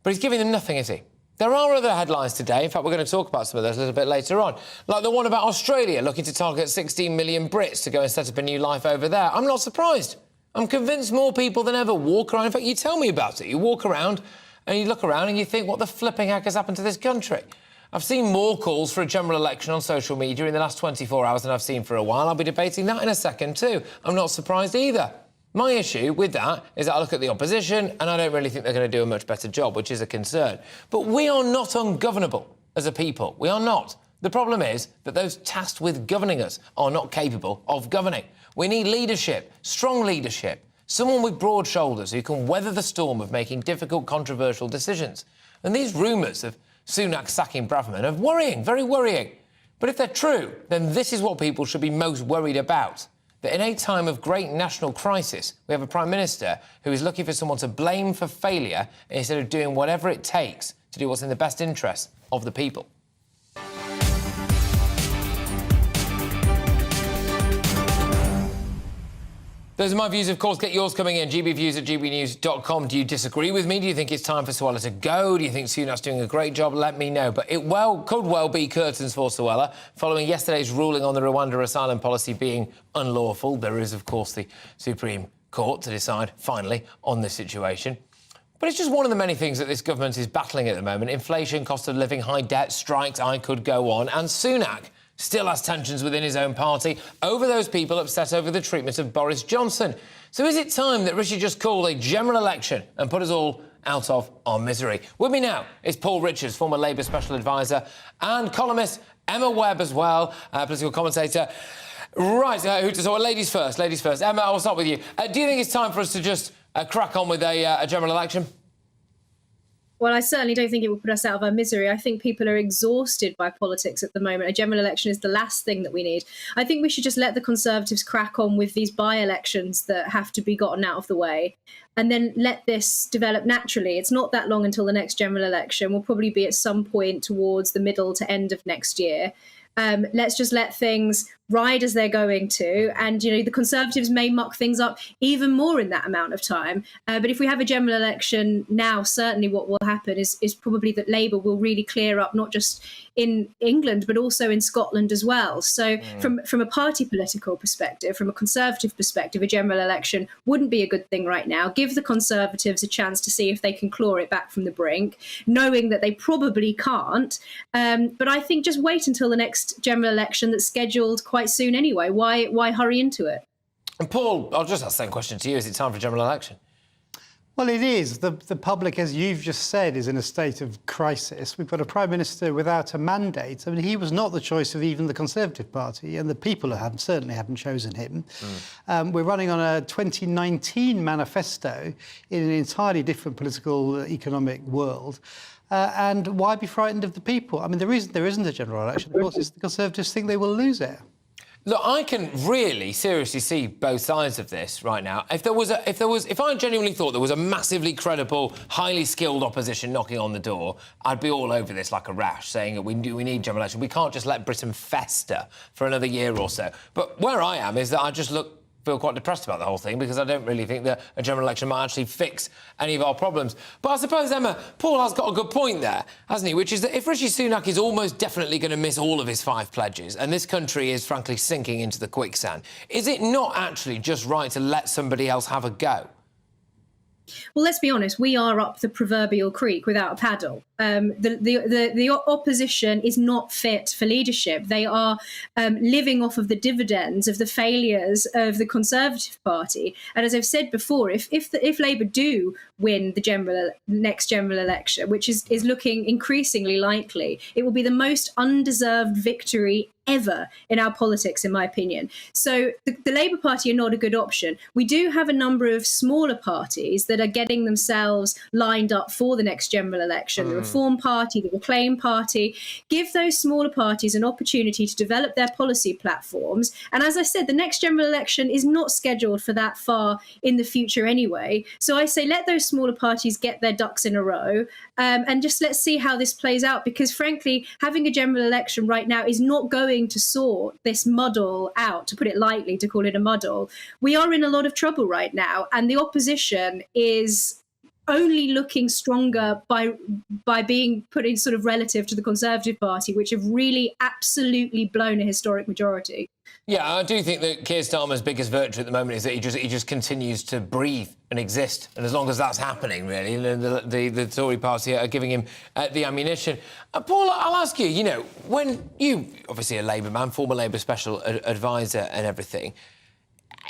But he's giving them nothing, is he? There are other headlines today. In fact, we're going to talk about some of those a little bit later on. Like the one about Australia looking to target 16 million Brits to go and set up a new life over there. I'm not surprised. I'm convinced more people than ever walk around. In fact, you tell me about it. You walk around and you look around and you think, what the flipping heck has happened to this country? I've seen more calls for a general election on social media in the last 24 hours than I've seen for a while. I'll be debating that in a second too. I'm not surprised either. My issue with that is that I look at the opposition and I don't really think they're going to do a much better job, which is a concern. But we are not ungovernable as a people. We are not. The problem is that those tasked with governing us are not capable of governing. We need leadership, strong leadership, someone with broad shoulders who can weather the storm of making difficult, controversial decisions. And these rumours of Sunak sacking Braverman are worrying, very worrying. But if they're true, then this is what people should be most worried about. That in a time of great national crisis, we have a Prime Minister who is looking for someone to blame for failure instead of doing whatever it takes to do what's in the best interest of the people. Those are my views, of course. Get yours coming in. gbviews@gbnews.com. Do you disagree with me? Do you think it's time for Suella to go? Do you think Sunak's doing a great job? Let me know. But it could well be curtains for Suella. Following yesterday's ruling on the Rwanda asylum policy being unlawful, there is, of course, the Supreme Court to decide, finally, on this situation. But it's just one of the many things that this government is battling at the moment. Inflation, cost of living, high debt, strikes, I could go on. And Sunak still has tensions within his own party over those people upset over the treatment of Boris Johnson. So is it time that Rishi just called a general election and put us all out of our misery? With me now is Paul Richards, former Labour Special Advisor, and columnist Emma Webb as well, political commentator. Right, who to talk? Ladies first, ladies first. Emma, I'll start with you. Do you think it's time for us to just crack on with a general election? Well, I certainly don't think it will put us out of our misery. I think people are exhausted by politics at the moment. A general election is the last thing that we need. I think we should just let the Conservatives crack on with these by-elections that have to be gotten out of the way and then let this develop naturally. It's not that long until the next general election. We'll probably be at some point towards the middle to end of next year. Let's just let things ride as they're going to. And, you know, the Conservatives may muck things up even more in that amount of time. But if we have a general election now, certainly what will happen is probably that Labour will really clear up, not just in England, but also in Scotland as well. So from a party political perspective, from a Conservative perspective, a general election wouldn't be a good thing right now. Give the Conservatives a chance to see if they can claw it back from the brink, knowing that they probably can't. But I think just wait until the next general election that's scheduled quite soon anyway. Why hurry into it? And Paul, I'll just ask the same question to you. Is it time for a general election? Well, it is. The public, as you've just said, is in a state of crisis. We've got a Prime Minister without a mandate. I mean, he was not the choice of even the Conservative Party, and the people certainly haven't chosen him. We're running on a 2019 manifesto in an entirely different political, economic world. And why be frightened of the people? I mean, the reason there isn't a general election, of course, is the Conservatives think they will lose it. Look, I can really seriously see both sides of this right now. If I genuinely thought there was a massively credible, highly skilled opposition knocking on the door, I'd be all over this like a rash, saying that we need general election. We can't just let Britain fester for another year or so. But where I am is that I just feel quite depressed about the whole thing because I don't really think that a general election might actually fix any of our problems. But I suppose, Emma, Paul has got a good point there, hasn't he? Which is that if Rishi Sunak is almost definitely going to miss all of his 5 pledges and this country is, frankly, sinking into the quicksand, is it not actually just right to let somebody else have a go? Well, let's be honest, we are up the proverbial creek without a paddle. The opposition is not fit for leadership. They are living off of the dividends of the failures of the Conservative Party. And as I've said before, if Labour do win the next general election, which is looking increasingly likely, it will be the most undeserved victory ever in our politics, in my opinion. So the Labour Party are not a good option. We do have a number of smaller parties that are getting themselves lined up for the next general election. The Reform Party, the Reclaim Party. Give those smaller parties an opportunity to develop their policy platforms. And as I said, the next general election is not scheduled for that far in the future anyway. So I say let those smaller parties get their ducks in a row and just let's see how this plays out. Because frankly, having a general election right now is not going to sort this muddle out, to put it lightly, to call it a muddle. We are in a lot of trouble right now, and the opposition is only looking stronger by being put in sort of relative to the Conservative Party, which have really absolutely blown a historic majority. Yeah, I do think that Keir Starmer's biggest virtue at the moment is that he just continues to breathe and exist, and as long as that's happening, really, the Tory party are giving him the ammunition. Paul, I'll ask you. You know, when you obviously a Labour man, former Labour special advisor, and everything.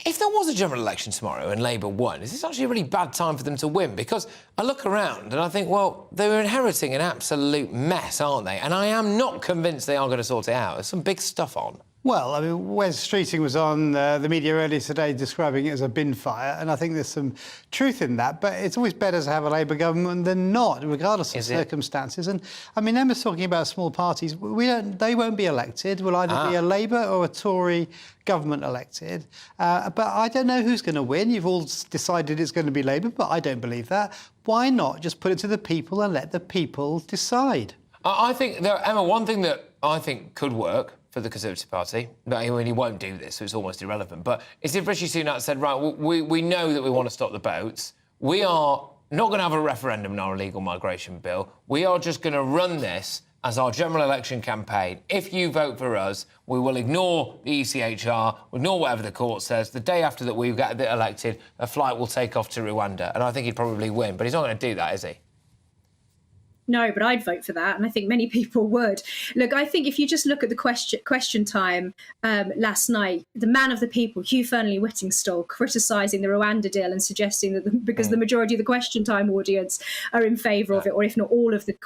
If there was a general election tomorrow and Labour won, is this actually a really bad time for them to win? Because I look around and I think, well, they're inheriting an absolute mess, aren't they? And I am not convinced they are going to sort it out. There's some big stuff on. Well, I mean, Wes Streeting was on the media earlier today describing it as a bin fire, and I think there's some truth in that, but it's always better to have a Labour government than not, regardless of circumstances. And, I mean, Emma's talking about small parties. They won't be elected. Will either be a Labour or a Tory government elected. But I don't know who's going to win. You've all decided it's going to be Labour, but I don't believe that. Why not just put it to the people and let the people decide? I think, Emma, one thing that I think could work for the Conservative Party, I mean, he won't do this, so it's almost irrelevant, but is if Rishi Sunak said, right, we know that we want to stop the boats, we are not going to have a referendum on our illegal migration bill, we are just going to run this as our general election campaign. If you vote for us, we will ignore the ECHR, ignore whatever the court says. The day after that we get elected, a flight will take off to Rwanda, and I think he'd probably win, but he's not going to do that, is he? No, but I'd vote for that, and I think many people would. Look, I think if you just look at the question time last night, the man of the people, Hugh Fearnley-Whittingstall, criticising the Rwanda deal and suggesting that because the majority of the question time audience are in favour of it, or if not all of the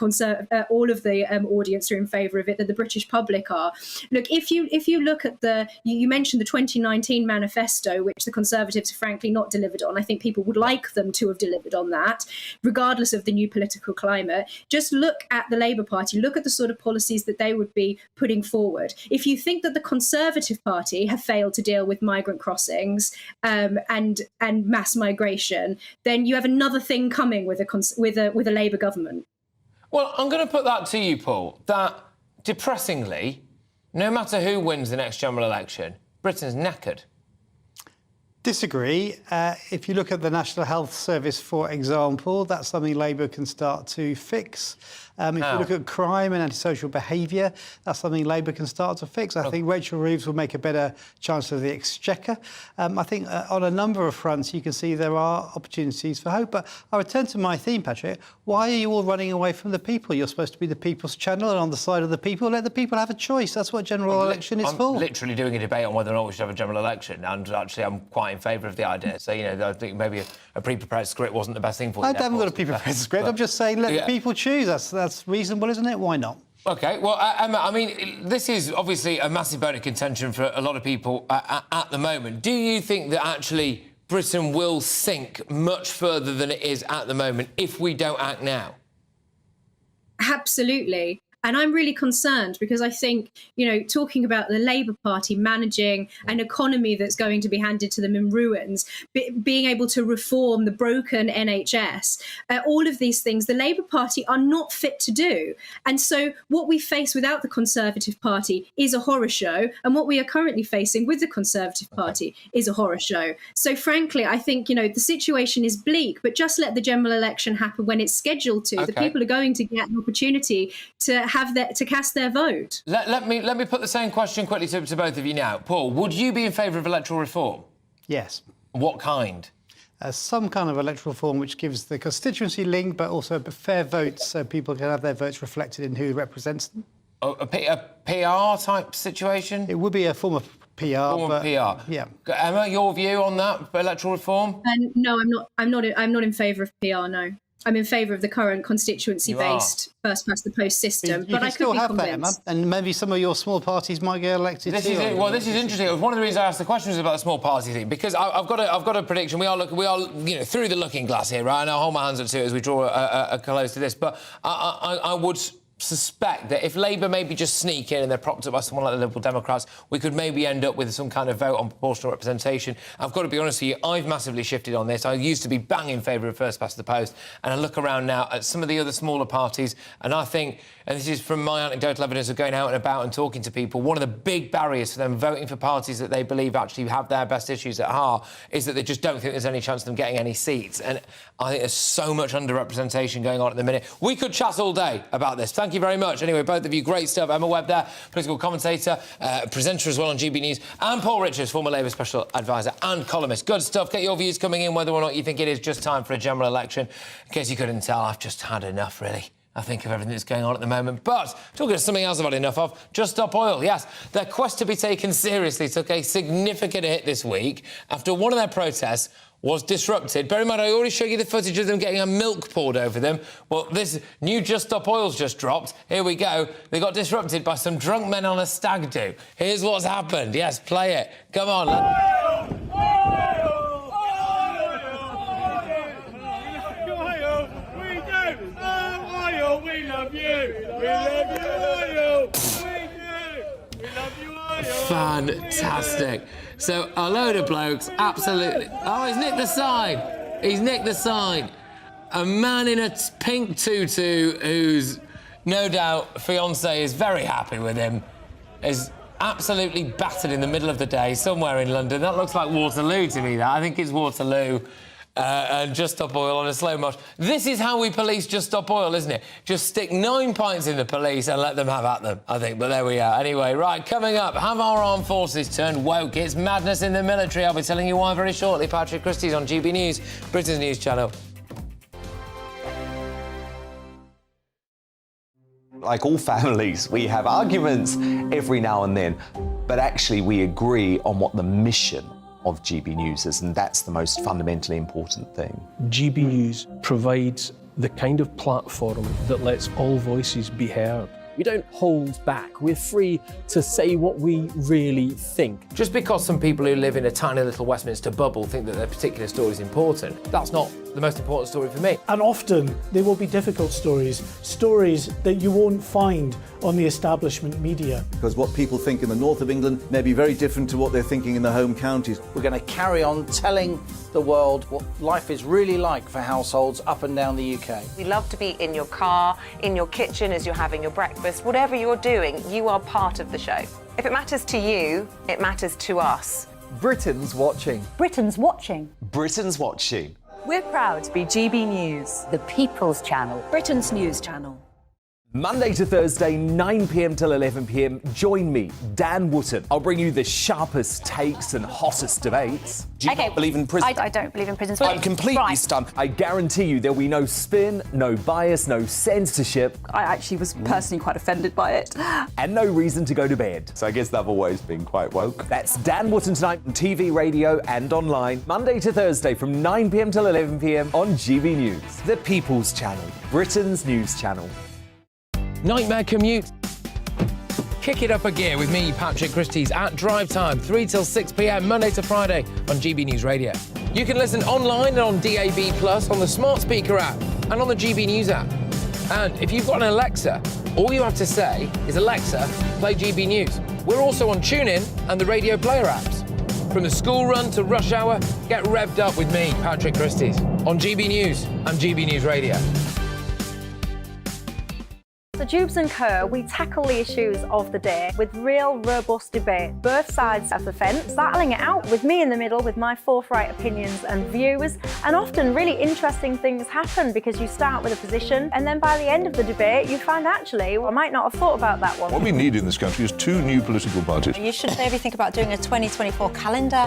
audience are in favour of it, that the British public are. Look, if you look at you mentioned the 2019 manifesto, which the Conservatives have frankly not delivered on. I think people would like them to have delivered on that, regardless of the new political climate. Just look at the Labour Party, look at the sort of policies that they would be putting forward. If you think that the Conservative Party have failed to deal with migrant crossings and mass migration, then you have another thing coming with a Labour government. Well, I'm going to put that to you, Paul, that depressingly, no matter who wins the next general election, Britain's knackered. Disagree. If you look at the National Health Service, for example, that's something Labour can start to fix. If you look at crime and antisocial behaviour, that's something Labour can start to fix. I think Rachel Reeves will make a better Chancellor of the Exchequer. I think on a number of fronts you can see there are opportunities for hope. But I return to my theme, Patrick. Why are you all running away from the people? You're supposed to be the people's channel and on the side of the people. Let the people have a choice. That's what general election is for. I'm literally doing a debate on whether or not we should have a general election, and actually I'm quite in favour of the idea. So, you know, I think maybe a pre-prepared script wasn't the best thing for you. I haven't got a pre-prepared script. I'm just saying let the people choose. That's reasonable, isn't it? Why not? OK, well, Emma, I mean, this is obviously a massive bone of contention for a lot of people at the moment. Do you think that actually Britain will sink much further than it is at the moment if we don't act now? Absolutely. And I'm really concerned because I think, you know, talking about the Labour Party managing an economy that's going to be handed to them in ruins, being able to reform the broken NHS, all of these things, the Labour Party are not fit to do. And so what we face without the Conservative Party is a horror show. And what we are currently facing with the Conservative Party is a horror show. So frankly, I think, you know, the situation is bleak, but just let the general election happen when it's scheduled to. The people are going to get an opportunity to cast their vote. Let me put the same question quickly to both of you now. Paul, would you be in favour of electoral reform? Yes. What kind? Some kind of electoral reform which gives the constituency link, but also a fair vote so people can have their votes reflected in who represents them. A PR type situation? It would be a form of PR. PR. Yeah. Emma, your view on that electoral reform? No, I'm not in favour of PR. No. I'm in favour of the current constituency-based first-past-the-post system, but I could be convinced. That, Emma, and maybe some of your small parties might get elected this too. This is interesting. One of the reasons I asked the question was about the small party thing, because I've got a prediction. We are you know, through the looking glass here, right? And I'll hold my hands up to it as we draw a close to this. But I would suspect that if Labour maybe just sneak in and they're propped up by someone like the Liberal Democrats, we could maybe end up with some kind of vote on proportional representation. I've got to be honest with you, I've massively shifted on this. I used to be bang in favour of first past the post, and I look around now at some of the other smaller parties, and I think, and this is from my anecdotal evidence of going out and about and talking to people, one of the big barriers for them voting for parties that they believe actually have their best issues at heart is that they just don't think there's any chance of them getting any seats. And I think there's so much underrepresentation going on at the minute. We could chat all day about this. Thank you very much. Anyway, both of you, great stuff. Emma Webb there, political commentator, presenter as well on GB News, and Paul Richards, former Labour Special Advisor and columnist. Good stuff. Get your views coming in, whether or not you think it is just time for a general election. In case you couldn't tell, I've just had enough, really. I think of everything that's going on at the moment. But talking of something else I've had enough of, Just Stop Oil. Yes, their quest to be taken seriously took a significant hit this week after one of their protests was disrupted. Bear in mind, I already showed you the footage of them getting a milk poured over them. Well, this new Just Stop Oil's just dropped. Here we go. They got disrupted by some drunk men on a stag do. Here's what's happened. Yes, play it. Come on. We love you. We love you, oil. We do. We love you, oil. Fantastic. So a load of blokes, absolutely. Oh, he's nicked the sign. He's nicked the sign. A man in a pink tutu whose, no doubt, fiancé is very happy with him, is absolutely battered in the middle of the day somewhere in London. That looks like Waterloo to me, that. I think it's Waterloo. And Just Stop Oil on a slow motion. This is how we police Just Stop Oil, isn't it? Just stick 9 pints in the police and let them have at them, I think. But there we are. Anyway, right, coming up, have our armed forces turned woke? It's madness in the military. I'll be telling you why very shortly. Patrick Christys on GB News, Britain's news channel. Like all families, we have arguments every now and then, but actually we agree on what the mission of GB News is, and that's the most fundamentally important thing. GB News provides the kind of platform that lets all voices be heard. We don't hold back. We're free to say what we really think. Just because some people who live in a tiny little Westminster bubble think that their particular story is important, that's not the most important story for me. And often they will be difficult stories, stories that you won't find on the establishment media. Because what people think in the north of England may be very different to what they're thinking in the home counties. We're going to carry on telling the world what life is really like for households up and down the UK. We love to be in your car, in your kitchen as you're having your breakfast. Whatever you're doing, you are part of the show. If it matters to you, it matters to us. Britain's watching. Britain's watching. Britain's watching. We're proud to be GB News, the People's Channel, Britain's news channel. Monday to Thursday, 9 p.m. till 11 p.m. Join me, Dan Wootton. I'll bring you the sharpest takes and hottest debates. Do you not believe in prison? I don't believe in prisons. I'm completely stunned. I guarantee you there'll be no spin, no bias, no censorship. I actually was personally quite offended by it. And no reason to go to bed. So I guess they've always been quite woke. That's Dan Wootton tonight on TV, radio and online. Monday to Thursday from 9 p.m. till 11 p.m. on GB News. The People's Channel, Britain's news channel. Nightmare commute. Kick it up a gear with me, Patrick Christys, at drive time, 3 till 6 p.m, Monday to Friday on GB News Radio. You can listen online and on DAB+, on the smart speaker app and on the GB News app. And if you've got an Alexa, all you have to say is, Alexa, play GB News. We're also on TuneIn and the Radio Player apps. From the school run to rush hour, get revved up with me, Patrick Christys, on GB News and GB News Radio. So Dewbs and Co, we tackle the issues of the day with real robust debate, both sides of the fence, battling it out with me in the middle with my forthright opinions and views. And often really interesting things happen because you start with a position and then by the end of the debate you find actually, I might not have thought about that one. What we need in this country is 2 new political parties. You should maybe think about doing a 2024 calendar.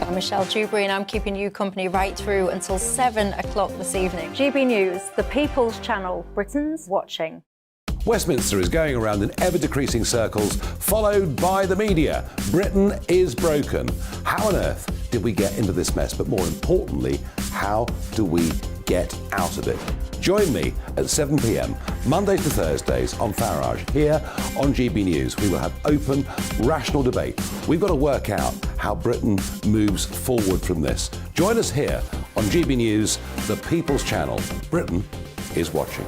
I'm Michelle Dewberry and I'm keeping you company right through until 7 o'clock this evening. GB News, the People's Channel, Britain's watching. Westminster is going around in ever-decreasing circles, followed by the media. Britain is broken. How on earth did we get into this mess? But more importantly, how do we get out of it? Join me at 7 p.m, Mondays to Thursdays on Farage. Here on GB News, we will have open, rational debate. We've got to work out how Britain moves forward from this. Join us here on GB News, the People's Channel. Britain is watching.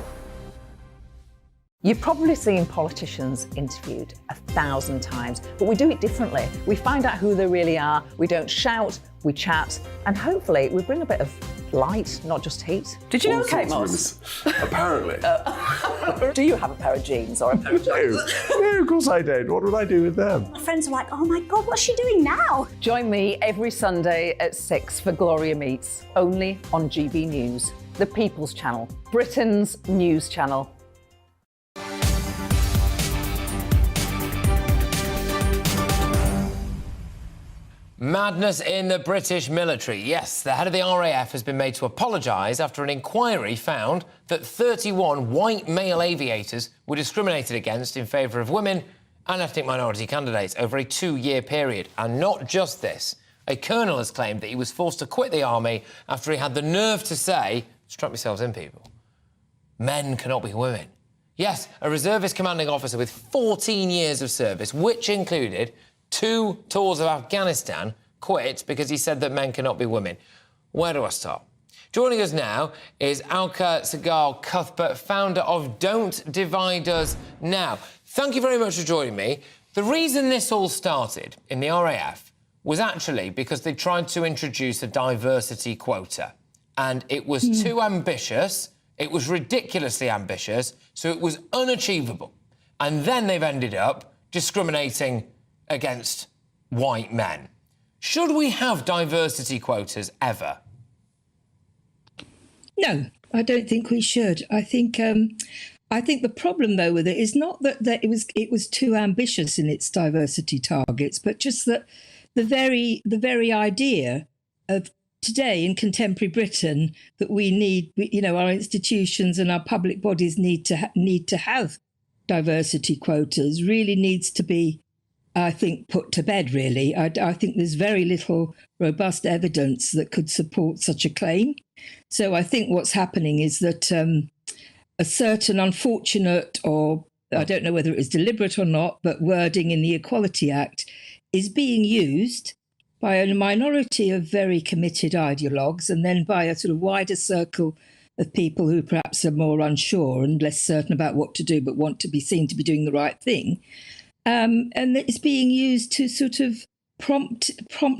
You've probably seen politicians interviewed 1,000 times, but we do it differently. We find out who they really are, we don't shout, we chat, and hopefully we bring a bit of light, not just heat. Did you know Kate Moss? Apparently. Do you have a pair of jeans or a pair of jeans? No, of course I don't. What would I do with them? My friends are like, oh my God, what's she doing now? Join me every Sunday at 6 for Gloria Meets, only on GB News, the People's Channel, Britain's news channel. Madness in the British military. Yes, the head of the RAF has been made to apologise after an inquiry found that 31 white male aviators were discriminated against in favour of women and ethnic minority candidates over a 2-year period. And not just this. A colonel has claimed that he was forced to quit the army after he had the nerve to say, strap yourselves in, people, men cannot be women. Yes, a reservist commanding officer with 14 years of service, which included 2 tours of Afghanistan, quit because he said that men cannot be women. Where do I start? Joining us now is Alka Segal Cuthbert, founder of Don't Divide Us Now. Thank you very much for joining me. The reason this all started in the RAF was actually because they tried to introduce a diversity quota. And it was too ambitious, it was ridiculously ambitious, so it was unachievable. And then they've ended up discriminating against white men. Should we have diversity quotas ever? No, I don't think we should. I think the problem though with it is not that it was too ambitious in its diversity targets, but just that the very idea of today in contemporary Britain that we need, our institutions and our public bodies need to have diversity quotas really needs to be, I think, put to bed, really. I think there's very little robust evidence that could support such a claim. So I think what's happening is that a certain unfortunate, or I don't know whether it was deliberate or not, but wording in the Equality Act is being used by a minority of very committed ideologues and then by a sort of wider circle of people who perhaps are more unsure and less certain about what to do but want to be seen to be doing the right thing. And it's being used to sort of prompt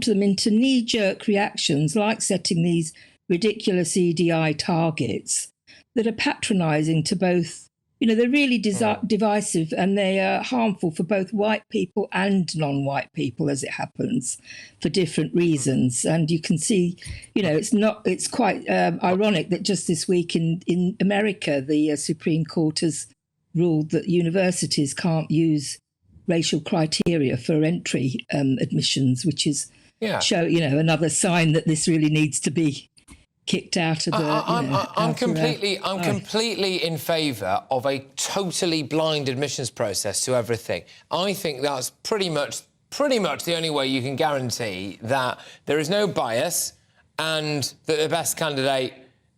them into knee-jerk reactions, like setting these ridiculous EDI targets that are patronising to both, they're really divisive and they are harmful for both white people and non-white people, as it happens, for different reasons. And you can see, it's quite ironic that just this week in America, the Supreme Court has ruled that universities can't use racial criteria for entry admissions, which is another sign that this really needs to be kicked out of the. I'm completely in favour of a totally blind admissions process to everything. I think that's pretty much the only way you can guarantee that there is no bias and that the best candidate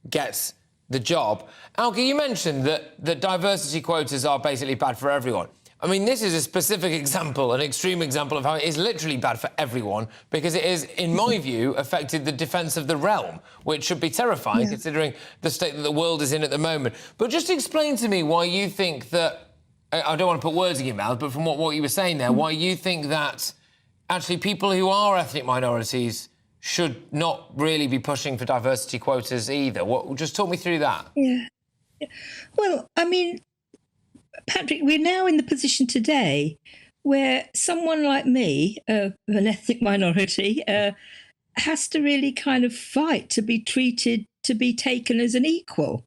gets the job. Alka, you mentioned that diversity quotas are basically bad for everyone. I mean, this is a specific example, an extreme example of how it is literally bad for everyone because it is, in my view, affected the defence of the realm, which should be terrifying considering the state that the world is in at the moment. But just explain to me why you think that, I don't want to put words in your mouth, but from what you were saying there, why you think that actually people who are ethnic minorities should not really be pushing for diversity quotas either. Just talk me through that. Yeah. Well, I mean, Patrick, we're now in the position today where someone like me, an ethnic minority, has to really kind of fight to be treated, to be taken as an equal.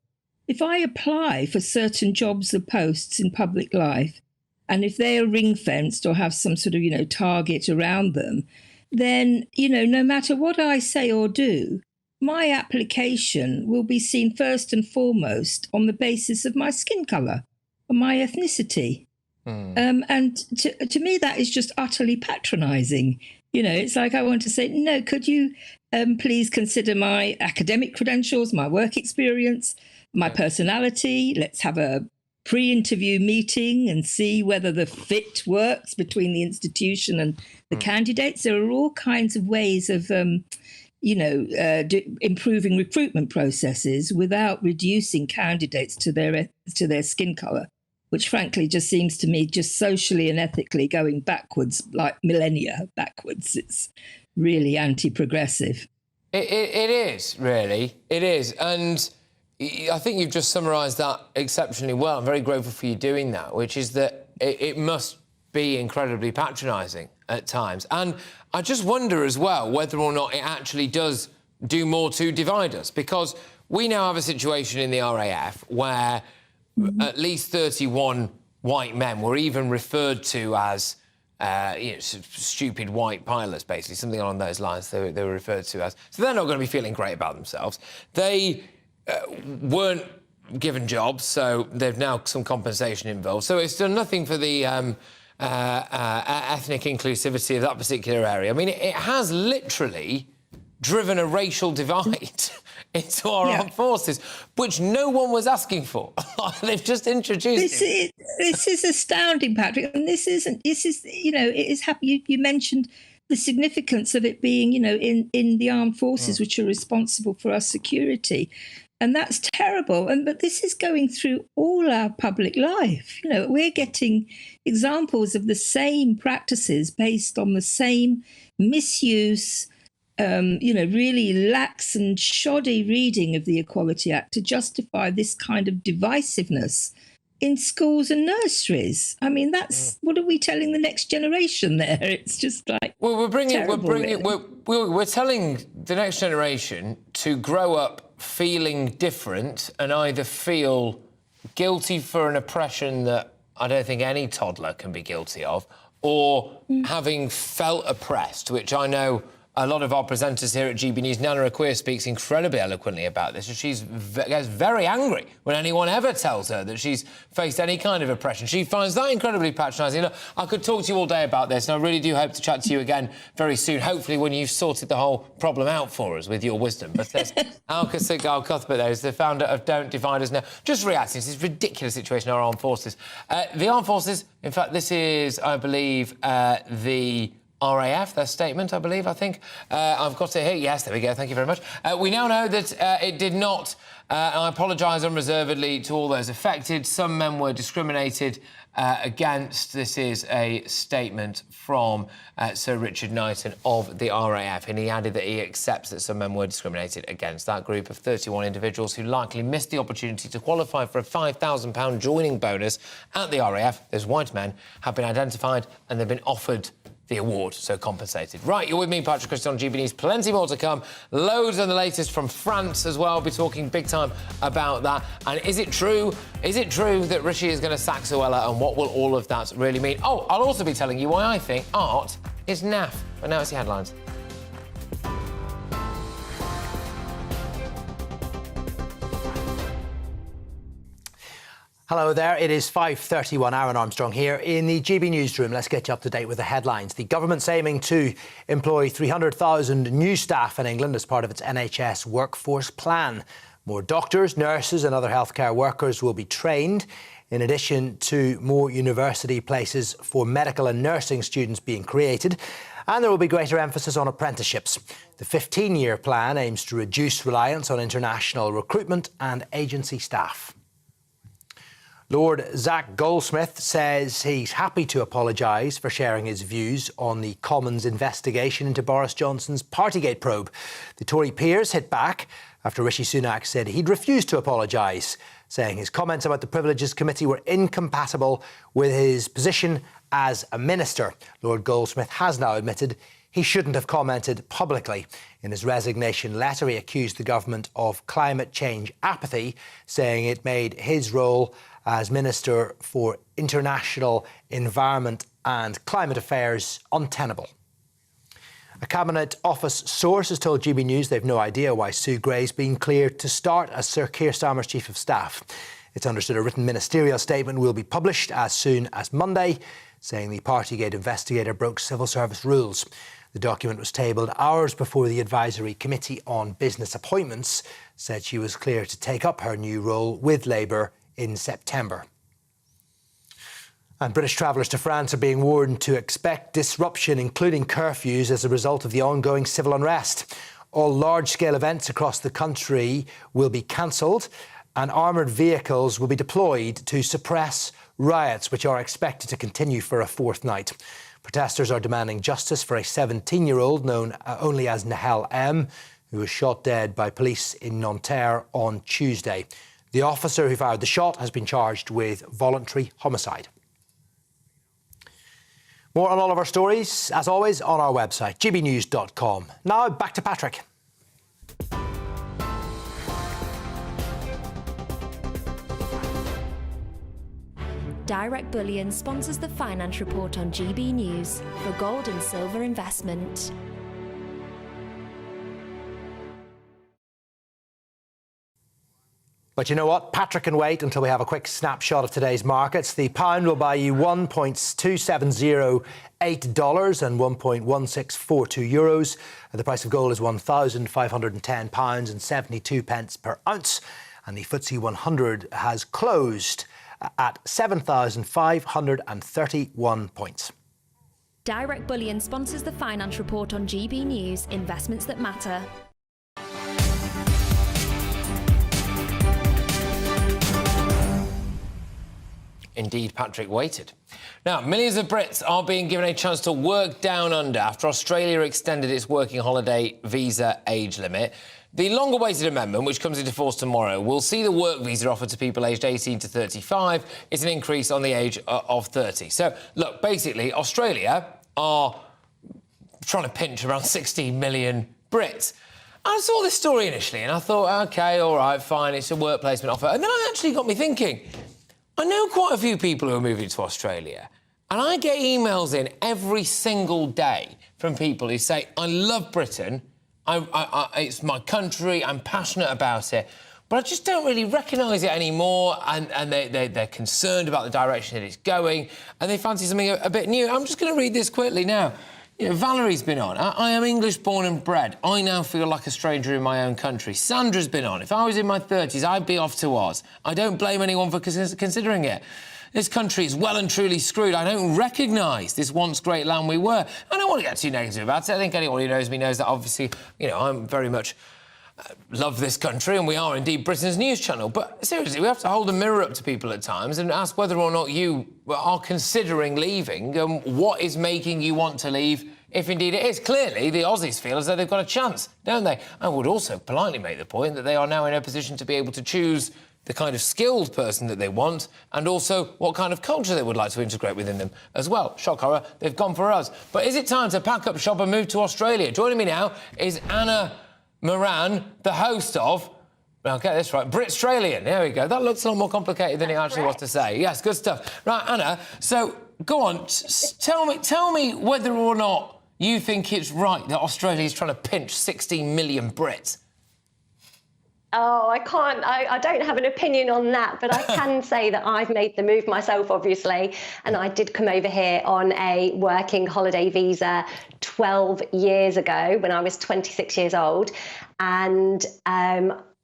If I apply for certain jobs or posts in public life, and if they are ring-fenced or have some sort of, target around them, then, no matter what I say or do, my application will be seen first and foremost on the basis of my skin colour. My ethnicity. And to me, that is just utterly patronising. It's like I want to say, no, could you please consider my academic credentials, my work experience, my personality? Let's have a pre-interview meeting and see whether the fit works between the institution and the candidates. There are all kinds of ways of improving recruitment processes without reducing candidates to their skin colour. which frankly just seems to me just socially and ethically going backwards, like millennia backwards. It's really anti-progressive. It is, really. It is. And I think you've just summarised that exceptionally well. I'm very grateful for you doing that, which is that it must be incredibly patronising at times. And I just wonder as well whether or not it actually does do more to divide us, because we now have a situation in the RAF where at least 31 white men were even referred to as stupid white pilots, basically, something along those lines they were referred to as. So they're not going to be feeling great about themselves. They weren't given jobs, so they've now some compensation involved. So it's done nothing for the ethnic inclusivity of that particular area. I mean, it has literally driven a racial divide into our armed forces, which no one was asking for. They've just introduced it. This is astounding, Patrick. And it is happy. You mentioned the significance of it being, in the armed forces, which are responsible for our security. And that's terrible. But this is going through all our public life. We're getting examples of the same practices based on the same misuse, really lax and shoddy reading of the Equality Act to justify this kind of divisiveness in schools and nurseries. I mean, that's what are we telling the next generation there? It's just like we're telling the next generation to grow up feeling different and either feel guilty for an oppression that I don't think any toddler can be guilty of, or having felt oppressed, which I know a lot of our presenters here at GB News, Nana Akua speaks incredibly eloquently about this, and she gets very angry when anyone ever tells her that she's faced any kind of oppression. She finds that incredibly patronising. I could talk to you all day about this, and I really do hope to chat to you again very soon, hopefully when you've sorted the whole problem out for us with your wisdom. But there's Alka Sigal Cuthbert there, who's the founder of Don't Divide Us Now, just reacting to this ridiculous situation in our armed forces. The armed forces, in fact, this is, I believe, the RAF, their statement, I think. I've got it here. Yes, there we go. Thank you very much. We now know that it did not, and I apologise unreservedly to all those affected. Some men were discriminated against. This is a statement from Sir Richard Knighton of the RAF, and he added that he accepts that some men were discriminated against. That group of 31 individuals who likely missed the opportunity to qualify for a £5,000 joining bonus at the RAF, those white men, have been identified and they've been offered the award, so compensated. Right, you're with me, Patrick Christys, on GB News. Plenty more to come. Loads on the latest from France as well. I'll be talking big time about that. And is it true? Is it true that Rishi is going to sack Suella, and what will all of that really mean? Oh, I'll also be telling you why I think art is naff. But now it's the headlines. Hello there, it is 5:31, Aaron Armstrong here in the GB newsroom. Let's get you up to date with the headlines. The government's aiming to employ 300,000 new staff in England as part of its NHS workforce plan. More doctors, nurses and other healthcare workers will be trained, in addition to more university places for medical and nursing students being created. And there will be greater emphasis on apprenticeships. The 15-year plan aims to reduce reliance on international recruitment and agency staff. Lord Zach Goldsmith says he's happy to apologise for sharing his views on the Commons investigation into Boris Johnson's Partygate probe. The Tory peers hit back after Rishi Sunak said he'd refuse to apologise, saying his comments about the Privileges Committee were incompatible with his position as a minister. Lord Goldsmith has now admitted he shouldn't have commented publicly. In his resignation letter, he accused the government of climate change apathy, saying it made his role as Minister for International Environment and Climate Affairs untenable. A Cabinet Office source has told GB News they've no idea why Sue Gray's been cleared to start as Sir Keir Starmer's Chief of Staff. It's understood a written ministerial statement will be published as soon as Monday, saying the Partygate investigator broke civil service rules. The document was tabled hours before the Advisory Committee on Business Appointments said she was clear to take up her new role with Labour in September. And British travellers to France are being warned to expect disruption, including curfews, as a result of the ongoing civil unrest. All large-scale events across the country will be cancelled, and armoured vehicles will be deployed to suppress riots, which are expected to continue for a fourth night. Protesters are demanding justice for a 17-year-old known only as Nahel M, who was shot dead by police in Nanterre on Tuesday. The officer who fired the shot has been charged with voluntary homicide. More on all of our stories, as always, on our website, gbnews.com. Now, back to Patrick. Direct Bullion sponsors the Finance Report on GB News for gold and silver investment. But you know what? Patrick can wait until we have a quick snapshot of today's markets. The pound will buy you $1.2708 and 1.1642 euros. The price of gold is £1,510 and 72 pence per ounce. And the FTSE 100 has closed at 7,531 points. Direct Bullion sponsors the Finance Report on GB News, investments that matter. Indeed, Patrick waited. Now, millions of Brits are being given a chance to work down under after Australia extended its working holiday visa age limit. The longer-awaited amendment, which comes into force tomorrow, will see the work visa offered to people aged 18 to 35. It's an increase on the age of 30. So, look, basically, Australia are trying to pinch around 60 million Brits. I saw this story initially and I thought, OK, all right, fine, it's a work placement offer. And then it actually got me thinking, I know quite a few people who are moving to Australia, and I get emails in every single day from people who say, I love Britain, it's my country, I'm passionate about it, but I just don't really recognise it anymore, and they're concerned about the direction that it's going, and they fancy something a bit new. I'm just going to read this quickly now. You know, Valerie's been on. I am English born and bred. I now feel like a stranger in my own country. Sandra's been on. If I was in my 30s, I'd be off to Oz. I don't blame anyone for considering it. This country is well and truly screwed. I don't recognise this once great land we were. I don't want to get too negative about it. I think anyone who knows me knows that, obviously, you know, I'm very much love this country, and we are indeed Britain's news channel. But seriously, we have to hold a mirror up to people at times and ask whether or not you are considering leaving, and what is making you want to leave, if indeed it is. Clearly, the Aussies feel as though they've got a chance, don't they? I would also politely make the point that they are now in a position to be able to choose the kind of skilled person that they want, and also what kind of culture they would like to integrate within them as well. Shock horror, they've gone for us. But is it time to pack up shop and move to Australia? Joining me now is Anna Moran, the host of, I'll get this right, Britstralian. There we go. That looks a lot more complicated than it actually was to say. Yes, good stuff. Right, Anna, so go on, tell me whether or not you think it's right that Australia is trying to pinch 60 million Brits. Oh, I don't have an opinion on that, but I can say that I've made the move myself, obviously, and I did come over here on a working holiday visa 12 years ago when I was 26 years old, and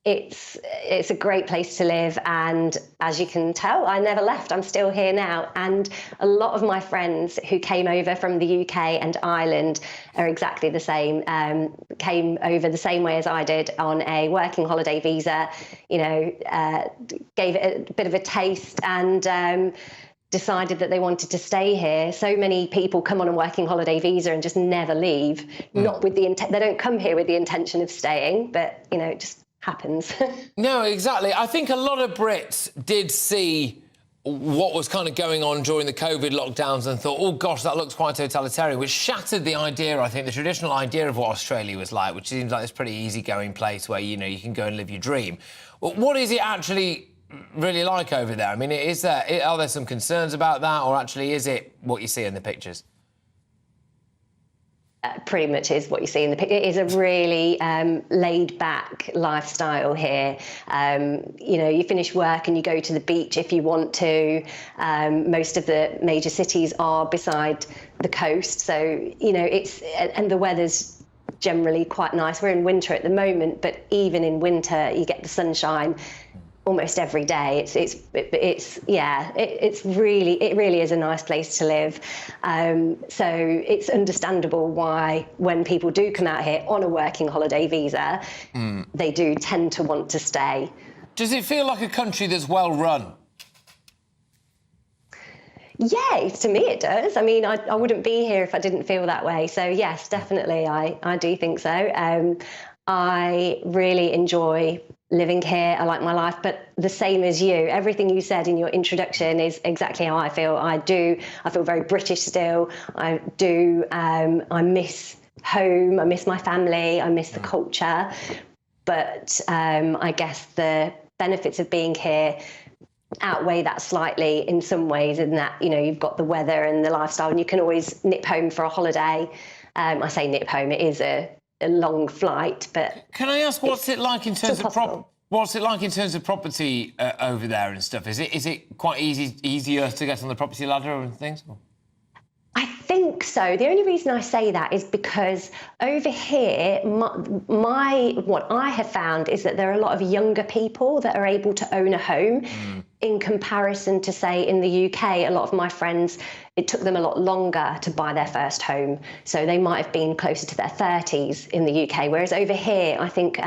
it's a great place to live, and as you can tell, I never left. I'm still here now, and a lot of my friends who came over from the UK and Ireland are exactly the same, came over the same way as I did on a working holiday visa, you know, gave it a bit of a taste and decided that they wanted to stay here. So many people come on a working holiday visa and just never leave, not with the intent, they don't come here with the intention of staying, but, you know, it just happens. No, exactly. I think a lot of Brits did see what was kind of going on during the COVID lockdowns and thought, oh gosh, that looks quite totalitarian, which shattered the idea, I think, the traditional idea of what Australia was like, which seems like this pretty easygoing place where, you know, you can go and live your dream. Well, what is it actually really like over there? I mean, are there some concerns about that, or actually is it what you see in the pictures? Pretty much is what you see in the picture. It is a really laid-back lifestyle here. You know, you finish work and you go to the beach if you want to. Most of the major cities are beside the coast, so, you know, and the weather's generally quite nice. We're in winter at the moment, but even in winter, you get the sunshine almost every day. It really is a nice place to live. So it's understandable why when people do come out here on a working holiday visa, they do tend to want to stay. Does it feel like a country that's well run? Yeah, to me it does. I mean, I wouldn't be here if I didn't feel that way. So yes, definitely, I do think so. I really enjoy living here. I like my life, but the same as you. Everything you said in your introduction is exactly how I feel. I feel very British still. I miss home. I miss my family. I miss the culture. But I guess the benefits of being here outweigh that slightly in some ways, in that, you know, you've got the weather and the lifestyle, and you can always nip home for a holiday. I say nip home, it is a long flight, but can I ask, what's it like in terms of property over there and stuff? Is it quite easier to get on the property ladder and things? I think so. The only reason I say that is because over here, what I have found is that there are a lot of younger people that are able to own a home in comparison to, say, in the UK. A lot of my friends, it took them a lot longer to buy their first home. So they might have been closer to their 30s in the UK. Whereas over here, I think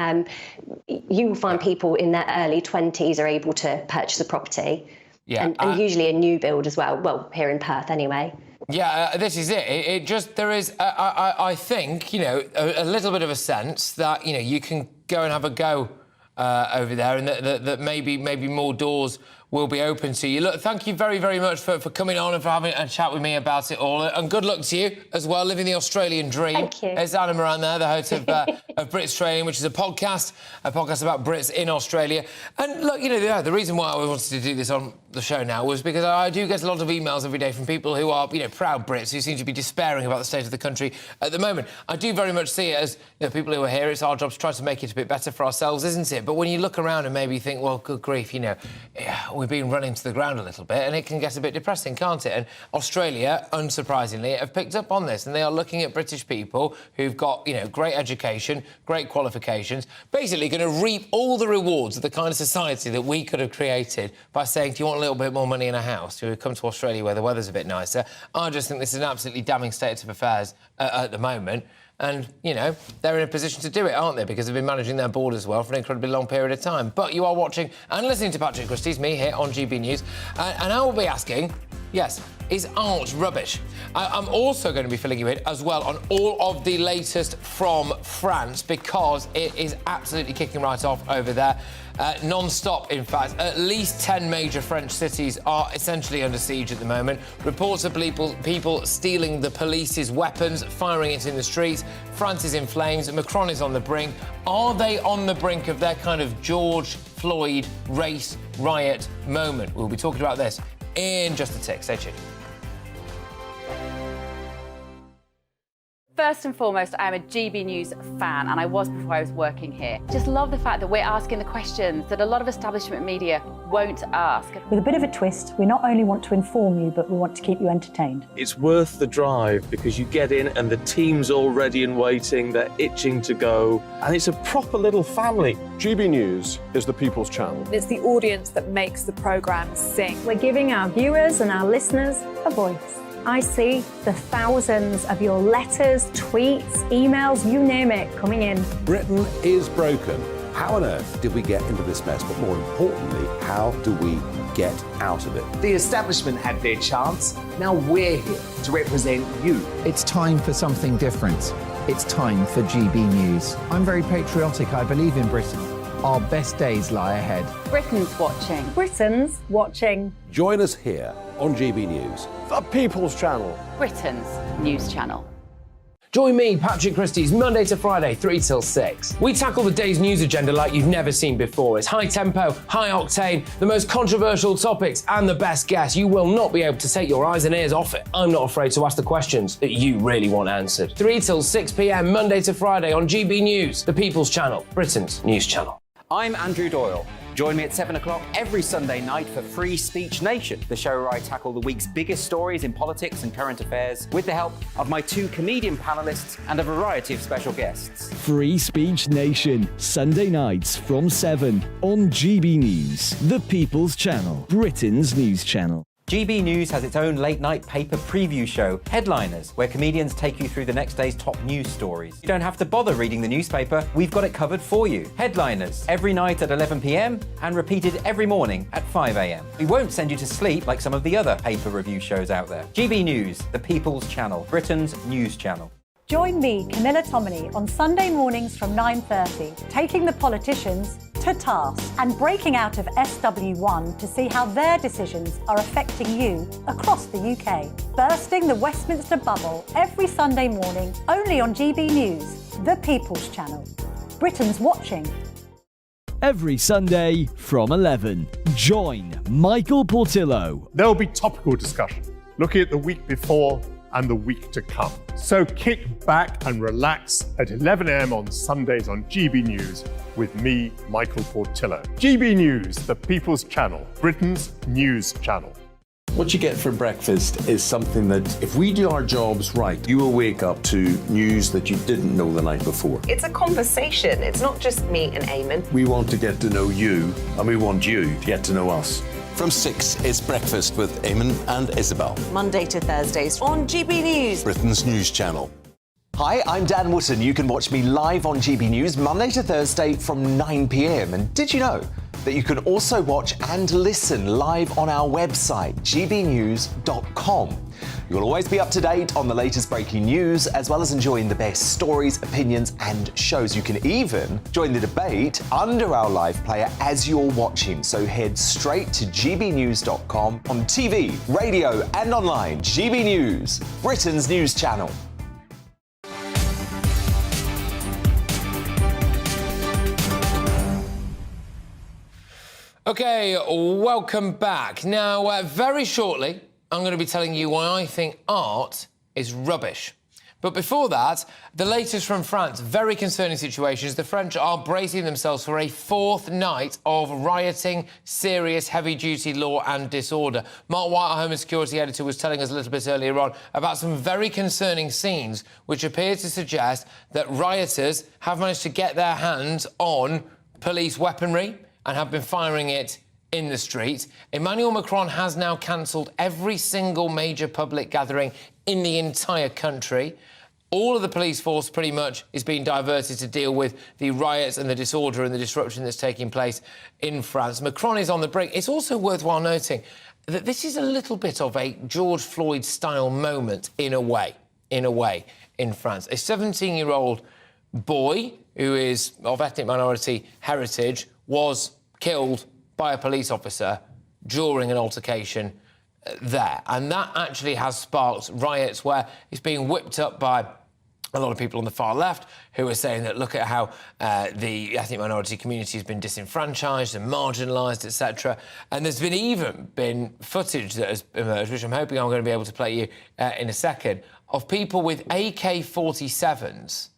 you will find people in their early 20s are able to purchase a property. Yeah, and usually a new build as well. Well, here in Perth anyway. Yeah, this is it. There is, I think, you know, a little bit of a sense that, you know, you can go and have a go over there, and that maybe more doors will be open to you. Look, thank you very, very much for coming on and for having a chat with me about it all. And good luck to you as well, living the Australian dream. Thank you. There's Anna Moran there, the host of Brits Training, which is a podcast about Brits in Australia. And look, you know, the reason why I wanted to do this on the show now was because I do get a lot of emails every day from people who are, you know, proud Brits who seem to be despairing about the state of the country at the moment. I do very much see it as, you know, people who are here, it's our job to try to make it a bit better for ourselves, isn't it? But when you look around and maybe think, well, good grief, you know, we've been running to the ground a little bit, and it can get a bit depressing, can't it? And Australia, unsurprisingly, have picked up on this, and they are looking at British people who've got, you know, great education, great qualifications, basically going to reap all the rewards of the kind of society that we could have created by saying, do you want a little bit more money in a house? Do you come to Australia where the weather's a bit nicer? I just think this is an absolutely damning state of affairs at the moment. And, you know, they're in a position to do it, aren't they? Because they've been managing their borders well for an incredibly long period of time. But you are watching and listening to Patrick Christys, me here on GB News. And I will be asking, yes, is art rubbish? I'm also going to be filling you in as well on all of the latest from France, because it is absolutely kicking right off over there. Non-stop, in fact. At least 10 major French cities are essentially under siege at the moment. Reports of people stealing the police's weapons, firing it in the streets. France is in flames. Macron is on the brink. Are they on the brink of their kind of George Floyd race riot moment? We'll be talking about this in just a tick. Stay tuned. First and foremost, I am a GB News fan, and I was before I was working here. Just love the fact that we're asking the questions that a lot of establishment media won't ask. With a bit of a twist, we not only want to inform you, but we want to keep you entertained. It's worth the drive because you get in and the team's all ready and waiting, they're itching to go, and it's a proper little family. GB News is the people's channel. It's the audience that makes the programme sing. We're giving our viewers and our listeners a voice. I see the thousands of your letters, tweets, emails, you name it, coming in. Britain is broken. How on earth did we get into this mess? But more importantly, how do we get out of it? The establishment had their chance. Now we're here to represent you. It's time for something different. It's time for GB News. I'm very patriotic. I believe in Britain. Our best days lie ahead. Britain's watching. Britain's watching. Join us here on GB News. The people's channel. Britain's news channel. Join me, Patrick Christys, Monday to Friday, 3 till 6. We tackle the day's news agenda like you've never seen before. It's high tempo, high octane, the most controversial topics and the best guests. You will not be able to take your eyes and ears off it. I'm not afraid to ask the questions that you really want answered. 3 till 6 p.m, Monday to Friday on GB News, the People's Channel, Britain's news channel. I'm Andrew Doyle. Join me at 7 o'clock every Sunday night for Free Speech Nation, the show where I tackle the week's biggest stories in politics and current affairs with the help of my 2 comedian panellists and a variety of special guests. Free Speech Nation, Sunday nights from 7 on GB News, the People's Channel, Britain's news channel. GB News has its own late-night paper preview show, Headliners, where comedians take you through the next day's top news stories. You don't have to bother reading the newspaper, we've got it covered for you. Headliners, every night at 11 p.m. and repeated every morning at 5 a.m. We won't send you to sleep like some of the other paper review shows out there. GB News, the People's Channel, Britain's news channel. Join me, Camilla Tominey, on Sunday mornings from 9:30, taking the politicians to task and breaking out of SW1 to see how their decisions are affecting you across the UK. Bursting the Westminster bubble every Sunday morning, only on GB News, the People's Channel. Britain's watching. Every Sunday from 11, join Michael Portillo. There will be topical discussion, looking at the week before and the week to come. So kick back and relax at 11 a.m. on Sundays on GB News with me, Michael Portillo. GB News, the People's Channel, Britain's news channel. What you get for breakfast is something that, if we do our jobs right, you will wake up to news that you didn't know the night before. It's a conversation. It's not just me and Eamon. We want to get to know you, and we want you to get to know us. From 6, it's Breakfast with Eamon and Isabel. Monday to Thursdays on GB News, Britain's news channel. Hi, I'm Dan Wootton. You can watch me live on GB News Monday to Thursday from 9 p.m. And did you know that you can also watch and listen live on our website, gbnews.com. You'll always be up to date on the latest breaking news, as well as enjoying the best stories, opinions and shows. You can even join the debate under our live player as you're watching. So head straight to gbnews.com on TV, radio and online. GB News, Britain's news channel. Okay, welcome back. Now, very shortly, I'm going to be telling you why I think art is rubbish. But before that, the latest from France. Very concerning situations. The French are bracing themselves for a fourth night of rioting, serious, heavy-duty law and disorder. Mark White, our Home and Security Editor, was telling us a little bit earlier on about some very concerning scenes which appear to suggest that rioters have managed to get their hands on police weaponry and have been firing it in the street. Emmanuel Macron has now cancelled every single major public gathering in the entire country. All of the police force pretty much is being diverted to deal with the riots and the disorder and the disruption that's taking place in France. Macron is on the brink. It's also worthwhile noting that this is a little bit of a George Floyd-style moment in a way, in France. A 17-year-old boy who is of ethnic minority heritage was killed by a police officer during an altercation there. And that actually has sparked riots where it's being whipped up by a lot of people on the far left who are saying that look at how the ethnic minority community has been disenfranchised and marginalised, etc. And there's been footage that has emerged, which I'm hoping I'm going to be able to play you in a second, of people with AK-47s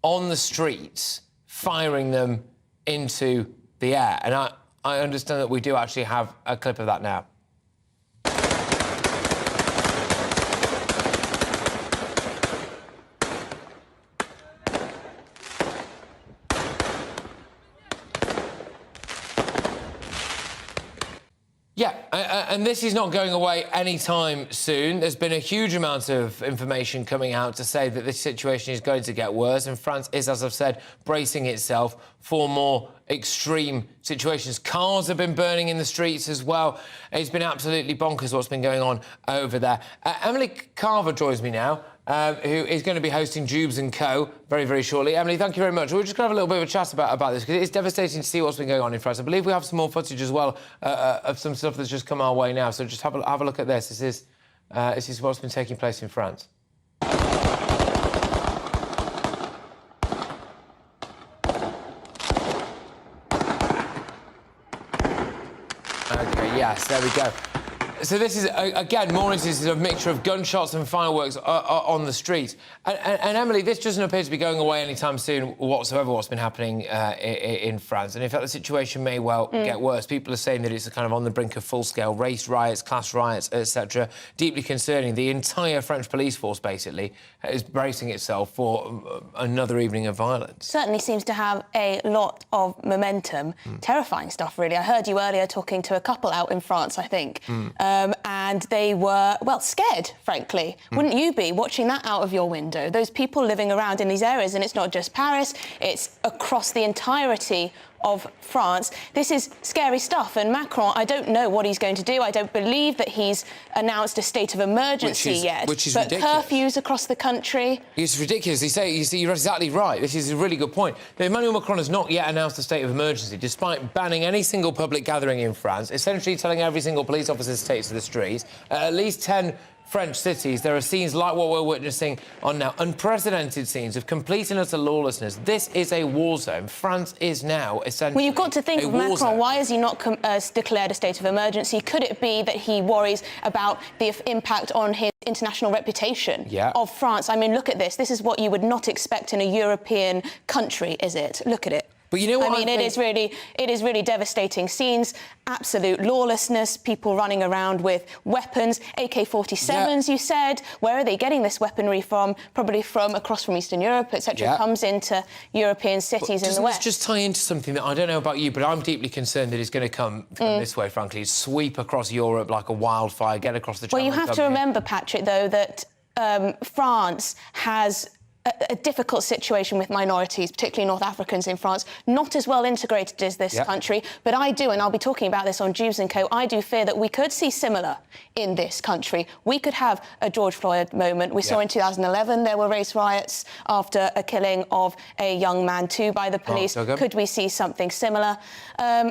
on the streets firing them into the air. And I understand that we do actually have a clip of that now. Yeah, and this is not going away anytime soon. There's been a huge amount of information coming out to say that this situation is going to get worse, and France is, as I've said, bracing itself for more extreme situations. Cars have been burning in the streets as well. It's been absolutely bonkers what's been going on over there. Emily Carver joins me now, who is going to be hosting Dewbs and Co very, very shortly. Emily, thank you very much. We're just going to have a little bit of a chat about this, because it's devastating to see what's been going on in France. I believe we have some more footage as well of some stuff that's just come our way now. So just have a look at this. This is what's been taking place in France. Okay, yes, there we go. So this is, again, more instances of a mixture of gunshots and fireworks on the street. And Emily, this doesn't appear to be going away anytime soon whatsoever, what's been happening in France. And in fact, the situation may well get worse. People are saying that it's kind of on the brink of full-scale race riots, class riots, etc. Deeply concerning. The entire French police force, basically, is bracing itself for another evening of violence. Certainly seems to have a lot of momentum. Terrifying stuff, really. I heard you earlier talking to a couple out in France, I think, and they were, well, scared, frankly. Wouldn't you be, watching that out of your window? Those people living around in these areas, and it's not just Paris, it's across the entirety of France. This is scary stuff, and Macron, I don't know what he's going to do. I don't believe that he's announced a state of emergency yet. Which is but ridiculous. Curfews across the country. It's ridiculous. You're exactly right. This is a really good point. Emmanuel Macron has not yet announced a state of emergency, despite banning any single public gathering in France, essentially telling every single police officer to take to the streets. At least 10 French cities, there are scenes like what we're witnessing on now, unprecedented scenes of complete and utter lawlessness. This is a war zone. France is now essentially Well, you've got to think of Macron. Why has he not declared a state of emergency? Could it be that he worries about the impact on his international reputation of France? I mean, look at this. This is what you would not expect in a European country, is it? Look at it. But you know what I mean, it is really devastating scenes, absolute lawlessness, people running around with weapons, AK-47s, you said. Where are they getting this weaponry from? Probably from across from Eastern Europe, etc. Comes into European cities in the West. Just tie into something that I don't know about you, but I'm deeply concerned that it's going to come this way, frankly. Sweep across Europe like a wildfire, get across the Channel. Well, you have to remember, Patrick, though, that France has a difficult situation with minorities, particularly North Africans in France, not as well integrated as this country. But I do, and I'll be talking about this on Dewbs and Co, I do fear that we could see similar in this country. We could have a George Floyd moment. We saw in 2011 there were race riots after a killing of a young man too by the police. Could we see something similar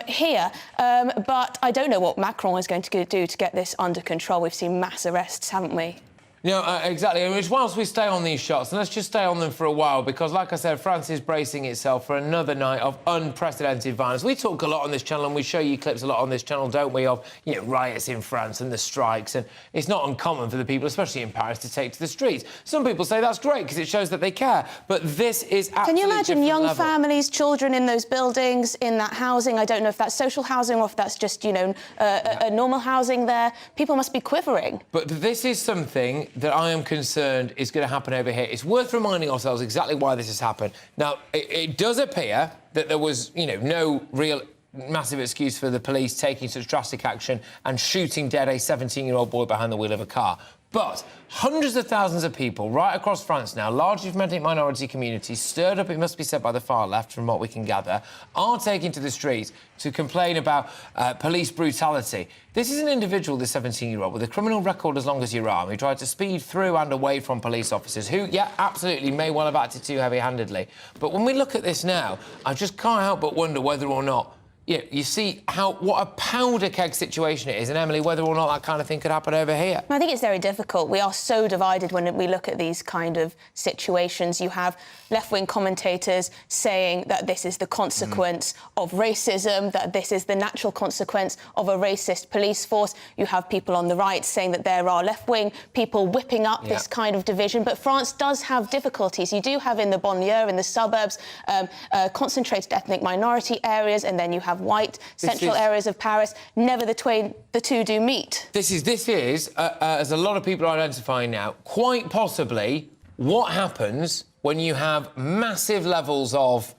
here? But I don't know what Macron is going to do to get this under control. We've seen mass arrests, haven't we? Exactly. And whilst we stay on these shots, and let's just stay on them for a while, because, like I said, France is bracing itself for another night of unprecedented violence. We talk a lot on this channel, and we show you clips a lot on this channel, don't we, of, riots in France and the strikes, and it's not uncommon for the people, especially in Paris, to take to the streets. Some people say that's great, because it shows that they care, but this is absolutely Can you imagine young level. families, children in those buildings, in that housing? I don't know if that's social housing or if that's just, a normal housing there. People must be quivering. But this is something that I am concerned is going to happen over here. It's worth reminding ourselves exactly why this has happened. Now, it does appear that there was, no real massive excuse for the police taking such drastic action and shooting dead a 17-year-old boy behind the wheel of a car. But hundreds of thousands of people right across France now, largely from ethnic minority communities, stirred up, it must be said, by the far left, from what we can gather, are taking to the streets to complain about police brutality. This is an individual, this 17-year-old, with a criminal record as long as your arm, who tried to speed through and away from police officers, who, absolutely may well have acted too heavy-handedly. But when we look at this now, I just can't help but wonder whether or not you see what a powder keg situation it is, and Emily, whether or not that kind of thing could happen over here. I think it's very difficult. We are so divided when we look at these kind of situations. You have left-wing commentators saying that this is the consequence of racism, that this is the natural consequence of a racist police force. You have people on the right saying that there are left-wing people whipping up this kind of division. But France does have difficulties. You do have in the banlieue, in the suburbs, concentrated ethnic minority areas, and then you have white central areas of Paris. Never the two do meet. This is, as a lot of people are identifying now, quite possibly what happens when you have massive levels of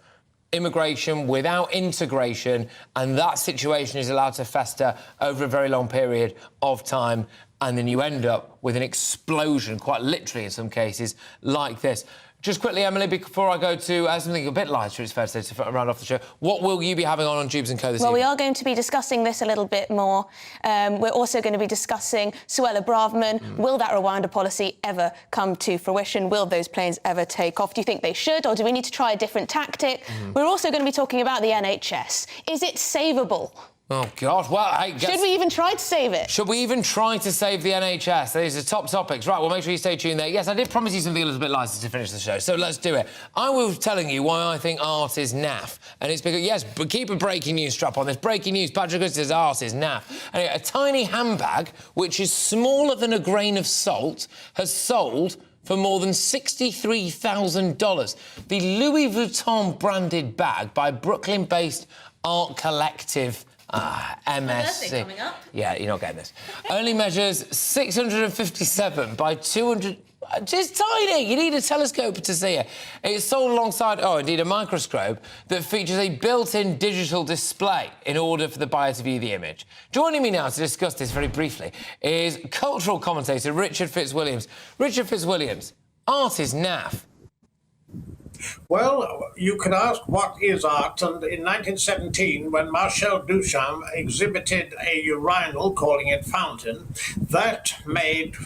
immigration without integration, and that situation is allowed to fester over a very long period of time, and then you end up with an explosion, quite literally in some cases, like this. Just quickly, Emily, before I go to something a bit lighter, it's fair to say, to round off the show, what will you be having on Dewbs and Co this evening? Well, we are going to be discussing this a little bit more. We're also going to be discussing Suella Braverman. Will that Rwanda policy ever come to fruition? Will those planes ever take off? Do you think they should, or do we need to try a different tactic? We're also going to be talking about the NHS. Is it savable? Oh, God. Well, should we even try to save it? Should we even try to save the NHS? These are top topics. Right, well, make sure you stay tuned there. Yes, I did promise you something a little bit lighter to finish the show, so let's do it. I was telling you why I think art is naff. And it's because, yes, but keep a breaking news strap on. There's breaking news. Patrick Christys' art is naff. Anyway, a tiny handbag, which is smaller than a grain of salt, has sold for more than $63,000. The Louis Vuitton branded bag by Brooklyn-based art collective MSc. Coming up. Yeah, you're not getting this. Only measures 657 by 200... It's tiny. You need a telescope to see it. It's sold alongside, indeed, a microscope that features a built-in digital display in order for the buyer to view the image. Joining me now to discuss this very briefly is cultural commentator Richard Fitzwilliams. Richard Fitzwilliams, art is naff. Well, you could ask what is art, and in 1917, when Marcel Duchamp exhibited a urinal, calling it Fountain, that made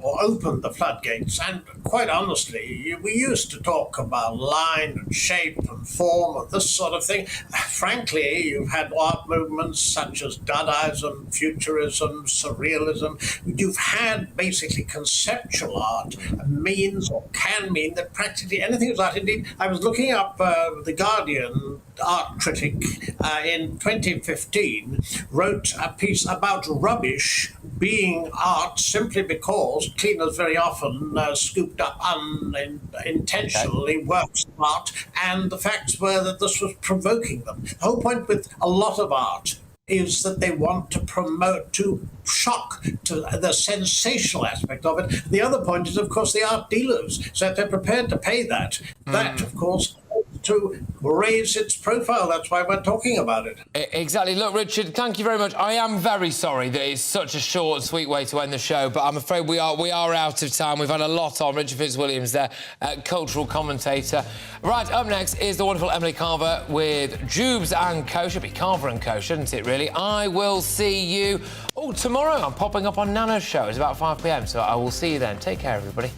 or opened the floodgates. And quite honestly, we used to talk about line and shape and form and this sort of thing. Frankly, you've had art movements such as Dadaism, Futurism, Surrealism. You've had basically conceptual art means or can mean that practically anything is art. Indeed, I was looking up The Guardian art critic in 2015 wrote a piece about rubbish being art simply because cleaners very often scooped up unintentionally works of art, and the facts were that this was provoking them. The whole point with a lot of art is that they want to promote, to shock, to the sensational aspect of it. The other point is, of course, the art dealers. So if they're prepared to pay that, that, of course, to raise its profile. That's why we're talking about it. Exactly. Look, Richard, thank you very much. I am very sorry that it's such a short, sweet way to end the show, but I'm afraid we are out of time. We've had a lot on. Richard Fitzwilliams there, cultural commentator. Right, up next is the wonderful Emily Carver with Dewbs and Co. Should be Carver and Co, shouldn't it, really? I will see you tomorrow. I'm popping up on Nana's show. It's about 5 p.m, so I will see you then. Take care, everybody.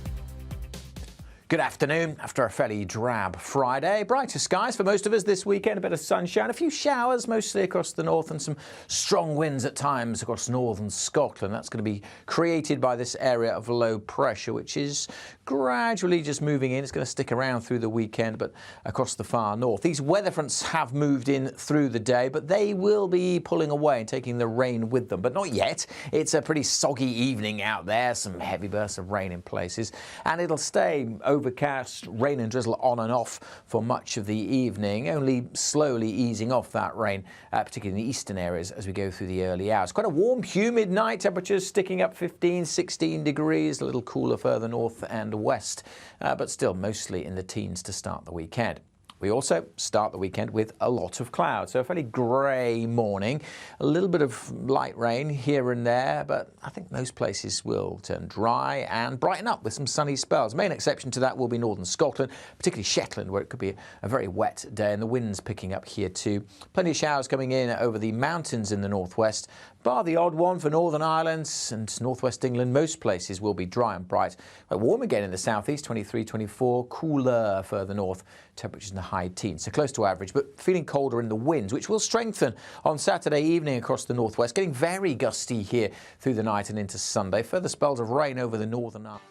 Good afternoon. After a fairly drab Friday, brighter skies for most of us this weekend, a bit of sunshine, a few showers mostly across the north and some strong winds at times across northern Scotland. That's going to be created by this area of low pressure, which is gradually just moving in. It's going to stick around through the weekend, but across the far north. These weather fronts have moved in through the day, but they will be pulling away and taking the rain with them. But not yet. It's a pretty soggy evening out there, some heavy bursts of rain in places, and it'll stay overcast, rain and drizzle on and off for much of the evening, only slowly easing off that rain, particularly in the eastern areas as we go through the early hours. Quite a warm, humid night, temperatures sticking up 15, 16 degrees, a little cooler further north and west, but still mostly in the teens to start the weekend. We also start the weekend with a lot of clouds, so a fairly grey morning, a little bit of light rain here and there, but I think most places will turn dry and brighten up with some sunny spells. Main exception to that will be northern Scotland, particularly Shetland, where it could be a very wet day, and the wind's picking up here too. Plenty of showers coming in over the mountains in the northwest, bar the odd one for Northern Ireland and northwest England. Most places will be dry and bright. Quite warm again in the southeast, 23, 24, cooler further north, temperatures in the high teens, so close to average, but feeling colder in the winds, which will strengthen on Saturday evening across the northwest, getting very gusty here through the night and into Sunday. Further spells of rain over the northern Ireland.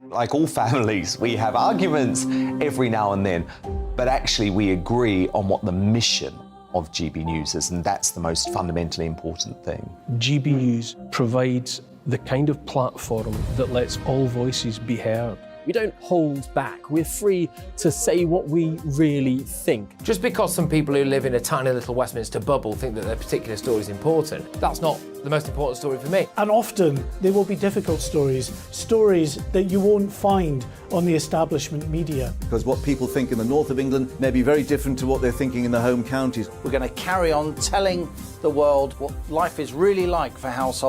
Like all families, we have arguments every now and then, but actually we agree on what the mission of GB News is, and that's the most fundamentally important thing. GB News provides the kind of platform that lets all voices be heard. We don't hold back. We're free to say what we really think. Just because some people who live in a tiny little Westminster bubble think that their particular story is important, that's not the most important story for me. And often there will be difficult stories, stories that you won't find on the establishment media. Because what people think in the north of England may be very different to what they're thinking in the home counties. We're going to carry on telling the world what life is really like for households.